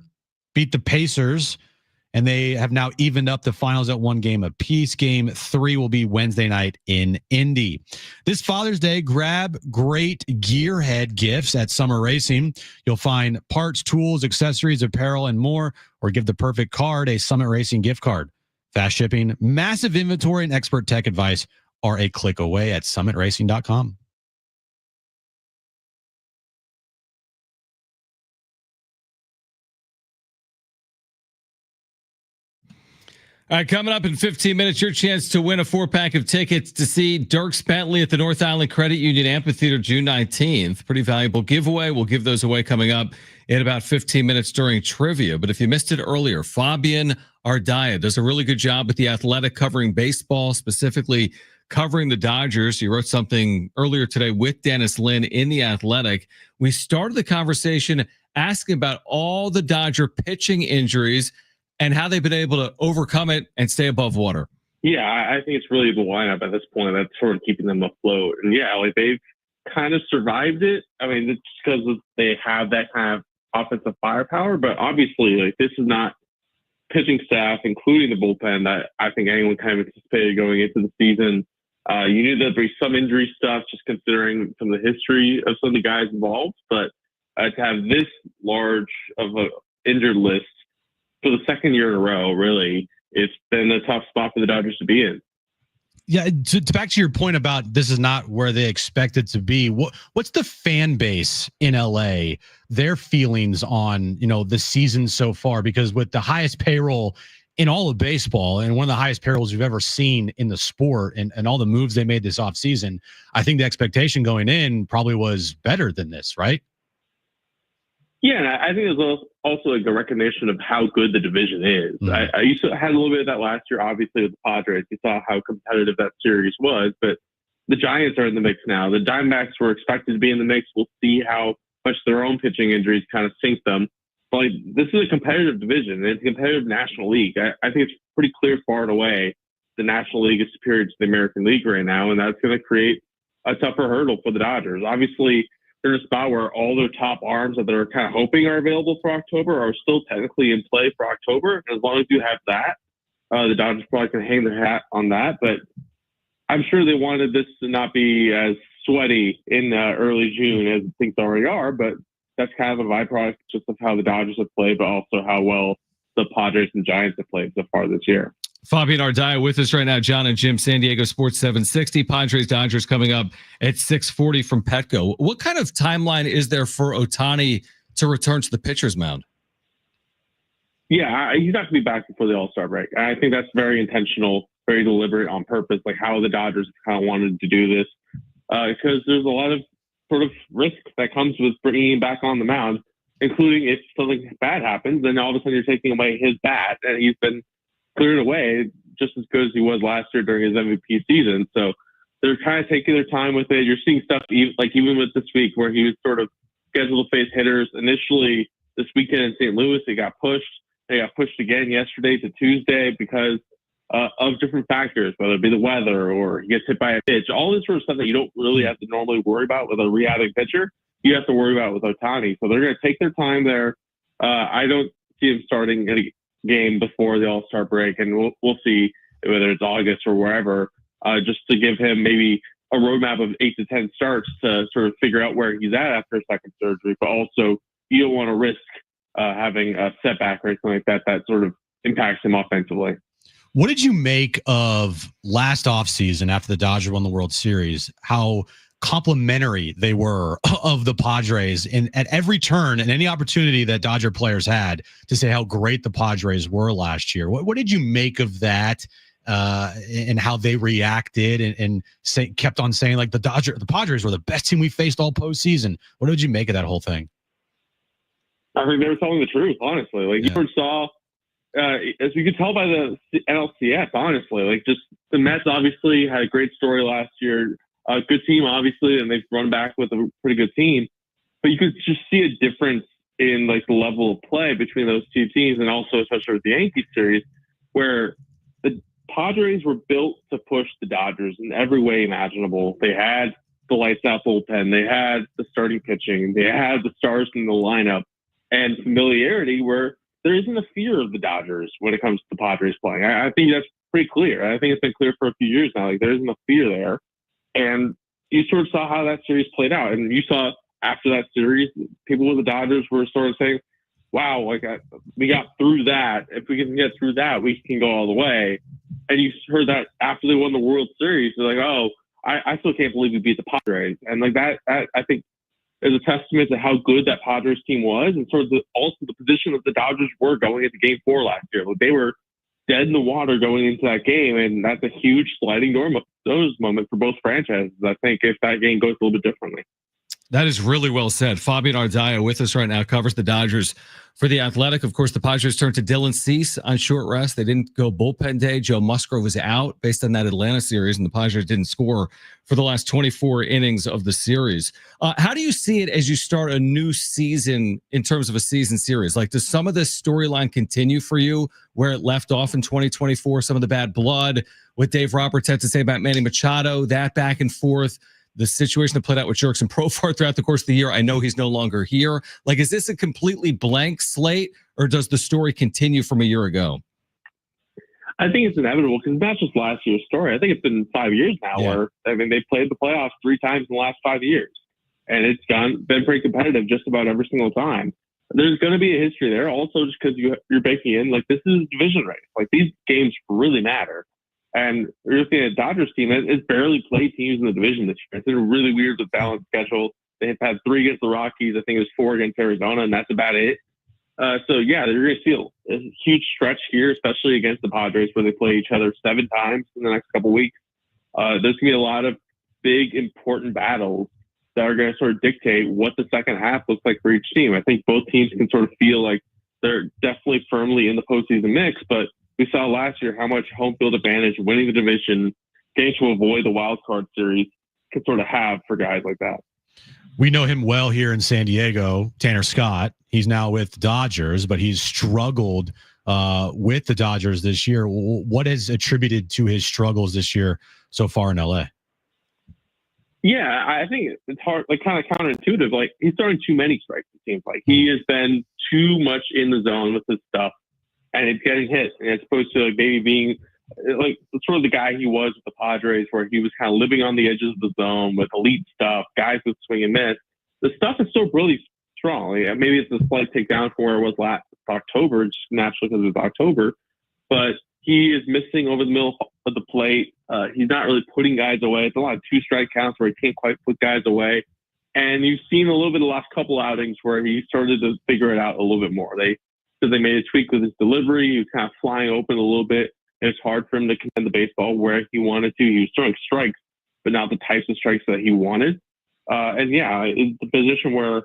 beat the Pacers, and they have now evened up the finals at 1 game apiece. Game 3 will be Wednesday night in Indy. This Father's Day, grab great gearhead gifts at Summer Racing. You'll find parts, tools, accessories, apparel, and more, or give the perfect card a Summit Racing gift card. Fast shipping, massive inventory, and expert tech advice are a click away at summitracing.com. All right, coming up in 15 minutes, your chance to win a 4-pack of tickets to see Dierks Bentley at the North Island Credit Union Amphitheater June 19th. Pretty valuable giveaway. We'll give those away coming up in about 15 minutes during trivia. But if you missed it earlier, Fabian Ardaya does a really good job with The Athletic covering baseball, specifically covering the Dodgers. He wrote something earlier today with Dennis Lin in The Athletic. We started the conversation asking about all the Dodger pitching injuries and how they've been able to overcome it and stay above water. Yeah, I think it's really the lineup at this point that's sort of keeping them afloat. And yeah, like they've kind of survived it. I mean, it's because they have that kind of offensive firepower, but obviously, like this is not pitching staff, including the bullpen, that I think anyone kind of anticipated going into the season. You knew there'd be some injury stuff, just considering some of the history of some of the guys involved, but to have this large of an injured list for the second year in a row, really, it's been a tough spot for the Dodgers to be in. Yeah, back to your point about this is not where they expected to be. What's the fan base in LA, their feelings on, the season so far? Because with the highest payroll in all of baseball and one of the highest payrolls you've ever seen in the sport and all the moves they made this offseason, I think the expectation going in probably was better than this, right? Yeah, and I think there's also like a recognition of how good the division is. Mm-hmm. I used to had a little bit of that last year, obviously, with the Padres. You saw how competitive that series was, but the Giants are in the mix now. The Diamondbacks were expected to be in the mix. We'll see how much their own pitching injuries kind of sink them. But like, this is a competitive division, and it's a competitive National League. I think it's pretty clear far and away the National League is superior to the American League right now, and that's going to create a tougher hurdle for the Dodgers. Obviously, they're in a spot where all their top arms that they're kind of hoping are available for October are still technically in play for October. And as long as you have that, the Dodgers probably can hang their hat on that. But I'm sure they wanted this to not be as sweaty in early June as things already are. But that's kind of a byproduct just of how the Dodgers have played, but also how well the Padres and Giants have played so far this year. Fabian Ardaya with us right now. John and Jim, San Diego Sports 760. Padres Dodgers coming up at 6:40 from Petco. What kind of timeline is there for Ohtani to return to the pitcher's mound? Yeah, he's not going to be back before the All-Star break. I think that's very intentional, very deliberate on purpose, like how the Dodgers kind of wanted to do this, because there's a lot of sort of risk that comes with bringing him back on the mound, including if something bad happens, then all of a sudden you're taking away his bat, and he's been cleared away just as good as he was last year during his MVP season. So they're kind of taking their time with it. You're seeing stuff even with this week where he was sort of scheduled to face hitters initially this weekend in St. Louis. They got pushed. They got pushed again yesterday to Tuesday because of different factors, whether it be the weather or he gets hit by a pitch. All this sort of stuff that you don't really have to normally worry about with a rehabbing pitcher, you have to worry about with Ohtani. So they're going to take their time there. I don't see him starting any game before the All-Star break, and we'll see whether it's August or wherever, just to give him maybe a roadmap of 8 to 10 starts to sort of figure out where he's at after a second surgery. But also, you don't want to risk having a setback or anything like that sort of impacts him offensively. What did you make of last offseason after the Dodgers won the World Series, how complimentary they were of the Padres at every turn and any opportunity that Dodger players had to say how great the Padres were last year? What did you make of that and how they reacted and kept on saying like the Padres were the best team we faced all postseason? What did you make of that whole thing? I think they were telling the truth, honestly. Like you saw, as you could tell by the NLCS, honestly, like just the Mets obviously had a great story last year. A good team, obviously, and they've run back with a pretty good team. But you could just see a difference in like the level of play between those two teams, and also especially with the Yankees series, where the Padres were built to push the Dodgers in every way imaginable. They had the lights out bullpen, they had the starting pitching, they had the stars in the lineup, and familiarity where there isn't a fear of the Dodgers when it comes to the Padres playing. I think that's pretty clear. I think it's been clear for a few years now. Like, there isn't a fear there. And you sort of saw how that series played out. And you saw after that series, people with the Dodgers were sort of saying, wow, like we got through that. If we can get through that, we can go all the way. And you heard that after they won the World Series, they're like, oh, I still can't believe we beat the Padres. And like that I think is a testament to how good that Padres team was, and sort of also the position that the Dodgers were going into Game 4 last year. Like, they were dead in the water going into that game, and that's a huge sliding door moment for both franchises. I think if that game goes a little bit differently. That is really well said. Fabian Ardaya with us right now, covers the Dodgers for The Athletic. Of course, the Padres turned to Dylan Cease on short rest. They didn't go bullpen day. Joe Musgrove was out based on that Atlanta series, and the Padres didn't score for the last 24 innings of the series. How do you see it as you start a new season in terms of a season series? Like, does some of this storyline continue for you where it left off in 2024? Some of the bad blood, what Dave Roberts had to say about Manny Machado, that back and forth, the situation that played out with Jurickson Profar throughout the course of the year. I know he's no longer here. Like, is this a completely blank slate, or does the story continue from a year ago? I think it's inevitable, because it's not just last year's story. I think it's been 5 years now where, I mean, they played the playoffs 3 times in the last 5 years, and it's been pretty competitive just about every single time. There's going to be a history there. Also, just because you're baking in, like, this is a division race. Like, these games really matter. And you're looking at the Dodgers team, it's barely played teams in the division this year. It's been really weird with balanced schedule. They've had 3 against the Rockies. I think it was 4 against Arizona, and that's about it. So, yeah, they're going to feel a huge stretch here, especially against the Padres, where they play each other 7 times in the next couple of weeks. There's going to be a lot of big, important battles that are going to sort of dictate what the second half looks like for each team. I think both teams can sort of feel like they're definitely firmly in the postseason mix, but we saw last year how much home field advantage, winning the division, getting to avoid the wild card series can sort of have for guys like that. We know him well here in San Diego, Tanner Scott. He's now with the Dodgers, but he's struggled with the Dodgers this year. What is attributed to his struggles this year so far in LA? Yeah, I think it's hard, like kind of counterintuitive. Like, he's throwing too many strikes, it seems like. He has been too much in the zone with his stuff, and it's getting hit. And it's supposed to, like, maybe being like sort of the guy he was with the Padres, where he was kind of living on the edges of the zone with elite stuff, guys with swing and miss. The stuff is still really strong. Like, maybe it's a slight takedown from where it was last October, just naturally because it was October. But he is missing over the middle of the plate. He's not really putting guys away. It's a lot of 2-strike counts where he can't quite put guys away. And you've seen a little bit of the last couple outings where he started to figure it out a little bit more. They made a tweak with his delivery. He was kind of flying open a little bit. It's hard for him to command the baseball where he wanted to. He was throwing strikes, but not the types of strikes that he wanted. And yeah, it's the position where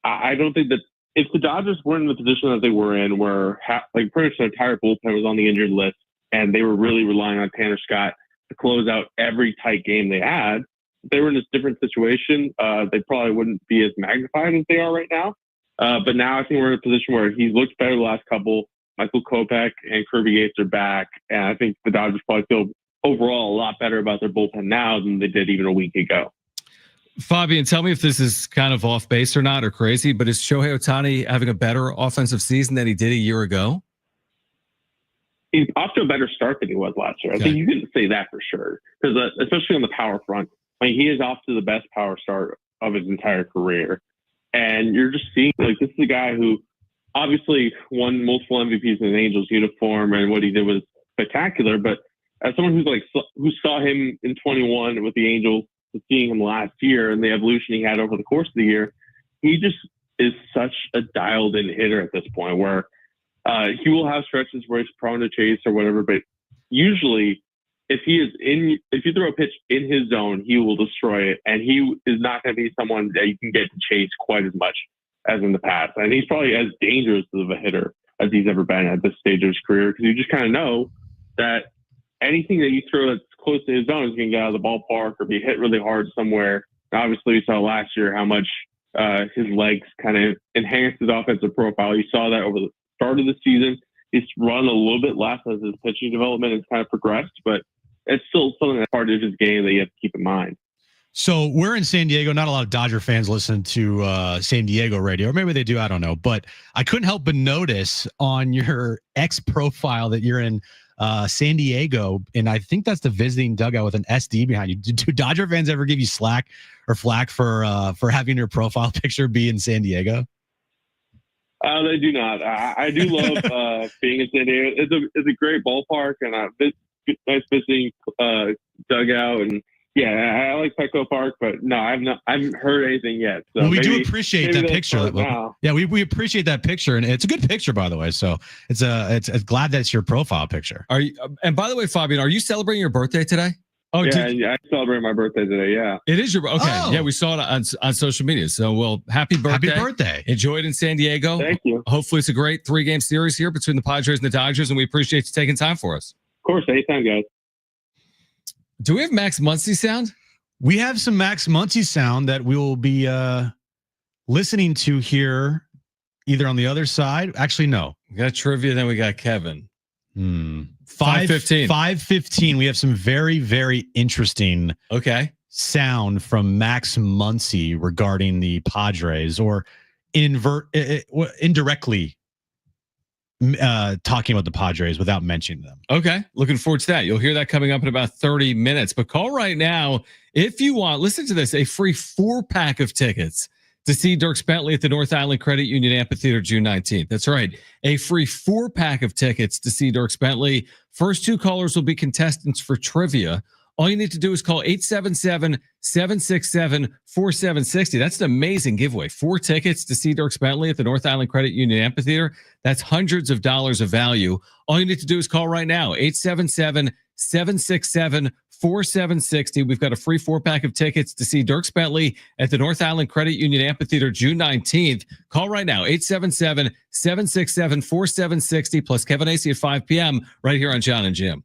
I don't think that if the Dodgers weren't in the position that they were in, where like pretty much the entire bullpen was on the injured list, and they were really relying on Tanner Scott to close out every tight game they had, if they were in this different situation, they probably wouldn't be as magnified as they are right now. But now I think we're in a position where he's looked better the last couple. Michael Kopech and Kirby Yates are back, and I think the Dodgers probably feel overall a lot better about their bullpen now than they did even a week ago. Fabian, tell me if this is kind of off base or not, or crazy, but is Shohei Ohtani having a better offensive season than he did a year ago? He's off to a better start than he was last year. I think you can say that for sure, because especially on the power front, I mean, he is off to the best power start of his entire career. And you're just seeing, like, this is a guy who obviously won multiple MVPs in an Angels uniform, and what he did was spectacular. But as someone who saw him in 21 with the Angels, seeing him last year and the evolution he had over the course of the year, he just is such a dialed-in hitter at this point, where he will have stretches where he's prone to chase or whatever. But usually, if you throw a pitch in his zone, he will destroy it, and he is not going to be someone that you can get to chase quite as much as in the past. And he's probably as dangerous of a hitter as he's ever been at this stage of his career, because you just kind of know that anything that you throw that's close to his zone is going to get out of the ballpark or be hit really hard somewhere. And obviously, we saw last year how much his legs kind of enhance his offensive profile. You saw that over the start of the season. He's run a little bit less as his pitching development has kind of progressed, but it's still something that's part of his game that you have to keep in mind. So we're in San Diego. Not a lot of Dodger fans listen to San Diego radio, or maybe they do. I don't know. But I couldn't help but notice on your X profile that you're in San Diego, and I think that's the visiting dugout with an SD behind you. Do Dodger fans ever give you slack or flack for having your profile picture be in San Diego? They do not. I do love being in San Diego. It's a great ballpark, and nice visiting dugout, and yeah, I like Petco Park, but no, I haven't heard anything yet. So well, we do appreciate that picture. Yeah, we appreciate that picture, and it's a good picture, by the way. So it's glad that it's your profile picture. Are you? And by the way, Fabian, are you celebrating your birthday today? Oh, yeah, I celebrate my birthday today. Yeah, it is your okay. Oh. Yeah, we saw it on social media. So, well, happy birthday! Happy birthday! Enjoy it in San Diego. Thank you. Hopefully, it's a great 3-game series here between the Padres and the Dodgers, and we appreciate you taking time for us. Of course, anytime, guys. Do we have Max Muncy sound? We have some Max Muncy sound that we will be listening to here, either on the other side. Actually, no. We got trivia, then we got Kevin. 5:15. 5:15. We have some very, very interesting sound from Max Muncy regarding the Padres, or indirectly talking about the Padres without mentioning them. Okay. Looking forward to that. You'll hear that coming up in about 30 minutes. But call right now if you want. Listen to this, a free 4-pack of tickets to see Dierks Bentley at the North Island Credit Union Amphitheater June 19th. That's right. A free 4-pack of tickets to see Dierks Bentley. First 2 callers will be contestants for trivia. All you need to do is call 877-767-4760. That's an amazing giveaway. 4 tickets to see Dierks Bentley at the North Island Credit Union Amphitheater. That's hundreds of dollars of value. All you need to do is call right now, 877-767-4760. We've got a free 4-pack of tickets to see Dierks Bentley at the North Island Credit Union Amphitheater June 19th. Call right now, 877-767-4760, plus Kevin Acey at 5 p.m. right here on John and Jim.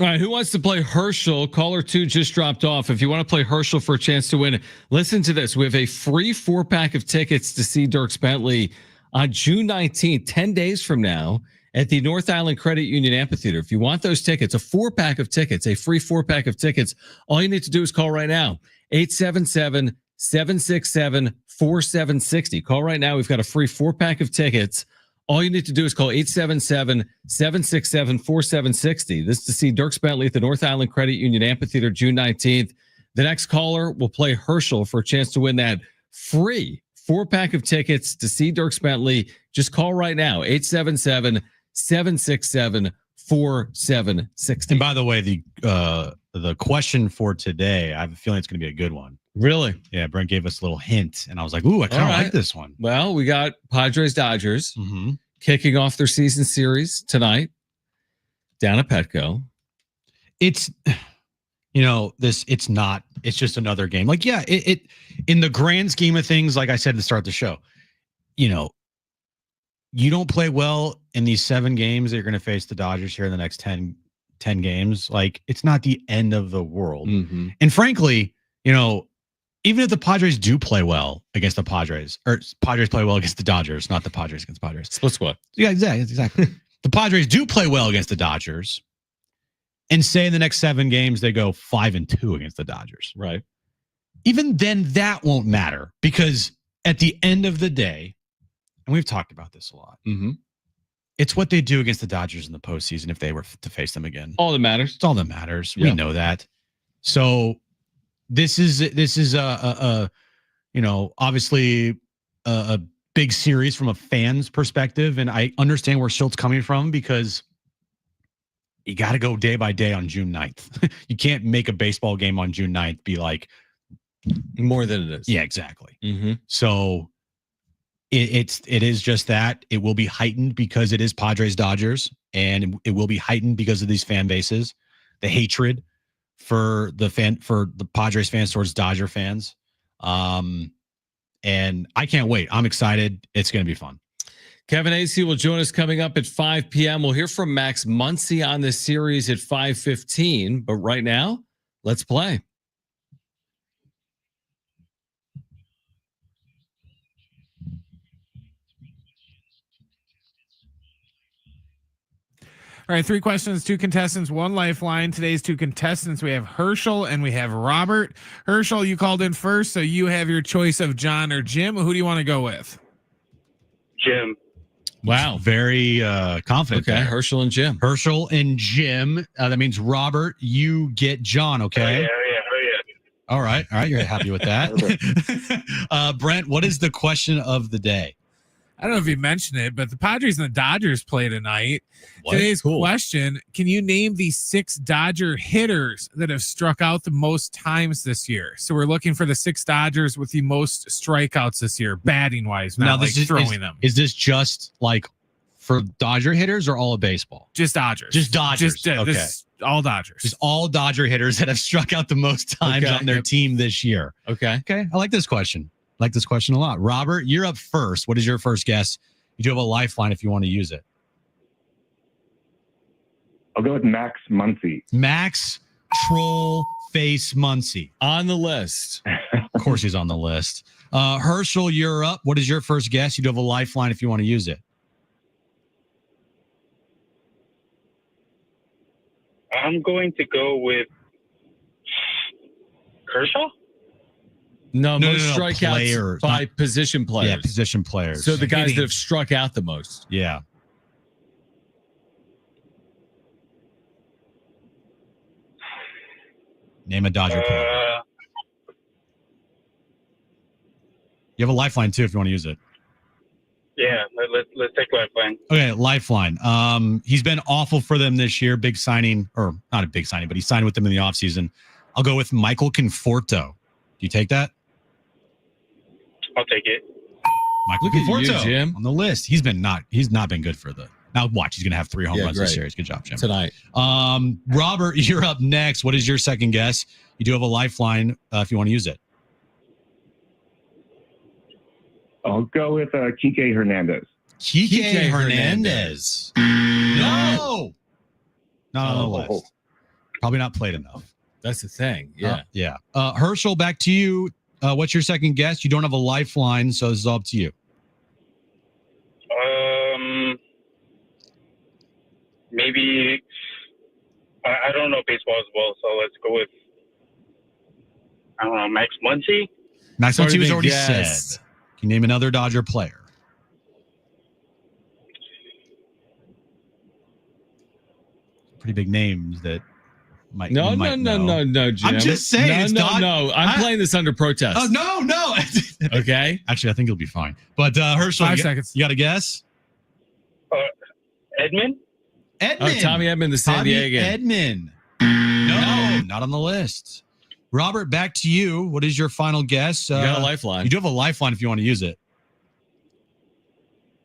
All right, who wants to play Herschel? Caller 2 just dropped off. If you want to play Herschel for a chance to win, listen to this. We have a free 4-pack of tickets to see Dierks Bentley on June 19th, 10 days from now, at the North Island Credit Union Amphitheater. If you want those tickets, a 4-pack of tickets, a free 4-pack of tickets, all you need to do is call right now, 877-767-4760. Call right now. We've got a free 4-pack of tickets. All you need to do is call 877-767-4760. This is to see Dierks Bentley at the North Island Credit Union Amphitheater June 19th. The next caller will play Herschel for a chance to win that free 4-pack of tickets to see Dierks Bentley. Just call right now, 877-767-4760. And by the way, the question for today, I have a feeling it's going to be a good one. Really? Yeah, Brent gave us a little hint, and I was like, ooh, I kind of like this one. Well, we got Padres Dodgers kicking off their season series tonight down at Petco. It's, it's just another game. Like, yeah, it in the grand scheme of things, like I said at the start of the show, you don't play well in these 7 games that you're going to face the Dodgers here in the next 10 games. Like, it's not the end of the world. And frankly, even if the Padres do play well against the Padres, or Padres play well against the Dodgers, not the Padres against Padres. Split squad. Yeah, exactly. The Padres do play well against the Dodgers, and say in the next 7 games they go 5-2 against the Dodgers. Right. Even then, that won't matter, because at the end of the day, and we've talked about this a lot, it's what they do against the Dodgers in the postseason if they were to face them again. All that matters. It's all that matters. Yeah. We know that. So this is obviously a big series from a fan's perspective, and I understand where Schultz coming from, because you got to go day by day on June 9th. You can't make a baseball game on June 9th be like more than it is. Yeah, exactly. So it is just that. It will be heightened because it is Padres Dodgers, and it will be heightened because of these fan bases, the hatred for the Padres fans towards Dodger fans. And I can't wait. I'm excited. It's going to be fun. Kevin Acee will join us coming up at 5 p.m. We'll hear from Max Muncy on this series at 5:15. But right now, let's play. All right, 3 questions, 2 contestants, 1 lifeline. Today's 2 contestants, we have Herschel and we have Robert. Herschel, you called in first, so you have your choice of John or Jim. Who do you want to go with? Jim. Wow, very confident. Okay, there. Herschel and Jim. Herschel and Jim. That means Robert, you get John, okay? Yeah. All right, you're happy with that. Brent, what is the question of the day? I don't know if you mentioned it, but the Padres and the Dodgers play tonight. What? Today's Cool. question, can you name the 6 Dodger hitters that have struck out the most times this year? So we're looking for the 6 Dodgers with the most strikeouts this year, batting wise, not Now, like throwing them. Is this just like for Dodger hitters or all of baseball? Just Dodgers. Just Dodgers. Okay. This, all Dodgers. Just all Dodger hitters that have struck out the most times on their team this year. Okay. I like this question. I like this question a lot. Robert, you're up first. What is your first guess? You do have a lifeline if you want to use it. I'll go with Max Muncy. Max Troll Face Muncy. On the list. Of course he's on the list. Herschel, you're up. What is your first guess? You do have a lifeline if you want to use it. I'm going to go with Kershaw. No, most strikeouts players, by position players. Yeah, position players. So the guys that have struck out the most. Yeah. Name a Dodger player. You have a lifeline too if you want to use it. Yeah, let's take lifeline. Okay, lifeline. He's been awful for them this year. Big signing, or not a big signing, but he signed with them in the offseason. I'll go with Michael Conforto. Do you take that? I'll take it. Michael Look at Conforto you, Jim. on the list. He's not been good for the. Now watch, he's going to have 3 home runs this series. Good job, Jim. Tonight. Robert, you're up next. What is your second guess? You do have a lifeline if you want to use it. I'll go with Kike Hernandez. Kike Hernandez. No. Not on the list. Probably not played enough. That's the thing. Yeah. Yeah. Herschel, back to you. What's your second guess? You don't have a lifeline, so this is all up to you. Maybe I don't know baseball as well, so let's go with I don't know, Max Muncy. Max Muncy was already guessed. said. Can you name another Dodger player? Pretty big names that might. No, you no, might no, know. no, Jim. I'm just saying. No. I'm playing this under protest. Oh no. Okay. Actually, I think you'll be fine. But Herschel, 5 seconds. You got a guess? Edmund. Edmund. Oh, Tommy Edmund, the San Diego. Edmund. No, not on the list. Robert, back to you. What is your final guess? You got a lifeline. You do have a lifeline if you want to use it.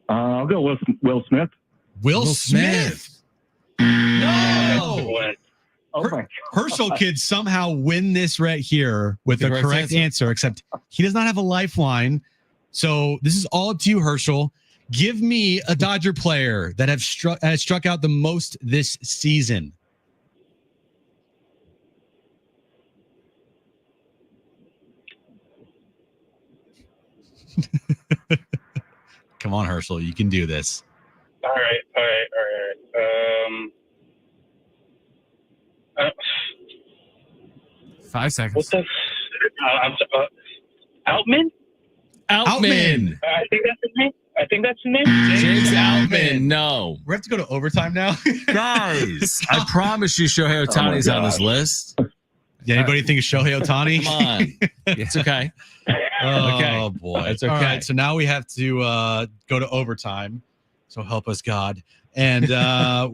I'll go with Will Smith. Will Smith. No. Oh my God. Herschel could somehow win this right here with the correct answer, except he does not have a lifeline. So this is all up to you, Herschel. Give me a Dodger player that has struck out the most this season. Come on, Herschel. You can do this. All right. 5 seconds. What the? Outman. Outman. I think that's his name. James Outman. No. We have to go to overtime now. Guys, I promise you Shohei Ohtani's on this list. Yeah, anybody think of Shohei Ohtani? Come on. It's okay. Oh, boy. It's okay. All right, so now we have to go to overtime. So help us, God. And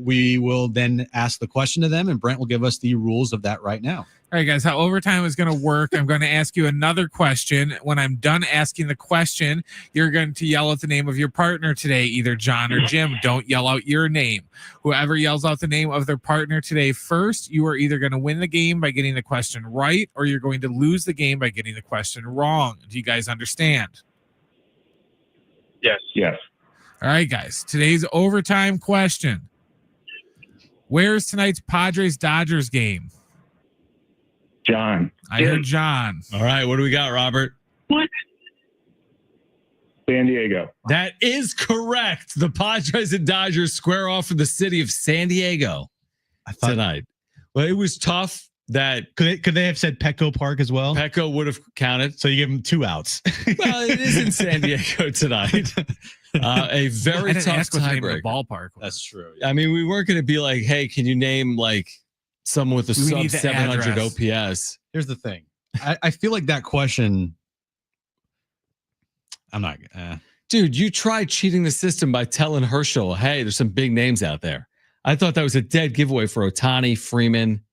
we will then ask the question to them, and Brent will give us the rules of that right now. All right, guys, how overtime is going to work. I'm going to ask you another question. When I'm done asking the question, you're going to yell out the name of your partner today, either John or Jim. Don't yell out your name. Whoever yells out the name of their partner today first, you are either going to win the game by getting the question right, or you're going to lose the game by getting the question wrong. Do you guys understand? Yes. Yes. All right, guys, today's overtime question. Where's tonight's Padres-Dodgers game? John. I heard John. All right, what do we got, Robert? What? San Diego. That is correct. The Padres and Dodgers square off in the city of San Diego tonight. Well, it was tough. That could they have said Petco Park as well? Petco would have counted. So you give them 2 outs. Well, it is in San Diego tonight. A very tough tiebreaker. Ballpark. That's true. I mean, we weren't going to be like, hey, can you name like someone with a sub 700 OPS? Here's the thing. I feel like that question. I'm not. Dude, you tried cheating the system by telling Herschel, hey, there's some big names out there. I thought that was a dead giveaway for Ohtani, Freeman.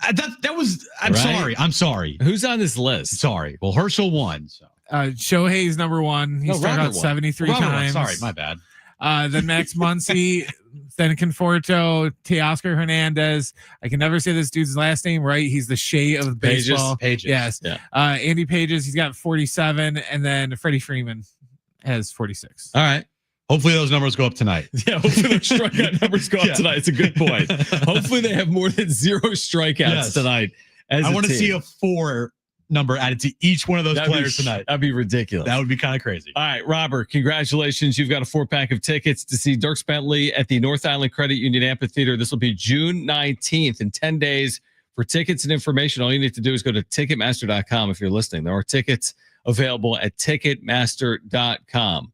That was. I'm sorry. Who's on this list? Sorry. Well, Herschel won. So. Shohei's number 1. He struck out 73 times. Sorry, my bad. Then Max Muncy, then Conforto, Teoscar Hernandez. I can never say this dude's last name right. He's the Shea of baseball. Pages. Yes. Yeah. Andy Pages, he's got 47, and then Freddie Freeman has 46. All right. Hopefully those numbers go up tonight. Yeah, hopefully those strikeout numbers go up tonight. It's a good point. Hopefully they have more than 0 strikeouts tonight. I want to see a 4 number added to each one of those players tonight. That'd be ridiculous. That would be kind of crazy. All right, Robert, congratulations. You've got a 4-pack of tickets to see Dirk Bentley at the North Island Credit Union Amphitheater. This will be June 19th in 10 days. For tickets and information, all you need to do is go to Ticketmaster.com if you're listening. There are tickets available at Ticketmaster.com.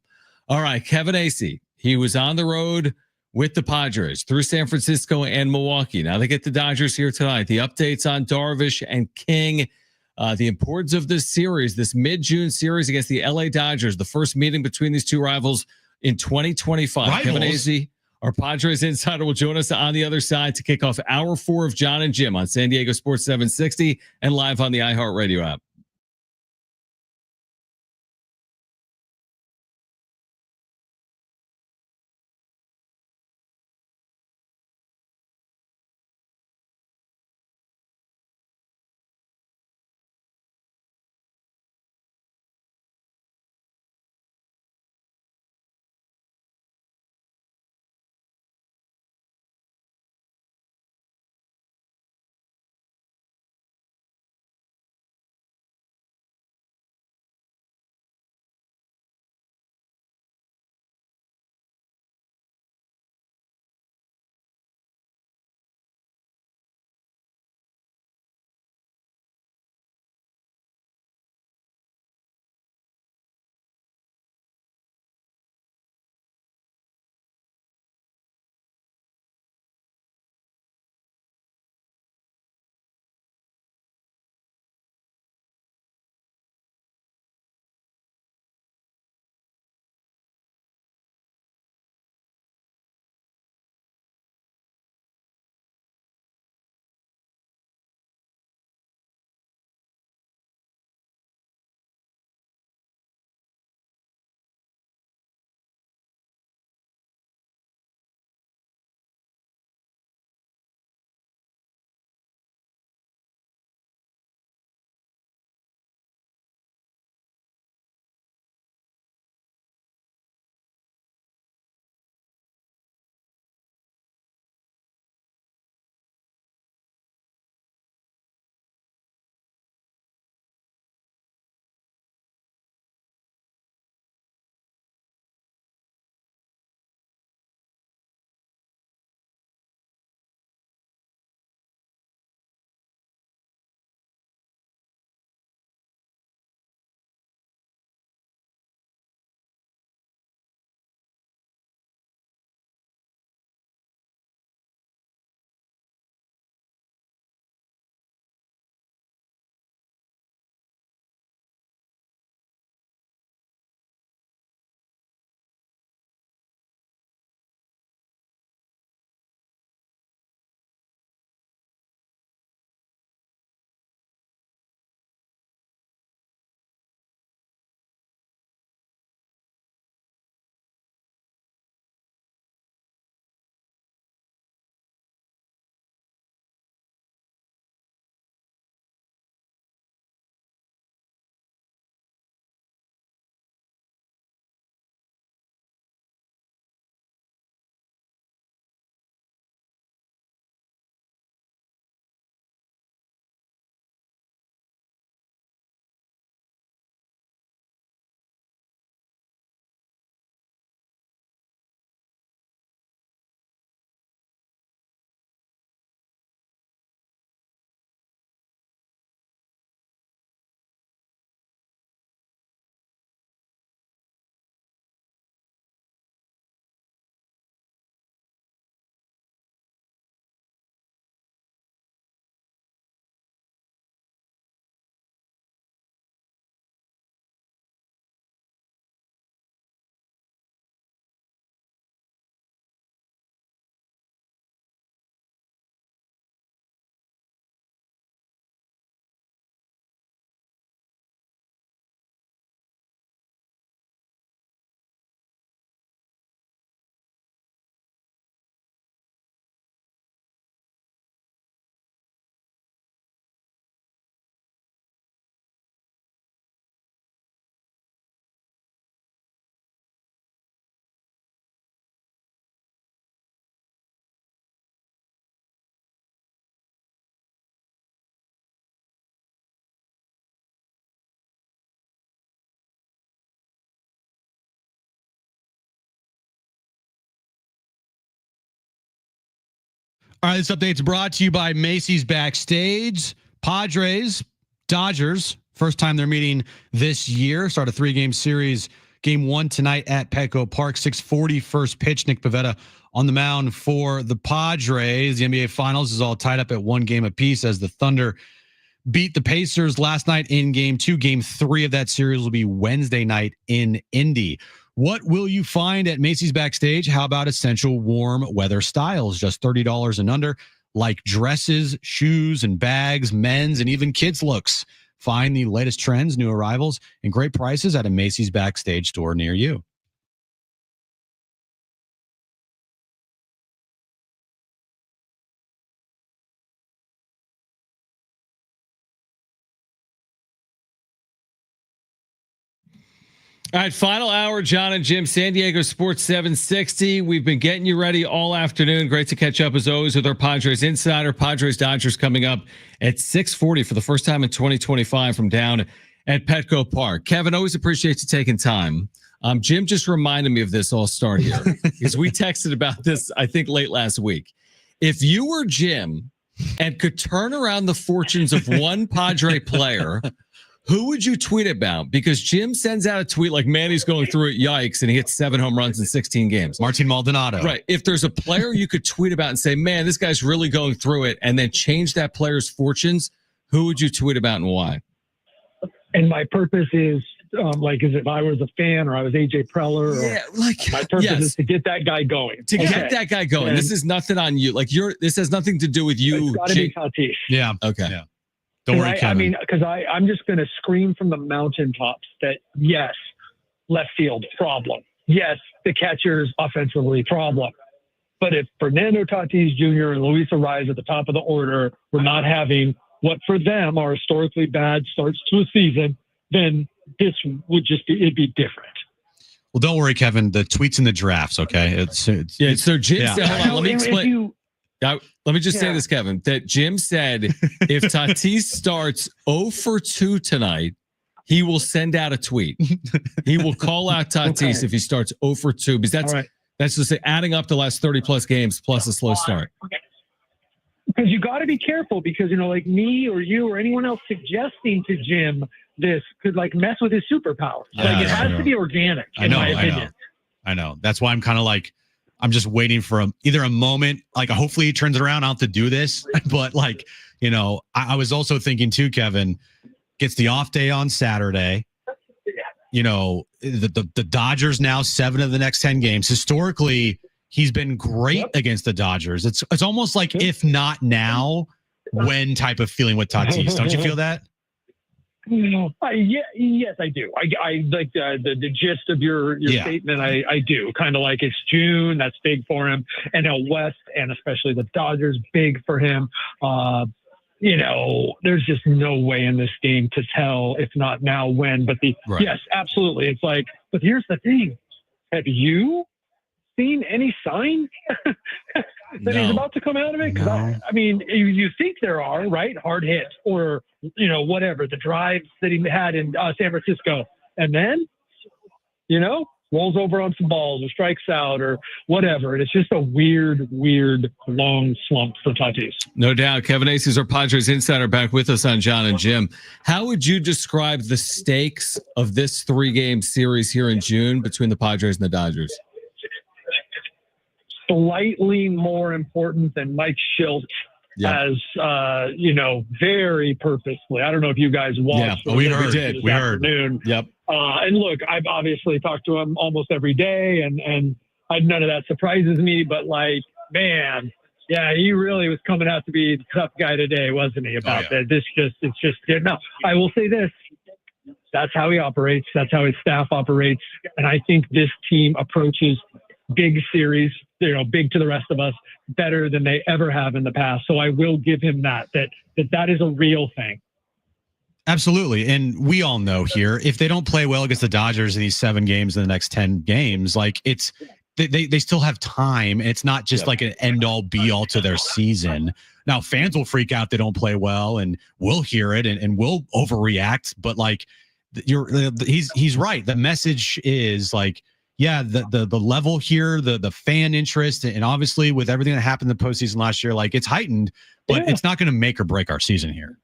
All right, Kevin Acee. He was on the road with the Padres through San Francisco and Milwaukee. Now they get the Dodgers here tonight. The updates on Darvish and King. The importance of this series, this mid-June series against the LA Dodgers, the first meeting between these two rivals in 2025. Rivals. Kevin Acee, our Padres insider, will join us on the other side to kick off hour 4 of John and Jim on San Diego Sports 760 and live on the iHeartRadio app. All right, this update's brought to you by Macy's Backstage. Padres, Dodgers, first time they're meeting this year. Start a 3-game series. Game 1 tonight at Petco Park. 6:40 first pitch. Nick Pivetta on the mound for the Padres. The NBA Finals is all tied up at 1 game apiece as the Thunder beat the Pacers last night in Game 2. Game 3 of that series will be Wednesday night in Indy. What will you find at Macy's Backstage? How about essential warm weather styles? Just $30 and under, like dresses, shoes, and bags, men's, and even kids' looks. Find the latest trends, new arrivals, and great prices at a Macy's Backstage store near you. All right, final hour, John and Jim, San Diego Sports 760. We've been getting you ready all afternoon. Great to catch up as always with our Padres Insider. Padres Dodgers coming up at 6:40 for the first time in 2025 from down at Petco Park. Kevin, always appreciate you taking time. Jim just reminded me of this all-start here because we texted about this, I think, late last week. If you were Jim and could turn around the fortunes of one Padre player, who would you tweet about? Because Jim sends out a tweet like Manny's going through it, yikes, and he hits 7 home runs in 16 games. Martin Maldonado. Right. If there's a player you could tweet about and say, man, this guy's really going through it, and then change that player's fortunes, who would you tweet about and why? And my purpose is, is if I was a fan or I was AJ Preller, my purpose is to get that guy going. Get that guy going. And this is nothing on you. This has nothing to do with you. It's got to be Tatis. Yeah. Okay. Yeah. Don't worry, Kevin. Because I'm just going to scream from the mountaintops that, yes, left field, problem. Yes, the catcher's offensively, problem. But if Fernando Tatis Jr. and Luis Arraez at the top of the order were not having what for them are historically bad starts to a season, then this would it'd be different. Well, don't worry, Kevin. The tweets and the drafts, okay? So Jim said, hold on, let me explain. Let me just say this, Kevin, that Jim said if Tatis starts 0 for 2 tonight, he will send out a tweet. He will call out Tatis if he starts 0 for 2, because that's just adding up the last 30 plus games plus a slow start. Because you got to be careful because, like me or you or anyone else suggesting to Jim this could mess with his superpowers. It has to be organic, in my opinion. I know. That's why I'm kind of I'm just waiting for either a moment, hopefully he turns it around. I'll have to do this. But I was also thinking too, Kevin gets the off day on Saturday. The Dodgers now 7 of the next 10 games. Historically, he's been great against the Dodgers. It's almost like if not now, when type of feeling with Tatis. Don't you feel that? Yes, I do. I like the gist of your statement. I do kind of like it's June. That's big for him. NL West and especially the Dodgers, big for him. There's just no way in this game to tell if not now when. But yes, absolutely. It's but here's the thing. Have you seen any sign that he's about to come out of it? Because you think there are, right? Hard hits or whatever the drives that he had in San Francisco, and then rolls over on some balls or strikes out or whatever. And it's just a weird long slump for Tatis. No doubt. Kevin Acee is our Padres Insider, back with us on John and Jim. How would you describe the stakes of this 3-game series here in June between the Padres and the Dodgers? Slightly more important than Mike Schilt as, very purposefully. I don't know if you guys watched. Yeah, we heard. Yep. And look, I've obviously talked to him almost every day, and none of that surprises me. But man, he really was coming out to be the tough guy today, wasn't he? About that. It's just. Now, I will say this. That's how he operates. That's how his staff operates. And I think this team approaches big series, big to the rest of us, better than they ever have in the past. So I will give him that is a real thing. Absolutely. And we all know here, if they don't play well against the Dodgers in these 7 games in the next 10 games, it's they still have time. It's not just like an end all be all to their season. Now fans will freak out they don't play well, and we'll hear it and we'll overreact. But he's right. The message is yeah, the level here, the fan interest, and obviously with everything that happened in the postseason last year, like it's heightened, but it's not going to make or break our season here.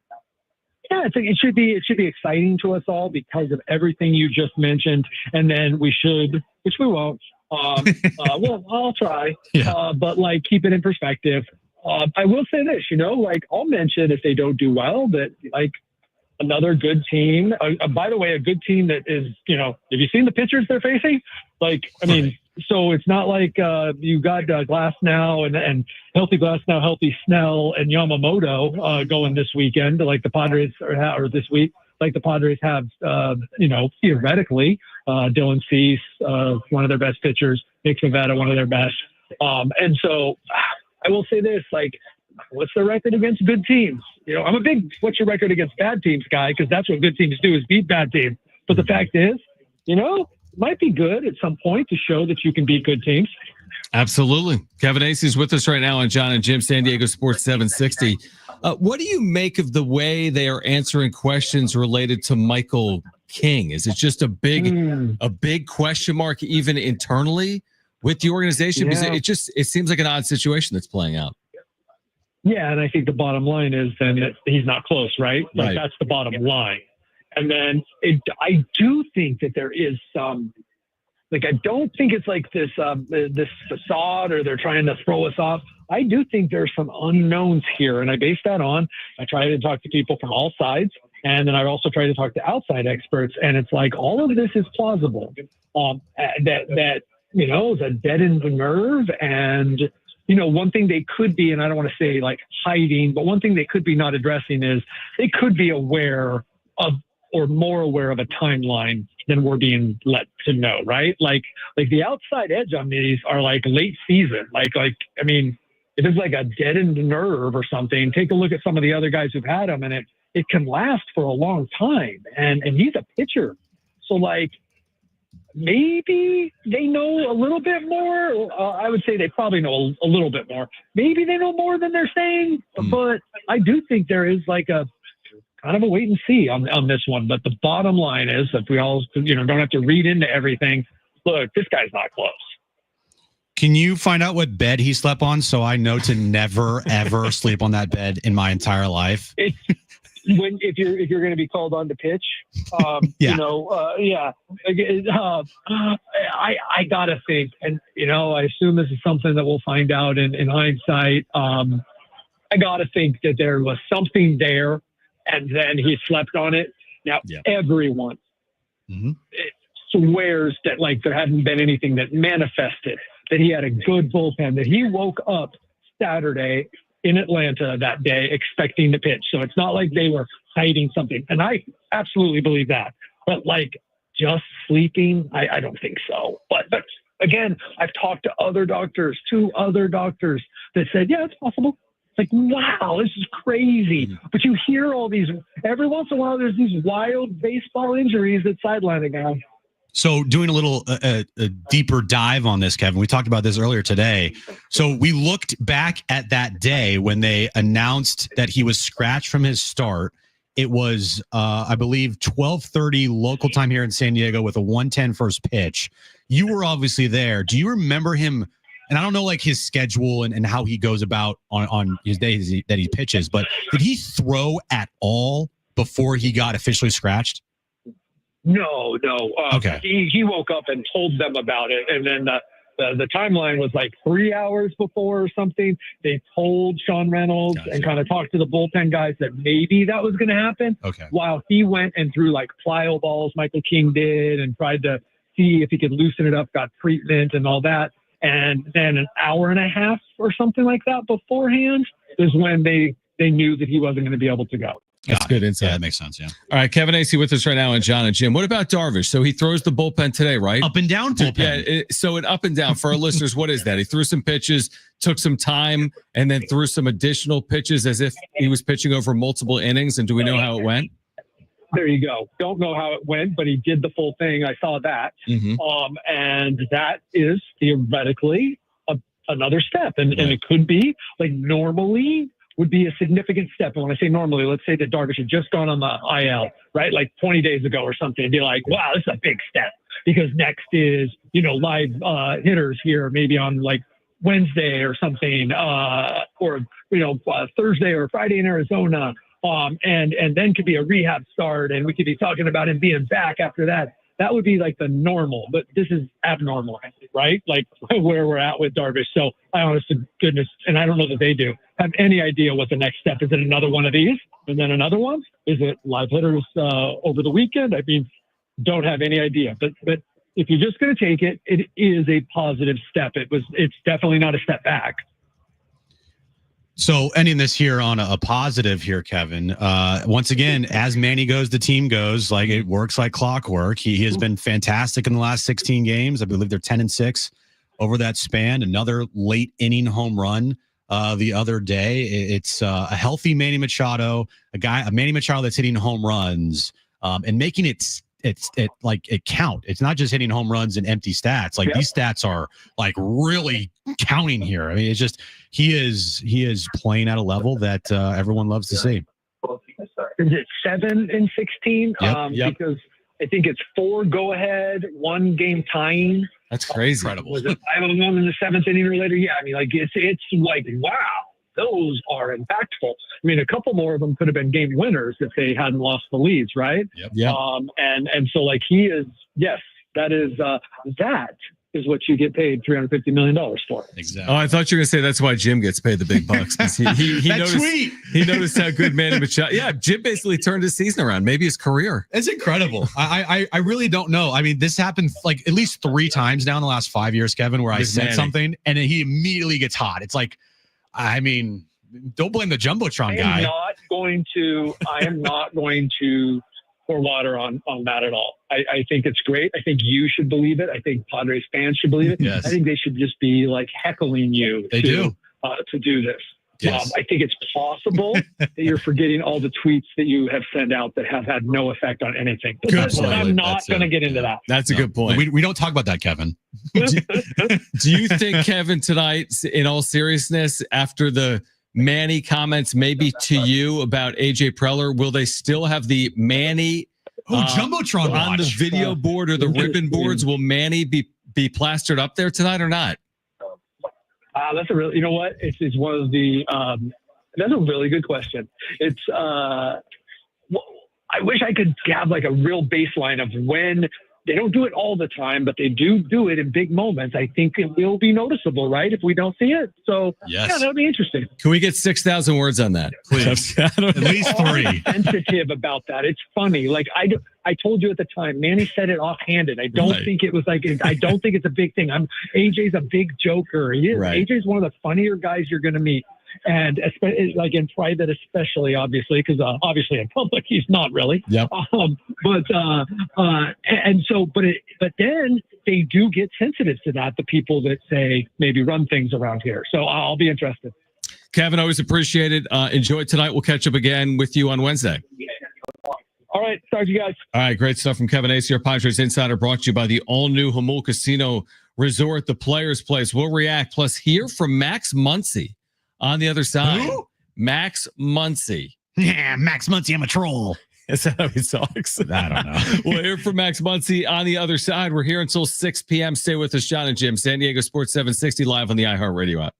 Yeah, it should be exciting to us all because of everything you just mentioned, and then we should, which we won't. Well, I'll try, but like keep it in perspective. I will say this, like I'll mention if they don't do well that like another good team. By the way, a good team that is, have you seen the pitchers they're facing? Like, I mean, so it's not like you got Glass now and healthy Glass now, healthy Snell and Yamamoto going this weekend, like the Padres or this week, like the Padres have, theoretically, Dylan Cease, one of their best pitchers, Nick Pivetta, one of their best. And so I will say this, like, what's the record against good teams? I'm a big what's your record against bad teams guy, because that's what good teams do is beat bad teams. But the fact is, it might be good at some point to show that you can beat good teams. Absolutely. Kevin Acey's with us right now on John and Jim, San Diego Sports 760. What do you make of the way they are answering questions related to Michael King? Is it just a big question mark even internally with the organization? Because it seems like an odd situation that's playing out. Yeah, and I think the bottom line is then that he's not close, right? Like Right. that's the bottom line. And then I do think that there is some, like I don't think it's like this this facade or they're trying to throw us off. I do think there's some unknowns here, and I base that on I try to talk to people from all sides, and then I also try to talk to outside experts, and it's like all of this is plausible. That is a deadened nerve, and one thing they could be, and I don't want to say like hiding, but one thing they could be not addressing is they could be aware of or more aware of a timeline than we're being let to know, right? Like the outside edge on these are like late season. Like, I mean, if it's like a deadened nerve or something, take a look at some of the other guys who've had them, and it can last for a long time. And he's a pitcher. So like, maybe they know a little bit more. I would say they probably know a little bit more. Maybe they know more than they're saying, but I do think there is like a kind of a wait and see on this one. But the bottom line is that we all, don't have to read into everything. Look, this guy's not close. Can you find out what bed he slept on so I know to never, ever sleep on that bed in my entire life? If you're going to be called on to pitch, I gotta think, and I assume this is something that we'll find out in hindsight. I gotta think that there was something there, and then he slept on it. Now everyone swears that like there hadn't been anything that manifested that he had a good bullpen, that he woke up Saturday in Atlanta that day expecting to pitch. So it's not like they were hiding something. And I absolutely believe that. But like just sleeping, I don't think so. But again, I've talked to two other doctors that said, yeah, it's possible. It's like, wow, this is crazy. But you hear all these, every once in a while, there's these wild baseball injuries that sideline a guy. So doing a little a deeper dive on this, Kevin, we talked about this earlier today. So we looked back at that day when they announced that he was scratched from his start. It was, I believe, 12:30 local time here in San Diego with a 1:10 first pitch. You were obviously there. Do you remember him? And I don't know like his schedule and how he goes about on his days that he pitches, but did he throw at all before he got officially scratched? No. Okay. He woke up and told them about it, and then the timeline was like 3 hours before or something. They told Sean Reynolds and kind of talked to the bullpen guys that maybe that was going to happen. Okay. While he went and threw like plyo balls, Michael King did, and tried to see if he could loosen it up, got treatment and all that. And then an hour and a half or something like that beforehand is when they knew that he wasn't going to be able to go. That's good insight. Yeah, that makes sense. Yeah. All right, Kevin Acey with us right now, and John and Jim. What about Darvish? So he throws the bullpen today, right? Up and down bullpen. Yeah. So an up and down for our listeners. What is that? He threw some pitches, took some time, and then threw some additional pitches as if he was pitching over multiple innings. And do we know how it went? There you go. Don't know how it went, but he did the full thing. I saw that. And that is theoretically another step. And it could be like normally would be a significant step. And when I say normally, let's say that Darvish had just gone on the IL, right? Like 20 days ago or something, and be like, wow, this is a big step. because next is, live hitters here, maybe on like Wednesday or something, or Thursday or Friday in Arizona, and then could be a rehab start, and we could be talking about him being back after that. That would be like the normal, but this is abnormal, right? Like where we're at with Darvish. So I honest to goodness, and I don't know that they do have any idea what the next step is. It another one of these, and then another one? Is it live hitters over the weekend? I mean, don't have any idea. But if you're just going to take it, it is a positive step. It's definitely not a step back. So ending this here on a positive here, Kevin. Once again, as Manny goes, the team goes. Like it works like clockwork. He has been fantastic in the last 16 games. I believe they're 10-6 over that span. Another late inning home run the other day. It's a healthy Manny Machado, a Manny Machado that's hitting home runs and making it count. It's not just hitting home runs and empty stats. Like these stats are like really counting here. I mean, it's just he is playing at a level that everyone loves to see. Is it 7-16? Yep. Because I think it's 4 go ahead, 1 game tying. That's crazy. Incredible. Was it 5 in the 7th inning or later? Yeah, I mean, like it's like wow. Those are impactful. I mean, a couple more of them could have been game winners if they hadn't lost the leads, right? Yep. And so like he is, yes, that is what you get paid $350 million for. Exactly. Oh, I thought you were gonna say that's why Jim gets paid the big bucks. He noticed how good Manny Machado. Yeah, Jim basically turned his season around. Maybe his career. It's incredible. I really don't know. I mean, this happened like at least 3 times now in the last 5 years, Kevin, where I said something and then he immediately gets hot. It's like, I mean, don't blame the Jumbotron guy. I am not going to pour water on that at all. I think it's great. I think you should believe it. I think Padres fans should believe it. Yes. I think they should just be like heckling you to do this. Yes. I think it's possible that you're forgetting all the tweets that you have sent out that have had no effect on anything. But I'm not going to get into that. That's a good point. We don't talk about that, Kevin. Do you think, Kevin, tonight, in all seriousness, after the Manny comments maybe to you about AJ Preller, will they still have the Manny Jumbotron on the video board or the ribbon boards? Will Manny be plastered up there tonight or not? That's a really, you know what? It's one of the, that's a really good question. It's, I wish I could have like a real baseline of when they don't do it all the time, but they do it in big moments. I think it will be noticeable, right? If we don't see it. So yes. Yeah, that'll be interesting. Can we get 6,000 words on that? Please. At least 3. Sensitive about that. It's funny. Like I told you at the time, Manny said it offhanded. I don't think it was like, I don't think it's a big thing. AJ's a big joker. He is. Right. AJ's one of the funnier guys you're going to meet. And especially like in private, especially obviously, because obviously in public he's not really. Yep. But then they do get sensitive to that. The people that say maybe run things around here. So I'll be interested. Kevin, always appreciate it. Enjoy tonight. We'll catch up again with you on Wednesday. All right. Talk to you guys. All right. Great stuff from Kevin Acey, our Padres Insider, brought to you by the all-new Jamul Casino Resort, the Players Place. We'll react, plus hear from Max Muncy on the other side. Who? Max Muncy. Yeah, Max Muncy, I'm a troll. Is that how he talks? I don't know. We'll hear from Max Muncy on the other side. We're here until 6 p.m. Stay with us, John and Jim. San Diego Sports 760 live on the iHeartRadio app.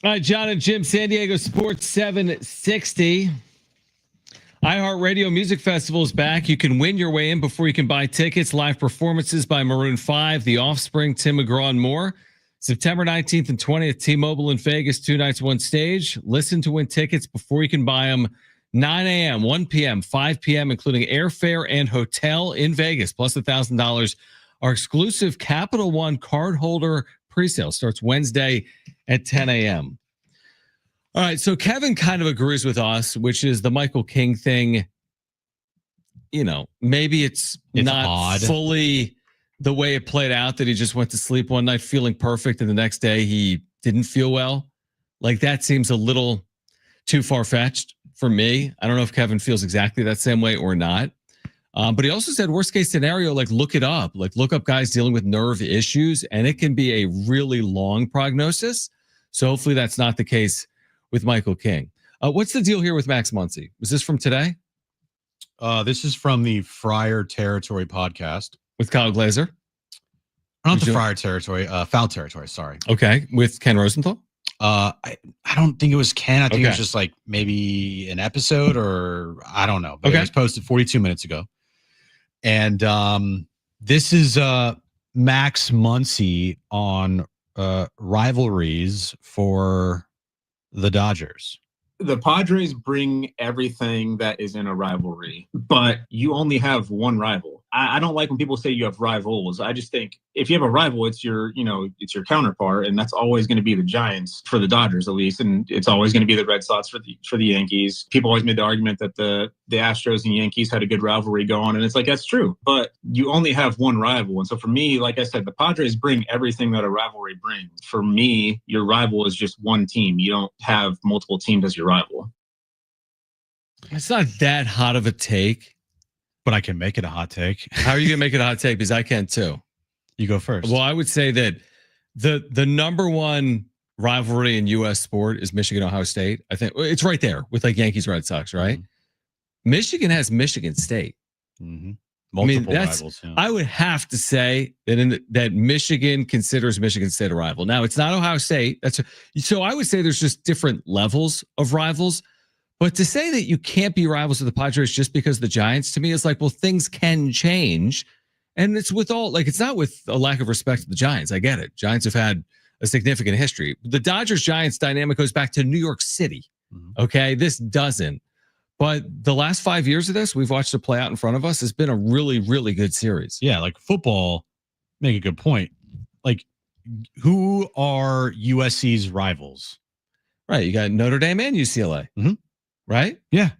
All right, John and Jim, San Diego Sports 760. iHeartRadio Music Festival is back. You can win your way in before you can buy tickets. Live performances by Maroon 5, The Offspring, Tim McGraw, and more. September 19th and 20th, T-Mobile in Vegas, 2 nights, 1 stage. Listen to win tickets before you can buy them. 9 a.m., 1 p.m., 5 p.m., including airfare and hotel in Vegas, plus $1,000. Our exclusive Capital One cardholder presale starts Wednesday at 10 a.m. All right, so Kevin kind of agrees with us, which is the Michael King thing. You know, maybe it's not odd. Fully the way it played out, that he just went to sleep one night feeling perfect and the next day he didn't feel well. Like, that seems a little too far-fetched for me. I don't know if Kevin feels exactly that same way or not. But he also said worst case scenario, like look it up, like look up guys dealing with nerve issues, and it can be a really long prognosis. So hopefully that's not the case with Michael King. What's the deal here with Max Muncy? Was this from today? This is from the Friar Territory podcast with Kyle Glazer. Not the Friar Territory, Foul Territory. Sorry. Okay, with Ken Rosenthal. I don't think it was Ken. I think it was just like maybe an episode, or I don't know. But it was posted 42 minutes ago. And this is Max Muncy on rivalries for the Dodgers. The Padres bring everything that is in a rivalry, but you only have one rival. I don't like when people say you have rivals. I just think if you have a rival, it's your counterpart, and that's always going to be the Giants for the Dodgers, at least, and it's always going to be the Red Sox for the Yankees. People always made the argument that the Astros and Yankees had a good rivalry going, and it's like, that's true, but you only have one rival. And so for me, like I said, the Padres bring everything that a rivalry brings. For me, your rival is just one team. You don't have multiple teams as your rival. It's not that hot of a take. But I can make it a hot take. How are you going to make it a hot take? Because I can too. You go first. Well, I would say that the number one rivalry in U.S. sport is Michigan-Ohio State. I think it's right there with like Yankees-Red Sox, right? Mm-hmm. Michigan has Michigan State. Mm-hmm. Multiple rivals. Yeah. I would have to say that that Michigan considers Michigan State a rival. Now, it's not Ohio State. So I would say there's just different levels of rivals. But to say that you can't be rivals with the Padres just because the Giants, to me, is like, well, things can change. And it's it's not with a lack of respect to the Giants. I get it. Giants have had a significant history. The Dodgers-Giants dynamic goes back to New York City. Mm-hmm. Okay, this doesn't. But the last 5 years of this, we've watched it play out in front of us. It's been a really, really good series. Yeah, like football, make a good point. Like, who are USC's rivals? Right, you got Notre Dame and UCLA. Mm-hmm. Right? Yeah.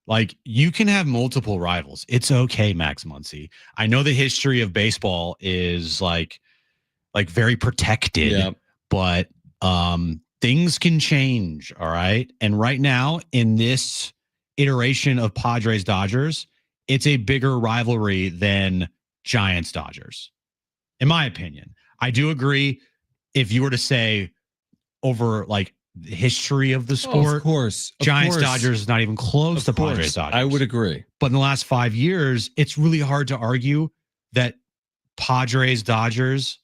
Like, you can have multiple rivals. It's okay, Max Muncy. I know the history of baseball is like very protected, but things can change. All right. And right now, in this iteration of Padres Dodgers, it's a bigger rivalry than Giants Dodgers, in my opinion. I do agree. If you were to say over like the history of the sport, of course, Giants Dodgers is not even close to Padres Dodgers. I would agree. But in the last 5 years, it's really hard to argue that Padres Dodgers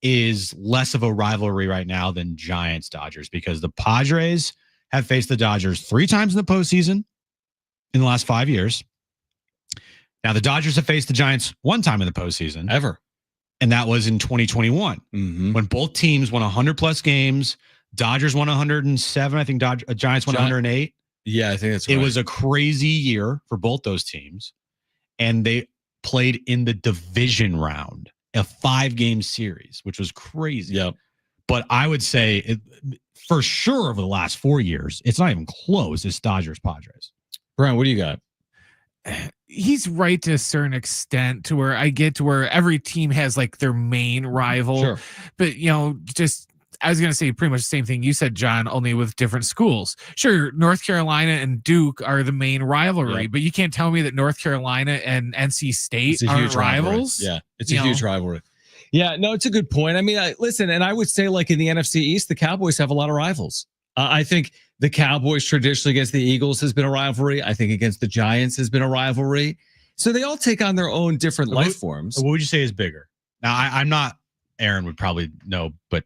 is less of a rivalry right now than Giants Dodgers, because the Padres have faced the Dodgers 3 times in the postseason in the last 5 years. Now the Dodgers have faced the Giants 1 time in the postseason ever. And that was in 2021 when both teams won 100 plus games. Dodgers won 107. I think Giants won 108. Yeah, I think that's right. It was a crazy year for both those teams. And they played in the division round, a 5-game series, which was crazy. Yep. But I would say for sure over the last 4 years, it's not even close. It's Dodgers Padres. Brian, what do you got? He's right to a certain extent, to where I get to where every team has like their main rival. Sure. But, I was going to say pretty much the same thing you said, John, only with different schools. Sure, North Carolina and Duke are the main rivalry, but you can't tell me that North Carolina and NC State aren't rivals. Yeah, it's a huge rivalry. Yeah, no, it's a good point. I mean, listen, and I would say like in the NFC East, the Cowboys have a lot of rivals. I think the Cowboys traditionally against the Eagles has been a rivalry. I think against the Giants has been a rivalry. So they all take on their own different life forms. What would you say is bigger? Now, I'm not, Aaron would probably know, but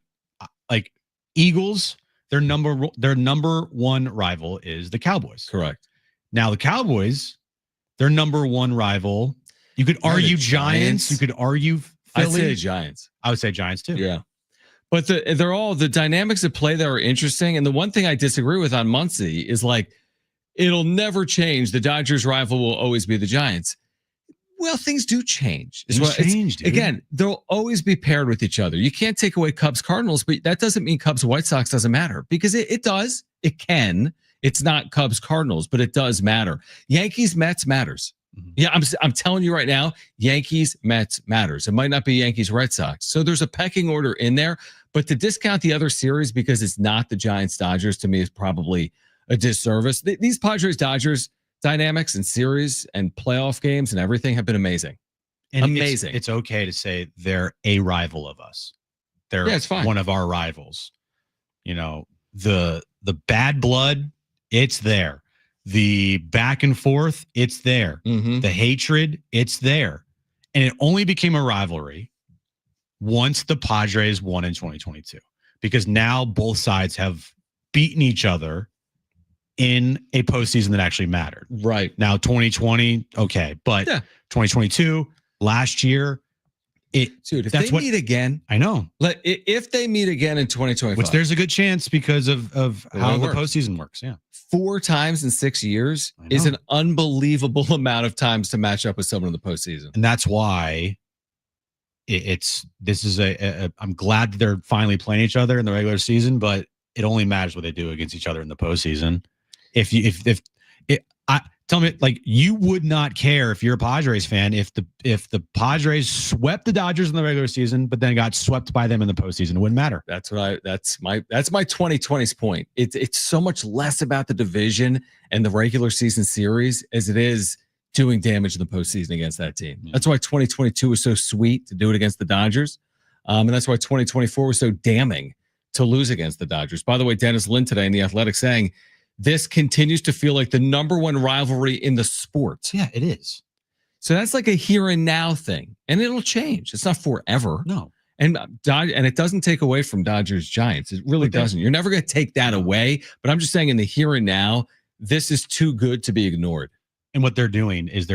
like Eagles, their number one rival is the Cowboys. Correct. Now the Cowboys, their number one rival. You could argue Giants. You could argue Philly. I'd say Giants. I would say Giants too. Yeah. But the dynamics at play that are interesting. And the one thing I disagree with on Muncie is like, it'll never change. The Dodgers' rival will always be the Giants. Well, things do change. Things change, dude. Again, they'll always be paired with each other. You can't take away Cubs Cardinals, but that doesn't mean Cubs White Sox doesn't matter, because it does. It can. It's not Cubs Cardinals, but it does matter. Yankees Mets matters. Yeah, I'm telling you right now, Yankees Mets matters. It might not be Yankees Red Sox. So there's a pecking order in there, but to discount the other series because it's not the Giants Dodgers, to me, is probably a disservice. These Padres Dodgers dynamics and series and playoff games and everything have been amazing. And amazing. It's okay to say they're a rival of us. They're it's fine. One of our rivals. You know, the bad blood, it's there. The back and forth, it's there. The hatred, it's there. And it only became a rivalry once the Padres won in 2022, because now both sides have beaten each other in a postseason that actually mattered. Right. Now, 2020, okay. But 2022, last year, if they meet again, I know. If they meet again in 2025, which there's a good chance because of how the postseason works. Yeah. 4 times in 6 years is an unbelievable amount of times to match up with someone in the postseason. And that's why I'm glad that they're finally playing each other in the regular season, but it only matters what they do against each other in the postseason. Tell me, like, you would not care if you're a Padres fan if the Padres swept the Dodgers in the regular season, but then got swept by them in the postseason. It wouldn't matter. That's my 2020's point. It's so much less about the division and the regular season series as it is doing damage in the postseason against that team. Yeah. That's why 2022 was so sweet to do it against the Dodgers, and that's why 2024 was so damning to lose against the Dodgers. By the way, Dennis Lin today in The Athletic saying, this continues to feel like the number one rivalry in the sport. Yeah, it is. So that's like a here and now thing, and it'll change. It's not forever. No. And it doesn't take away from Dodgers Giants. It really doesn't. You're never going to take that away. But I'm just saying, in the here and now, this is too good to be ignored. And what they're doing is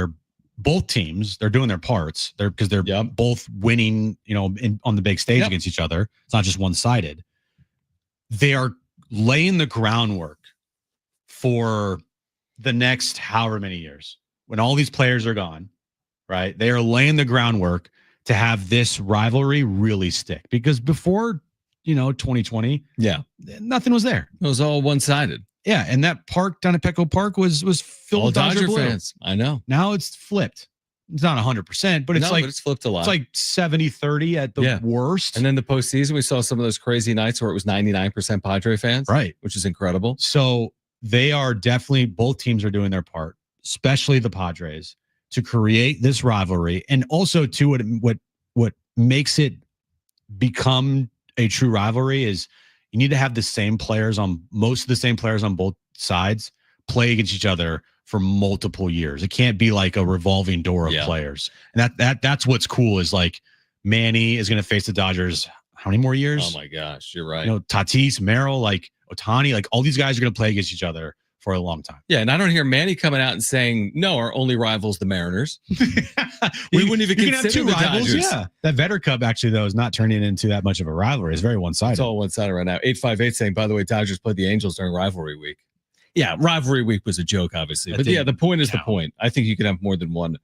both teams, they're doing their parts. Because they're both winning, on the big stage against each other. It's not just one-sided. They are laying the groundwork for the next however many years, when all these players are gone, right? They are laying the groundwork to have this rivalry really stick, because before, 2020, nothing was there. It was all one-sided. Yeah. And that park down at Petco Park was filled with Dodger fans. I know. Now it's flipped. It's not 100%, but it's it's flipped a lot. It's like 70-30 at the worst. And then the postseason, we saw some of those crazy nights where it was 99% Padre fans, right? Which is incredible. So they are definitely, both teams are doing their part, especially the Padres, to create this rivalry. And also, too, what makes it become a true rivalry is you need to have most of the same players on both sides play against each other for multiple years. It can't be like a revolving door of players. And that's what's cool, is like Manny is going to face the Dodgers how many more years? Oh my gosh, you're right. Tatis, Merrill, like Ohtani, like all these guys are going to play against each other for a long time. Yeah, and I don't hear Manny coming out and saying, no, our only rival's the Mariners. We wouldn't even consider the rivals. Dodgers. Yeah. That Vetter Cup actually, though, is not turning into that much of a rivalry. It's very one-sided. It's all one-sided right now. 858 saying, by the way, Dodgers played the Angels during rivalry week. Yeah, rivalry week was a joke, obviously. But the point is the point. I think you can have more than one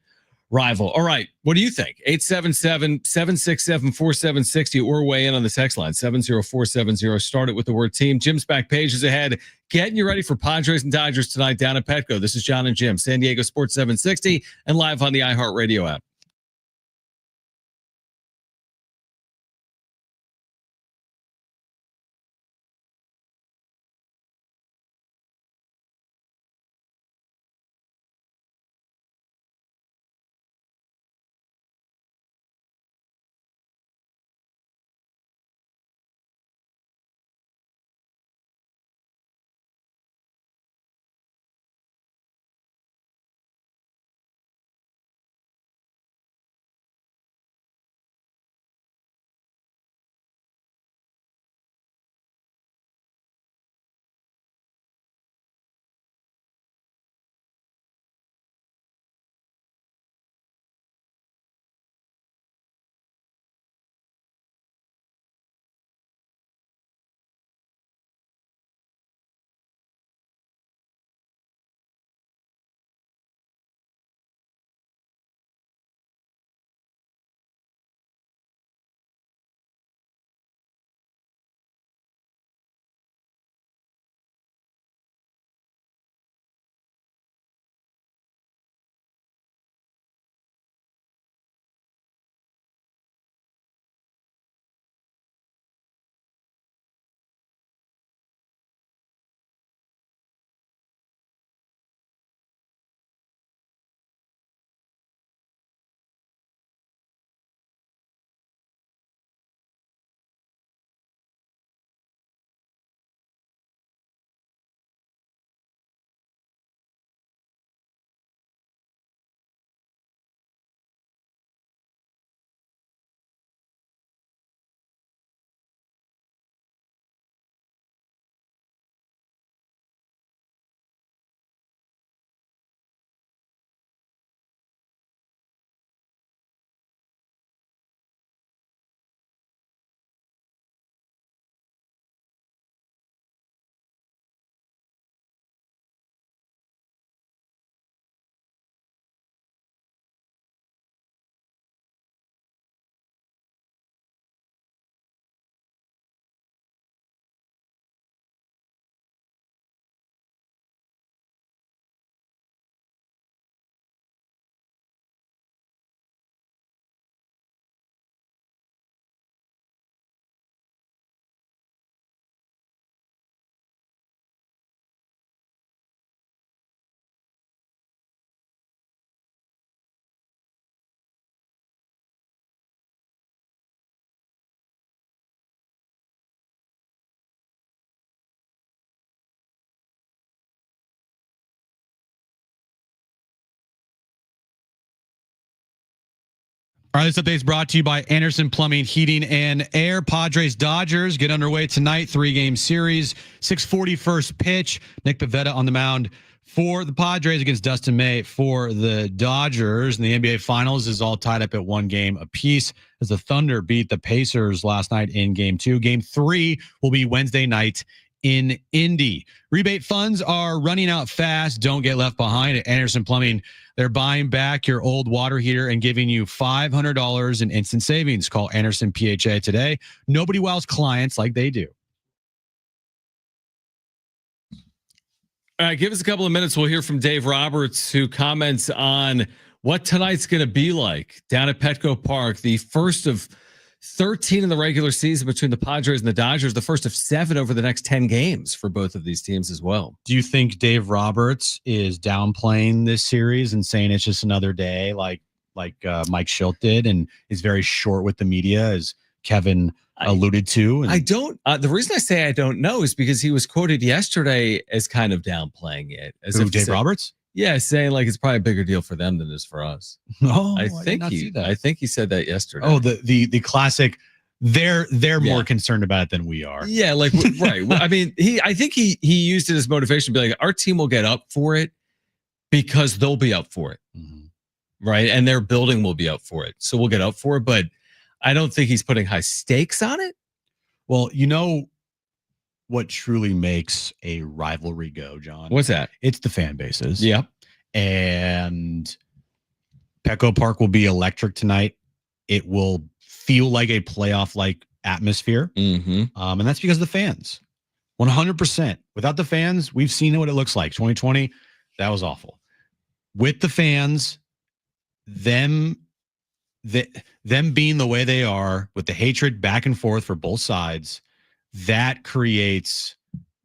rival. All right. What do you think? 877-767-4760 or weigh in on the text line 70470. Start it with the word team. Jim's back page is ahead. Getting you ready for Padres and Dodgers tonight down at Petco. This is John and Jim, San Diego Sports 760 and live on the iHeartRadio app. All right, this update is brought to you by Anderson Plumbing, Heating, and Air. Padres Dodgers get underway tonight. 3-game series. 6:40 first pitch. Nick Pivetta on the mound for the Padres against Dustin May for the Dodgers. And the NBA Finals is all tied up at 1 game apiece as the Thunder beat the Pacers last night in Game 2. Game 3 will be Wednesday night in Indy. Rebate funds are running out fast. Don't get left behind at Anderson Plumbing. They're buying back your old water heater and giving you $500 in instant savings. Call Anderson PHA today. Nobody wows clients like they do. All right, give us a couple of minutes. We'll hear from Dave Roberts, who comments on what tonight's going to be like down at Petco Park, the first of 13 in the regular season between the Padres and the Dodgers, the first of 7 over the next 10 games for both of these teams as well. Do you think Dave Roberts is downplaying this series and saying it's just another day like Mike Schilt did and is very short with the media, as Kevin alluded to? I don't. The reason I say I don't know is because he was quoted yesterday as kind of downplaying it. As Who, Dave Roberts? Yeah, saying like it's probably a bigger deal for them than it is for us. No, I think he said that yesterday. Oh, the classic. They're more concerned about it than we are. Yeah, like right. I mean, I think he used it as motivation to be like, our team will get up for it because they'll be up for it, right? And their building will be up for it, so we'll get up for it. But I don't think he's putting high stakes on it. Well, you know what truly makes a rivalry go, John? What's that? It's the fan bases. Yep. And Petco Park will be electric tonight. It will feel like a playoff-like atmosphere. And that's because of the fans. 100%. Without the fans, we've seen what it looks like. 2020, that was awful. With the fans, them being the way they are, with the hatred back and forth for both sides, that creates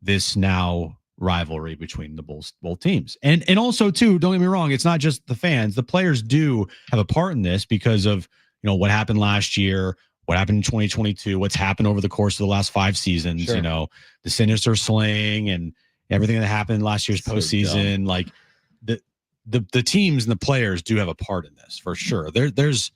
this now rivalry between the both teams. And also too, don't get me wrong, it's not just the fans. The players do have a part in this because of, what happened last year, what happened in 2022, what's happened over the course of the last 5 seasons, the sinister sling and everything that happened last year's postseason. Like the teams and the players do have a part in this for sure. There's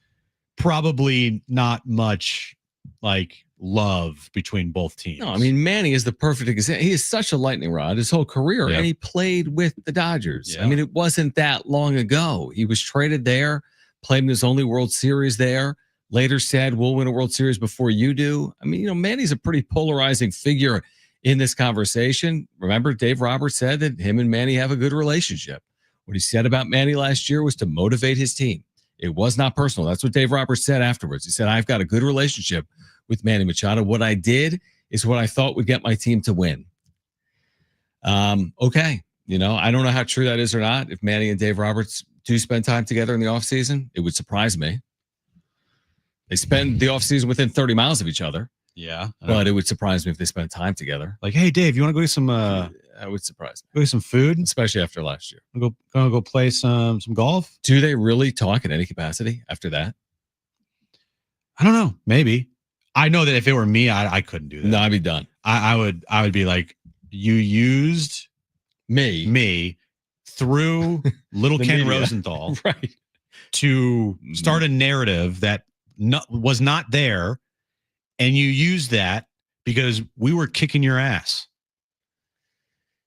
probably not much like love between both teams. No, I mean, Manny is the perfect example. He is such a lightning rod his whole career, and he played with the Dodgers. I mean, it wasn't that long ago. He was traded there, played in his only World Series there, later said, we'll win a World Series before you do. I mean, Manny's a pretty polarizing figure in this conversation. Remember, Dave Roberts said that him and Manny have a good relationship. What he said about Manny last year was to motivate his team. It was not personal. That's what Dave Roberts said afterwards. He said, I've got a good relationship with Manny Machado. What I did is what I thought would get my team to win. Okay. I don't know how true that is or not. If Manny and Dave Roberts do spend time together in the offseason, it would surprise me. They spend the offseason within 30 miles of each other. Yeah. But it would surprise me if they spend time together. Like, hey, Dave, you want to go get some that would surprise me. Go get some food? Especially after last year. Go play some golf? Do they really talk in any capacity after that? I don't know. Maybe. I know that if it were me, I couldn't do that. No, I'd be done. I would be like, you used me through little Ken media. Rosenthal right, to start a narrative that was not there, and you used that because we were kicking your ass.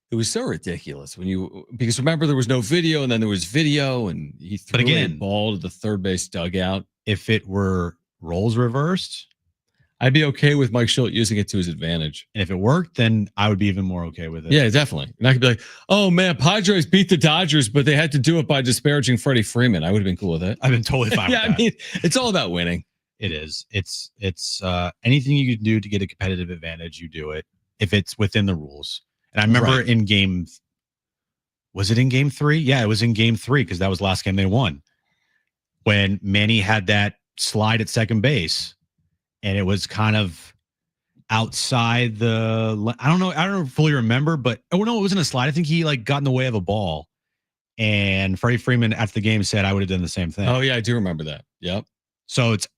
It was so ridiculous because remember there was no video and then there was video and he threw a ball to the third base dugout. If it were roles reversed, I'd be okay with Mike Schilt using it to his advantage. And if it worked, then I would be even more okay with it. Yeah, definitely. And I could be like, oh man, Padres beat the Dodgers, but they had to do it by disparaging Freddie Freeman. I would have been cool with it. I've been totally fine with that. I mean, it's all about winning. It is. It's anything you can do to get a competitive advantage, you do it if it's within the rules. And I remember was it in game 3? Yeah, it was in game 3 because that was the last game they won. When Manny had that slide at second base and it was kind of outside I don't fully remember, but it wasn't a slide. I think he got in the way of a ball. And Freddie Freeman after the game said I would have done the same thing. Oh yeah, I do remember that. Yep. So it's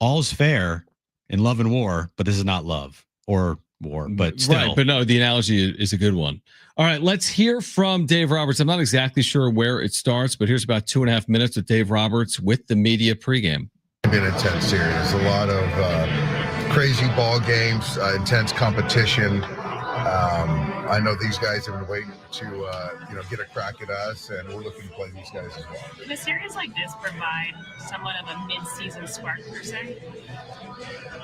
all's fair in love and war, but this is not love or war, but still. Right, but no, the analogy is a good one. All right, let's hear from Dave Roberts. I'm not exactly sure where it starts, but here's about 2.5 minutes with Dave Roberts with the media pregame. Been an intense series, a lot of crazy ball games, intense competition. I know these guys have been waiting to get a crack at us, and we're looking to play these guys as well. Can a series like this provide somewhat of a mid-season spark per se?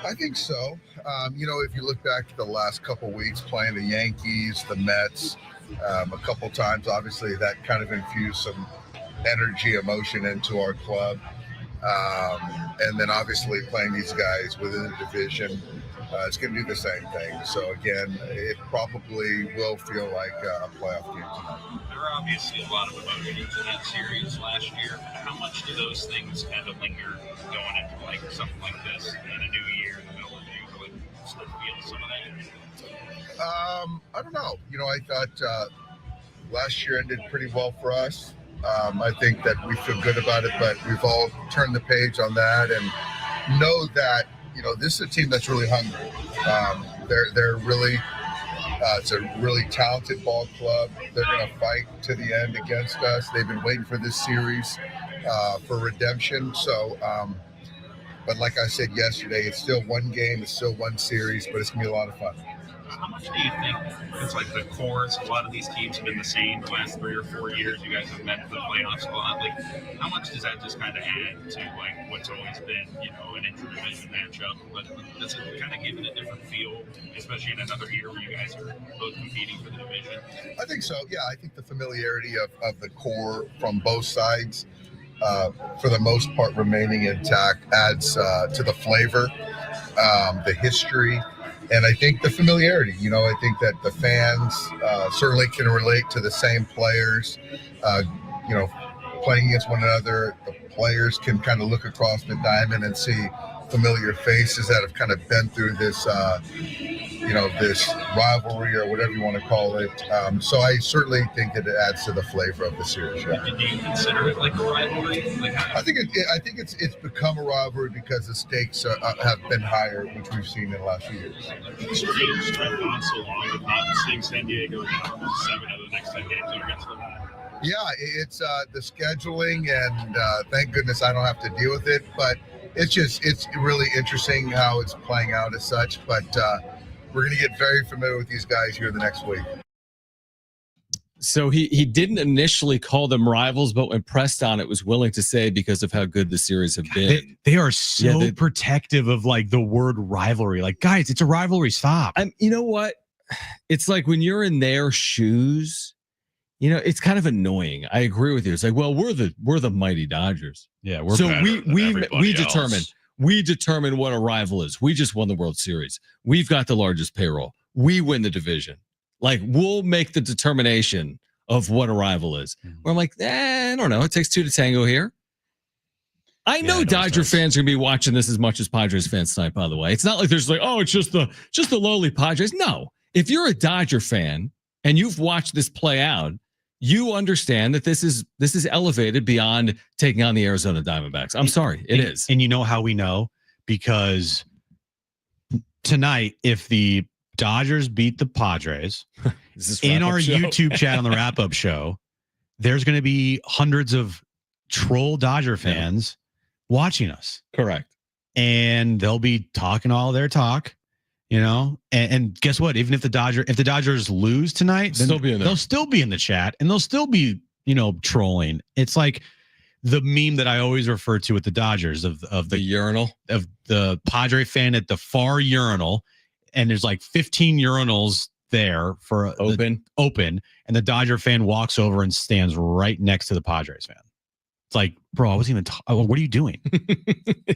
I think so. If you look back to the last couple weeks playing the Yankees, the Mets, a couple times, obviously that kind of infused some energy, emotion into our club. And then obviously playing these guys within the division, it's going to do the same thing. So again, it probably will feel like a playoff game tonight. There are obviously a lot of emotions in that series last year. How much do those things kind of linger going into like something like this in a new year in the middle of June? Like still feel some of that? I don't know. I thought last year ended pretty well for us. I think that we feel good about it, but we've all turned the page on that and know that, this is a team that's really hungry. They're really, it's a really talented ball club. They're going to fight to the end against us. They've been waiting for this series for redemption. So, but like I said yesterday, it's still one game, it's still one series, but it's going to be a lot of fun. How much do you think it's like the cores? A lot of these teams have been the same the last 3 or 4 years. You guys have met the playoffs a lot. Like, how much does that just kind of add to like what's always been, an interdivision matchup? But does it kind of give it a different feel, especially in another year where you guys are both competing for the division? I think so. Yeah, I think the familiarity of the core from both sides, for the most part, remaining intact adds to the flavor, the history. And I think the familiarity, I think that the fans certainly can relate to the same players, playing against one another. The players can kind of look across the diamond and see familiar faces that have kind of been through this, this rivalry or whatever you want to call it. So I certainly think that it adds to the flavor of the series. Yeah. Do you consider it like a rivalry? I think it's become a rivalry because the stakes have been higher, which we've seen in the last few years. This team's dragged on so long with not seeing San Diego down 7 of the next 10 games against them. Yeah, it's the scheduling, and thank goodness I don't have to deal with it. But it's really interesting how it's playing out as such. But we're going to get very familiar with these guys here the next week. So he didn't initially call them rivals, but when pressed on it, was willing to say because of how good the series have been. They are so protective of like the word rivalry. Like, guys, it's a rivalry. Stop. You know what? It's like when you're in their shoes, it's kind of annoying. I agree with you. It's like, well, we're the mighty Dodgers. Yeah, we're so we determine what a rival is. We just won the World Series. We've got the largest payroll. We win the division. Like, we'll make the determination of what a rival is. Where I'm like, I don't know. It takes two to tango here. I know Dodger fans are gonna be watching this as much as Padres fans tonight. By the way, it's not like there's like, oh, it's just the lowly Padres. No, if you're a Dodger fan and you've watched this play out, you understand that this is elevated beyond taking on the Arizona Diamondbacks. I'm sorry, it is. And you know how we know? Because tonight, if the Dodgers beat the Padres in our YouTube chat on the wrap-up show, there's going to be hundreds of troll Dodger fans watching us. Correct. And they'll be talking all their talk. And guess what? Even if the Dodgers lose tonight, they'll still be in the chat and they'll still be, trolling. It's like the meme that I always refer to with the Dodgers of the urinal, of the Padre fan at the far urinal. And there's like 15 urinals there for open. And the Dodger fan walks over and stands right next to the Padres fan. It's like, bro, I wasn't even, what are you doing?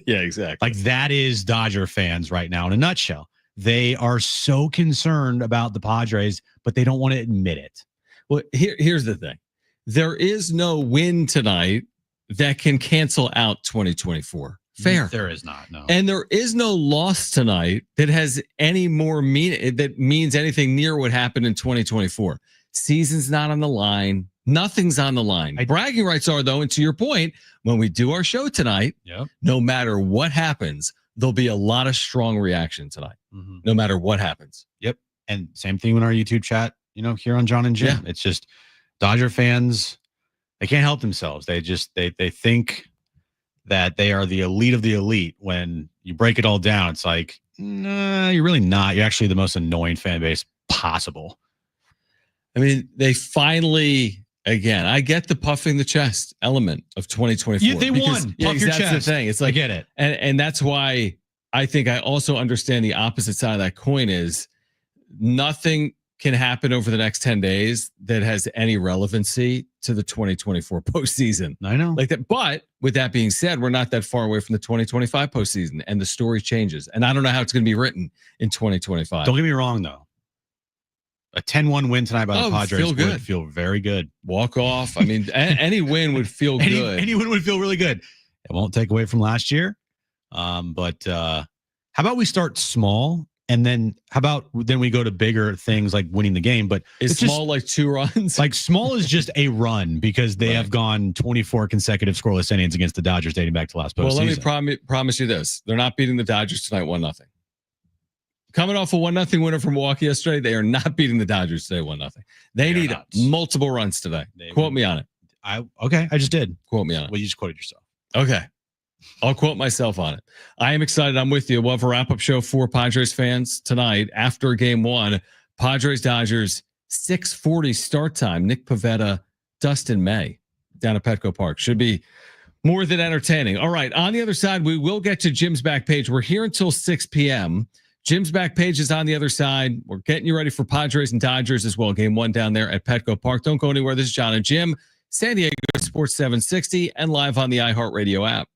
Yeah, exactly. Like, that is Dodger fans right now in a nutshell. They are so concerned about the Padres, but they don't want to admit it. Well, here's the thing. There is no win tonight that can cancel out 2024. Fair. There is not, no. And there is no loss tonight that has any more that means anything near what happened in 2024. Season's not on the line. Nothing's on the line. Bragging rights are, though, and to your point, when we do our show tonight, no matter what happens, there'll be a lot of strong reaction tonight, no matter what happens. Yep. And same thing in our YouTube chat, here on John and Jim. It's just Dodger fans, they can't help themselves. They think that they are the elite of the elite. When you break it all down, it's like, nah, you're really not. You're actually the most annoying fan base possible. I mean, they finally, again, I get the puffing the chest element of 2024. Yeah, they won. Puff your that's chest. the thing. It's like, I get it. And that's why I think I also understand the opposite side of that coin is nothing can happen over the next 10 days that has any relevancy to the 2024 postseason. I know. Like that. But with that being said, we're not that far away from the 2025 postseason, and the story changes. And I don't know how it's going to be written in 2025. Don't get me wrong, though. A 10-1 win tonight by the Padres would feel very good. Walk off. I mean, any win would feel good. Any win would feel really good. It won't take away from last year. But how about we start small? And then then we go to bigger things like winning the game. But is it's small like 2 runs? Like small is just a run because they have gone 24 consecutive scoreless innings against the Dodgers dating back to last postseason. Well, let me promise you this. They're not beating the Dodgers tonight 1-0. Coming off a 1-0 winner from Milwaukee yesterday, they are not beating the Dodgers today 1-0. They need multiple runs today. Quote me on it. I just did. Quote me on it. Well, you just quoted yourself. Okay. I'll quote myself on it. I am excited. I'm with you. We'll have a wrap-up show for Padres fans tonight after game 1. Padres Dodgers 6:40 start time. Nick Pivetta, Dustin May down at Petco Park. Should be more than entertaining. All right. On the other side, we will get to Jim's back page. We're here until 6 p.m. Jim's back page is on the other side. We're getting you ready for Padres and Dodgers as well. Game 1 down there at Petco Park. Don't go anywhere. This is John and Jim, San Diego Sports 760, and live on the iHeartRadio app.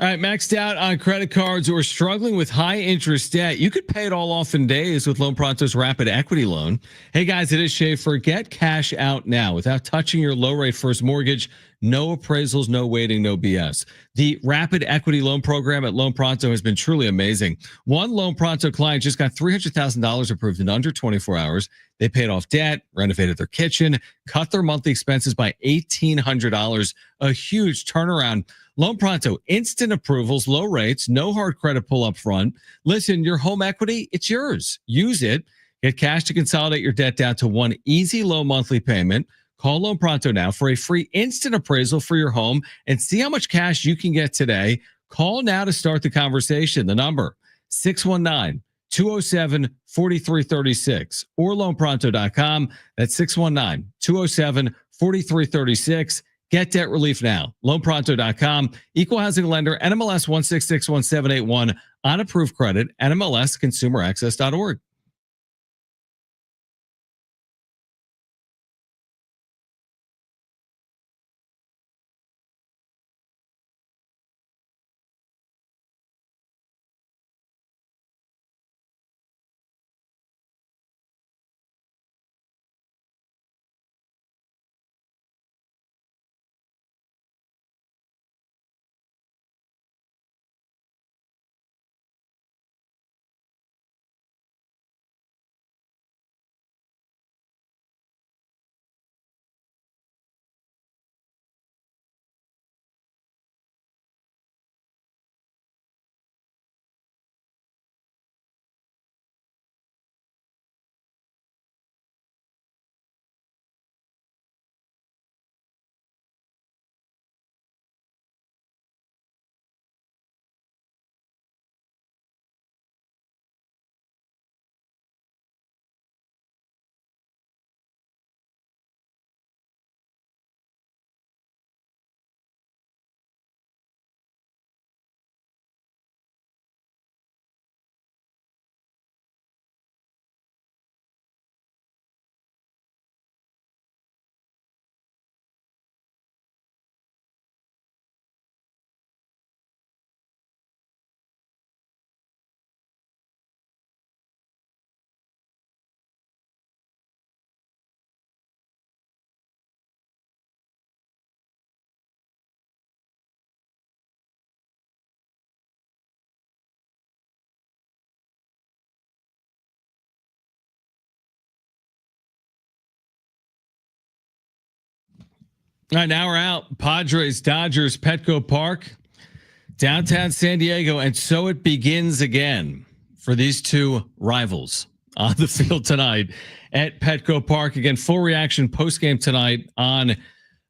All right, maxed out on credit cards or struggling with high interest debt. You could pay it all off in days with Loan Pronto's Rapid Equity Loan. Hey guys, it is Schaefer. Get cash out now without touching your low rate first mortgage. No appraisals, no waiting, no BS. The Rapid Equity Loan program at Loan Pronto has been truly amazing. One Loan Pronto client just got $300,000 approved in under 24 hours. They paid off debt, renovated their kitchen, cut their monthly expenses by $1,800. A huge turnaround. Loan Pronto, instant approvals, low rates, no hard credit pull up front. Listen, your home equity, it's yours. Use it. Get cash to consolidate your debt down to one easy low monthly payment. Call Loan Pronto now for a free instant appraisal for your home and see how much cash you can get today. Call now to start the conversation. The number 619-207-4336 or loanpronto.com. That's 619-207-4336. Get debt relief now. Loanpronto.com. Equal housing lender. NMLS 1661781 on approved credit. NMLS consumeraccess.org. All right, now we're out. Padres, Dodgers, Petco Park, downtown San Diego. And so it begins again for these two rivals on the field tonight at Petco Park. Again, full reaction postgame tonight on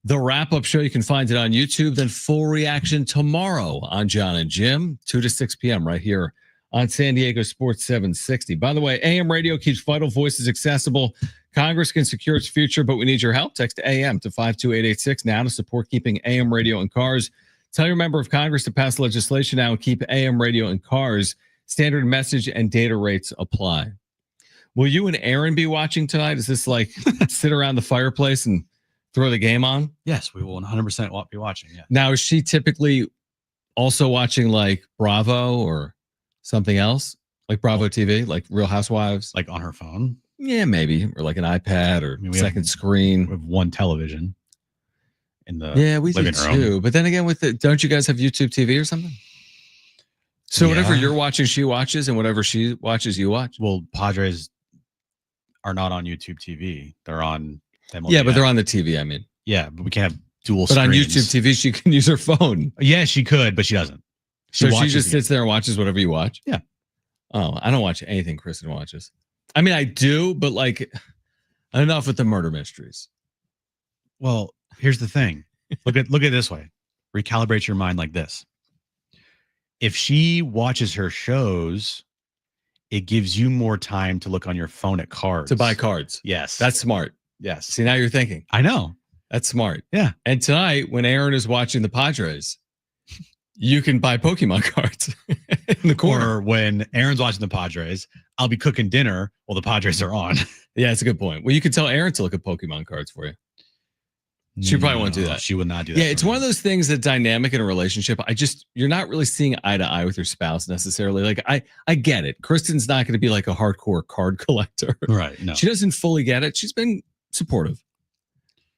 the wrap-up show. You can find it on YouTube. Then full reaction tomorrow on John and Jim, 2 to 6 p.m. right here on San Diego Sports 760. By the way, AM radio keeps Vital Voices accessible. Congress can secure its future, but we need your help. Text AM to 52886 now to support keeping AM radio in cars. Tell your member of Congress to pass legislation now and keep AM radio in cars. Standard message and data rates apply. Will you and Aaron be watching tonight? Is this like sit around the fireplace and throw the game on? Yes, we will 100% be watching. Yeah. Now, is she typically also watching like Bravo or something else? Like Bravo TV, like Real Housewives? Like on her phone? Yeah, maybe. Or like an iPad or second screen. We have one television in the we living do room. too. But then again, don't you guys have YouTube TV or something? So whatever you're watching, she watches, and whatever she watches, you watch. Well, Padres are not on YouTube TV. They're on MLB. Yeah, but they're on the TV, I mean. Yeah, but we can't have dual But screens. on YouTube TV, she can use her phone. Yeah, she could, but she doesn't. So she just sits there and watches whatever you watch? Yeah. Oh, I don't watch anything Kristen watches. I mean, I do, but like enough with the murder mysteries. Well, here's the thing. Look at it this way. Recalibrate your mind like this. If she watches her shows, it gives you more time to look on your phone at cards. To buy cards. Yes. That's smart. Yes. See, now you're thinking. I know. That's smart. Yeah. And tonight, when Aaron is watching the Padres, you can buy Pokemon cards in the corner. Or when Aaron's watching the Padres, I'll be cooking dinner while the Padres are on. Yeah, it's a good point. Well, you could tell Aaron to look at Pokemon cards for you. She probably won't do that. She would not do that. Yeah, it's one of those things that dynamic in a relationship. You're not really seeing eye to eye with your spouse necessarily. Like I get it. Kristen's not going to be like a hardcore card collector. Right. No. She doesn't fully get it. She's been supportive.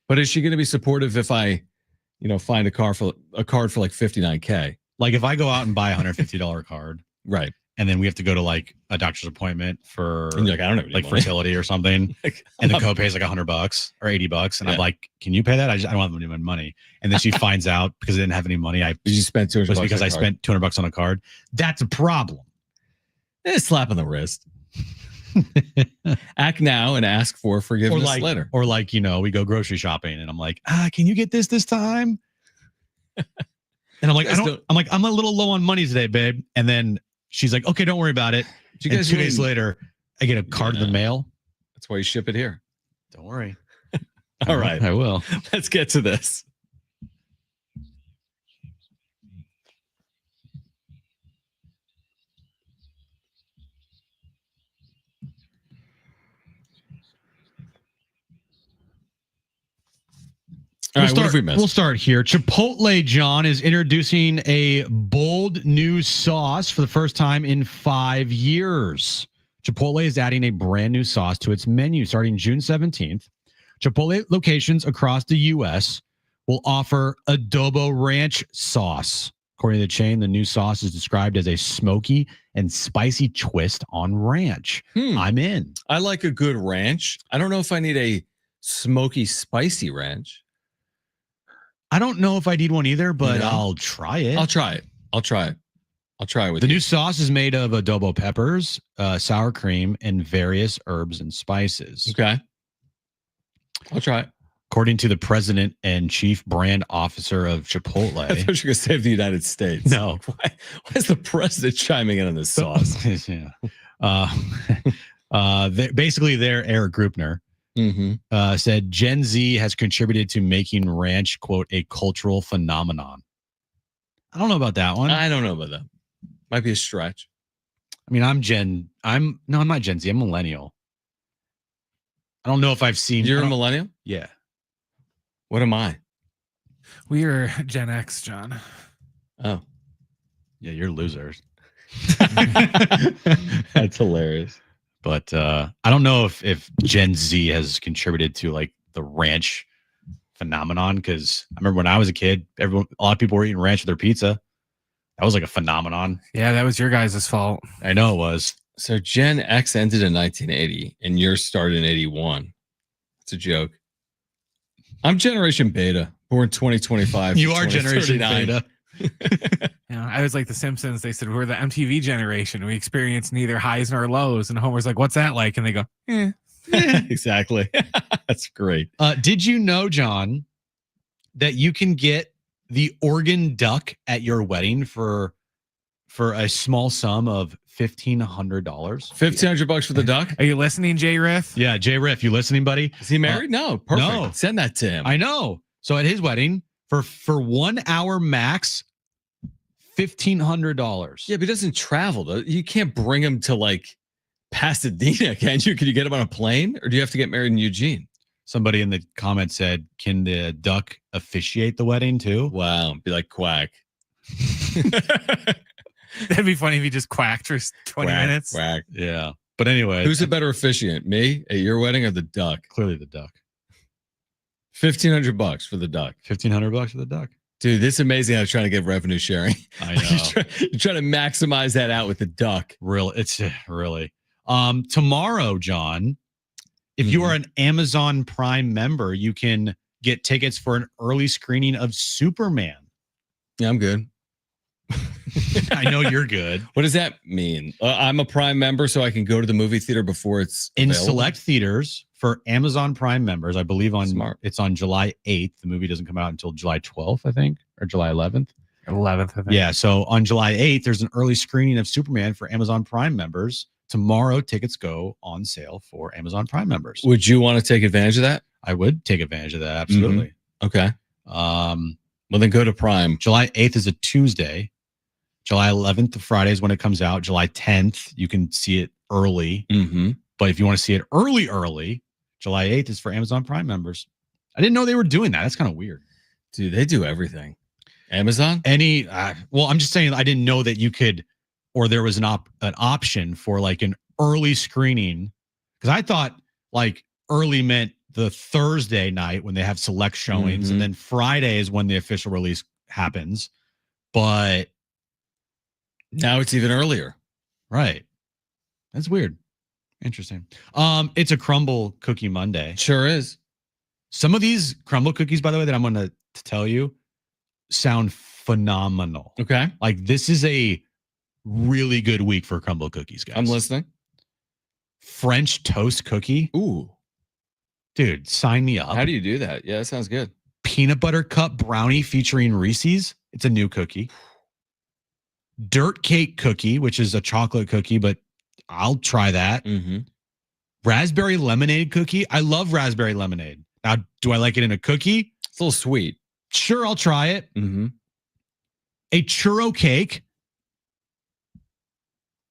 But is she going to be supportive if I, find a card for like $59K? Like if I go out and buy a $150 card, right, and then we have to go to like a doctor's appointment for and you're like, I don't know, like fertility or something, and the copay is like $100 or $80, and I'm like, can you pay that? I don't have any money. And then she finds out because I didn't have any money. You spent $200 because I spent $200 on a card. That's a problem. It's a slap on the wrist. Act now and ask for forgiveness later. Or like, we go grocery shopping and I'm like, can you get this time? And I'm like, I'm a little low on money today, babe. And then she's like, okay, don't worry about it. And 2 days later, I get a card in the mail. That's why you ship it here. Don't worry. All right. I will. Let's get to this. All right, what have we missed? We'll start here. Chipotle, John, is introducing a bold new sauce for the first time in 5 years. Chipotle is adding a brand new sauce to its menu starting June 17th. Chipotle locations across the U.S. will offer adobo ranch sauce. According to the chain, the new sauce is described as a smoky and spicy twist on ranch. I'm in. I like a good ranch. I don't know if I need a smoky, spicy ranch. I don't know if I need one either, but I'll try it. I'll try it with the new sauce is made of adobo peppers, sour cream, and various herbs and spices. Okay. I'll try it. According to the president and chief brand officer of Chipotle. I thought you were going to say of the United States. No. Why is the president chiming in on this sauce? Yeah. Basically, they're Eric Grupner. Said Gen Z has contributed to making ranch, quote, a cultural phenomenon. I don't know about that one. I don't know about that. Might be a stretch. I mean, I'm not Gen Z. I'm millennial. I don't know if I've seen. You're a millennial? Yeah. What am I? We are Gen X, John. Oh. Yeah, you're losers. That's hilarious. But I don't know if Gen Z has contributed to like the ranch phenomenon, because I remember when I was a kid, a lot of people were eating ranch with their pizza. That was like a phenomenon. Yeah, that was your guys' fault. I know it was. So Gen X ended in 1980 and yours started in 81. It's a joke. I'm Generation Beta, born 2025. You are Generation 2039. Beta. I was like the Simpsons. They said we're the MTV generation. We experience neither highs nor lows. And Homer's like, "What's that like?" And they go, "Eh." Exactly. That's great. Did you know, John, that you can get the Oregon duck at your wedding for a small sum of $1,500? $1,500 for the duck? Are you listening, Jay Riff? Yeah, Jay Riff, you listening, buddy? Is he married? No. Perfect. No. Send that to him. I know. So at his wedding, for 1 hour max, $1,500. Yeah, but he doesn't travel, though. You can't bring him to like Pasadena, can you? Can you get him on a plane, or do you have to get married in Eugene? Somebody in the comments said, "Can the duck officiate the wedding too?" Wow, be like Quack. That'd be funny if he just quacked for 20 minutes. Quack. Yeah. But anyway, Who's the better officiant, me at your wedding or the duck? Clearly the duck. $1,500 for the duck. $1,500 for the duck. Dude, this is amazing how they're trying to get revenue sharing. I know. You're trying to maximize that out with the duck. It's really. Tomorrow, John, if you are an Amazon Prime member, you can get tickets for an early screening of Superman. Yeah, I'm good. I know you're good. What does that mean? I'm a Prime member, so I can go to the movie theater before it's in available? Select theaters for Amazon Prime members. I believe it's on July 8th. The movie doesn't come out until July 12th, I think, or July 11th. 11th, I think. Yeah, so on July 8th, there's an early screening of Superman for Amazon Prime members. Tomorrow, tickets go on sale for Amazon Prime members. Would you want to take advantage of that? I would take advantage of that, absolutely. Okay. Well, then go to Prime. July 8th is a Tuesday. July 11th, the Friday is when it comes out. July 10th, you can see it early. But if you want to see it early, July 8th is for Amazon Prime members. I didn't know they were doing that. That's kind of weird. Dude, they do everything. Amazon? Well, I'm just saying I didn't know that you could, or there was an option for like an early screening. Because I thought like early meant the Thursday night when they have select showings, and then Friday is when the official release happens. But now it's even earlier. Right. That's weird. Interesting. It's a Crumble Cookie Monday. Sure is. Some of these Crumble cookies, by the way, that I'm going to tell you sound phenomenal. Okay. Like this is a really good week for Crumble cookies, guys. I'm listening. French toast cookie. Ooh. Dude, sign me up. How do you do that? Yeah, that sounds good. Peanut butter cup brownie featuring Reese's. It's a new cookie. Dirt cake cookie, which is a chocolate cookie, but I'll try that. Raspberry lemonade cookie. I love raspberry lemonade. Now, do I like it in a cookie? It's a little sweet. Sure, I'll try it. A churro cake.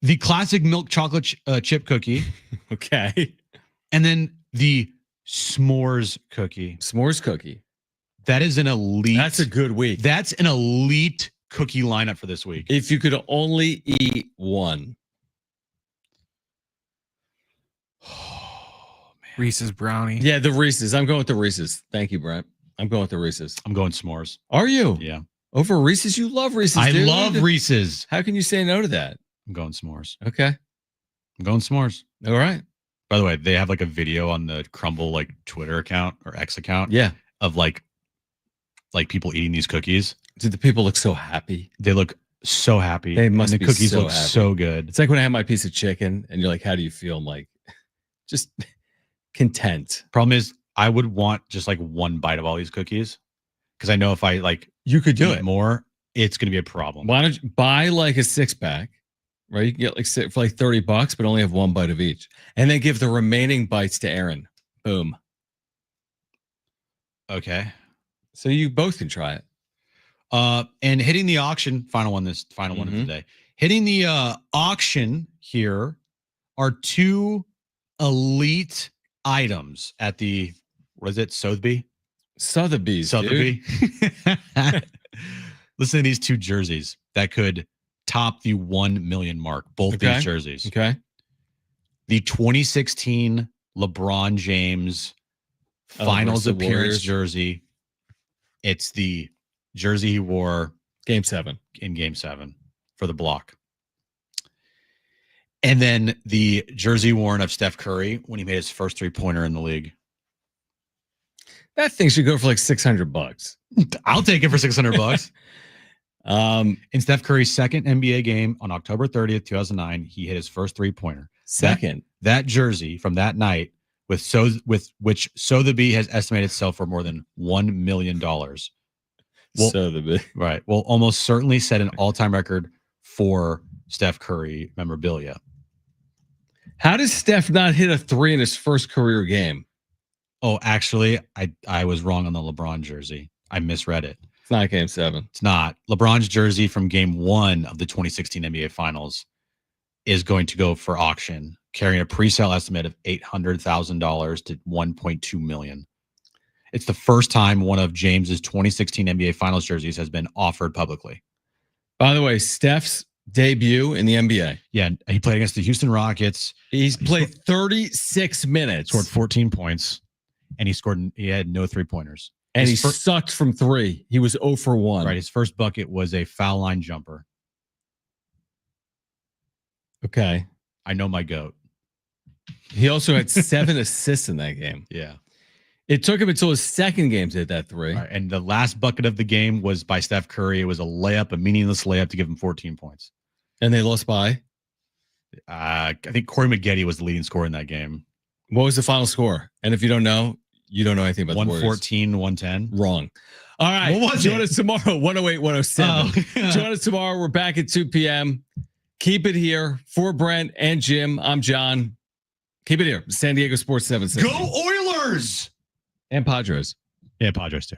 The classic milk chocolate chip cookie. Okay. And then the s'mores cookie. S'mores cookie. That is an elite. That's a good week. That's an elite cookie lineup for this week. If you could only eat one. Reese's brownie. Yeah, the Reese's. I'm going with the Reese's. Thank you, Brent. I'm going with the Reese's. I'm going s'mores. Are you? Yeah. Over Reese's? You love Reese's. I dude. love Reese's. How can you say no to that? I'm going s'mores. Okay. I'm going s'mores. All right. By the way, they have like a video on the Crumble like Twitter account or X account. Yeah. Of like people eating these cookies. Dude, the people look so happy. They look so happy. They must and be the cookies so look happy. so good. It's like when I have my piece of chicken and you're like, how do you feel? I'm like, just content. Problem is, I would want just like one bite of all these cookies because I know if I like you could do eat it more, it's going to be a problem. Why don't you buy like a 6-pack, right? You can get like for like $30, but only have one bite of each, and then give the remaining bites to Aaron. Boom. Okay. So you both can try it. And hitting the auction, final one of the day. Hitting the auction here are two elite items at the, what is it, Sotheby's? Sotheby's. Listen to these two jerseys that could top the 1 million mark. Both these jerseys. Okay. The 2016 LeBron James Finals appearance Warriors jersey. It's the jersey he wore Game 7 for the block. And then the jersey worn of Steph Curry when he made his first 3-pointer in the league. That thing should go for like $600. I'll take it for $600. In Steph Curry's second NBA game on October 30th, 2009, he hit his first 3-pointer. Second. That jersey from that night with which Sotheby has estimated sell for more than $1 million. Sotheby. Right. Will almost certainly set an all-time record for Steph Curry memorabilia. How does Steph not hit a 3 in his first career game? Oh, actually, I was wrong on the LeBron jersey. I misread it. It's not Game 7. It's not. LeBron's jersey from Game 1 of the 2016 NBA Finals is going to go for auction, carrying a pre-sale estimate of $800,000 to $1.2 million. It's the first time one of James's 2016 NBA Finals jerseys has been offered publicly. By the way, Steph's debut in the NBA. Yeah, he played against the Houston Rockets. He's played 36 minutes. Scored 14 points, and he had no 3-pointers. And he sucked from 3. He was 0 for 1. Right, his first bucket was a foul line jumper. Okay. I know my GOAT. He also had 7 assists in that game. Yeah. It took him until his second game to hit that 3. Right, and the last bucket of the game was by Steph Curry. It was a layup, a meaningless layup to give him 14 points. And they lost by? I think Corey Maggette was the leading scorer in that game. What was the final score? And if you don't know anything about 114, 110. Wrong. All right. What was Join it? us tomorrow, 108, 107. Join us tomorrow. We're back at 2 p.m. Keep it here for Brent and Jim. I'm John. Keep it here. San Diego Sports 760. Go Oilers! And Padres. Yeah, Padres too.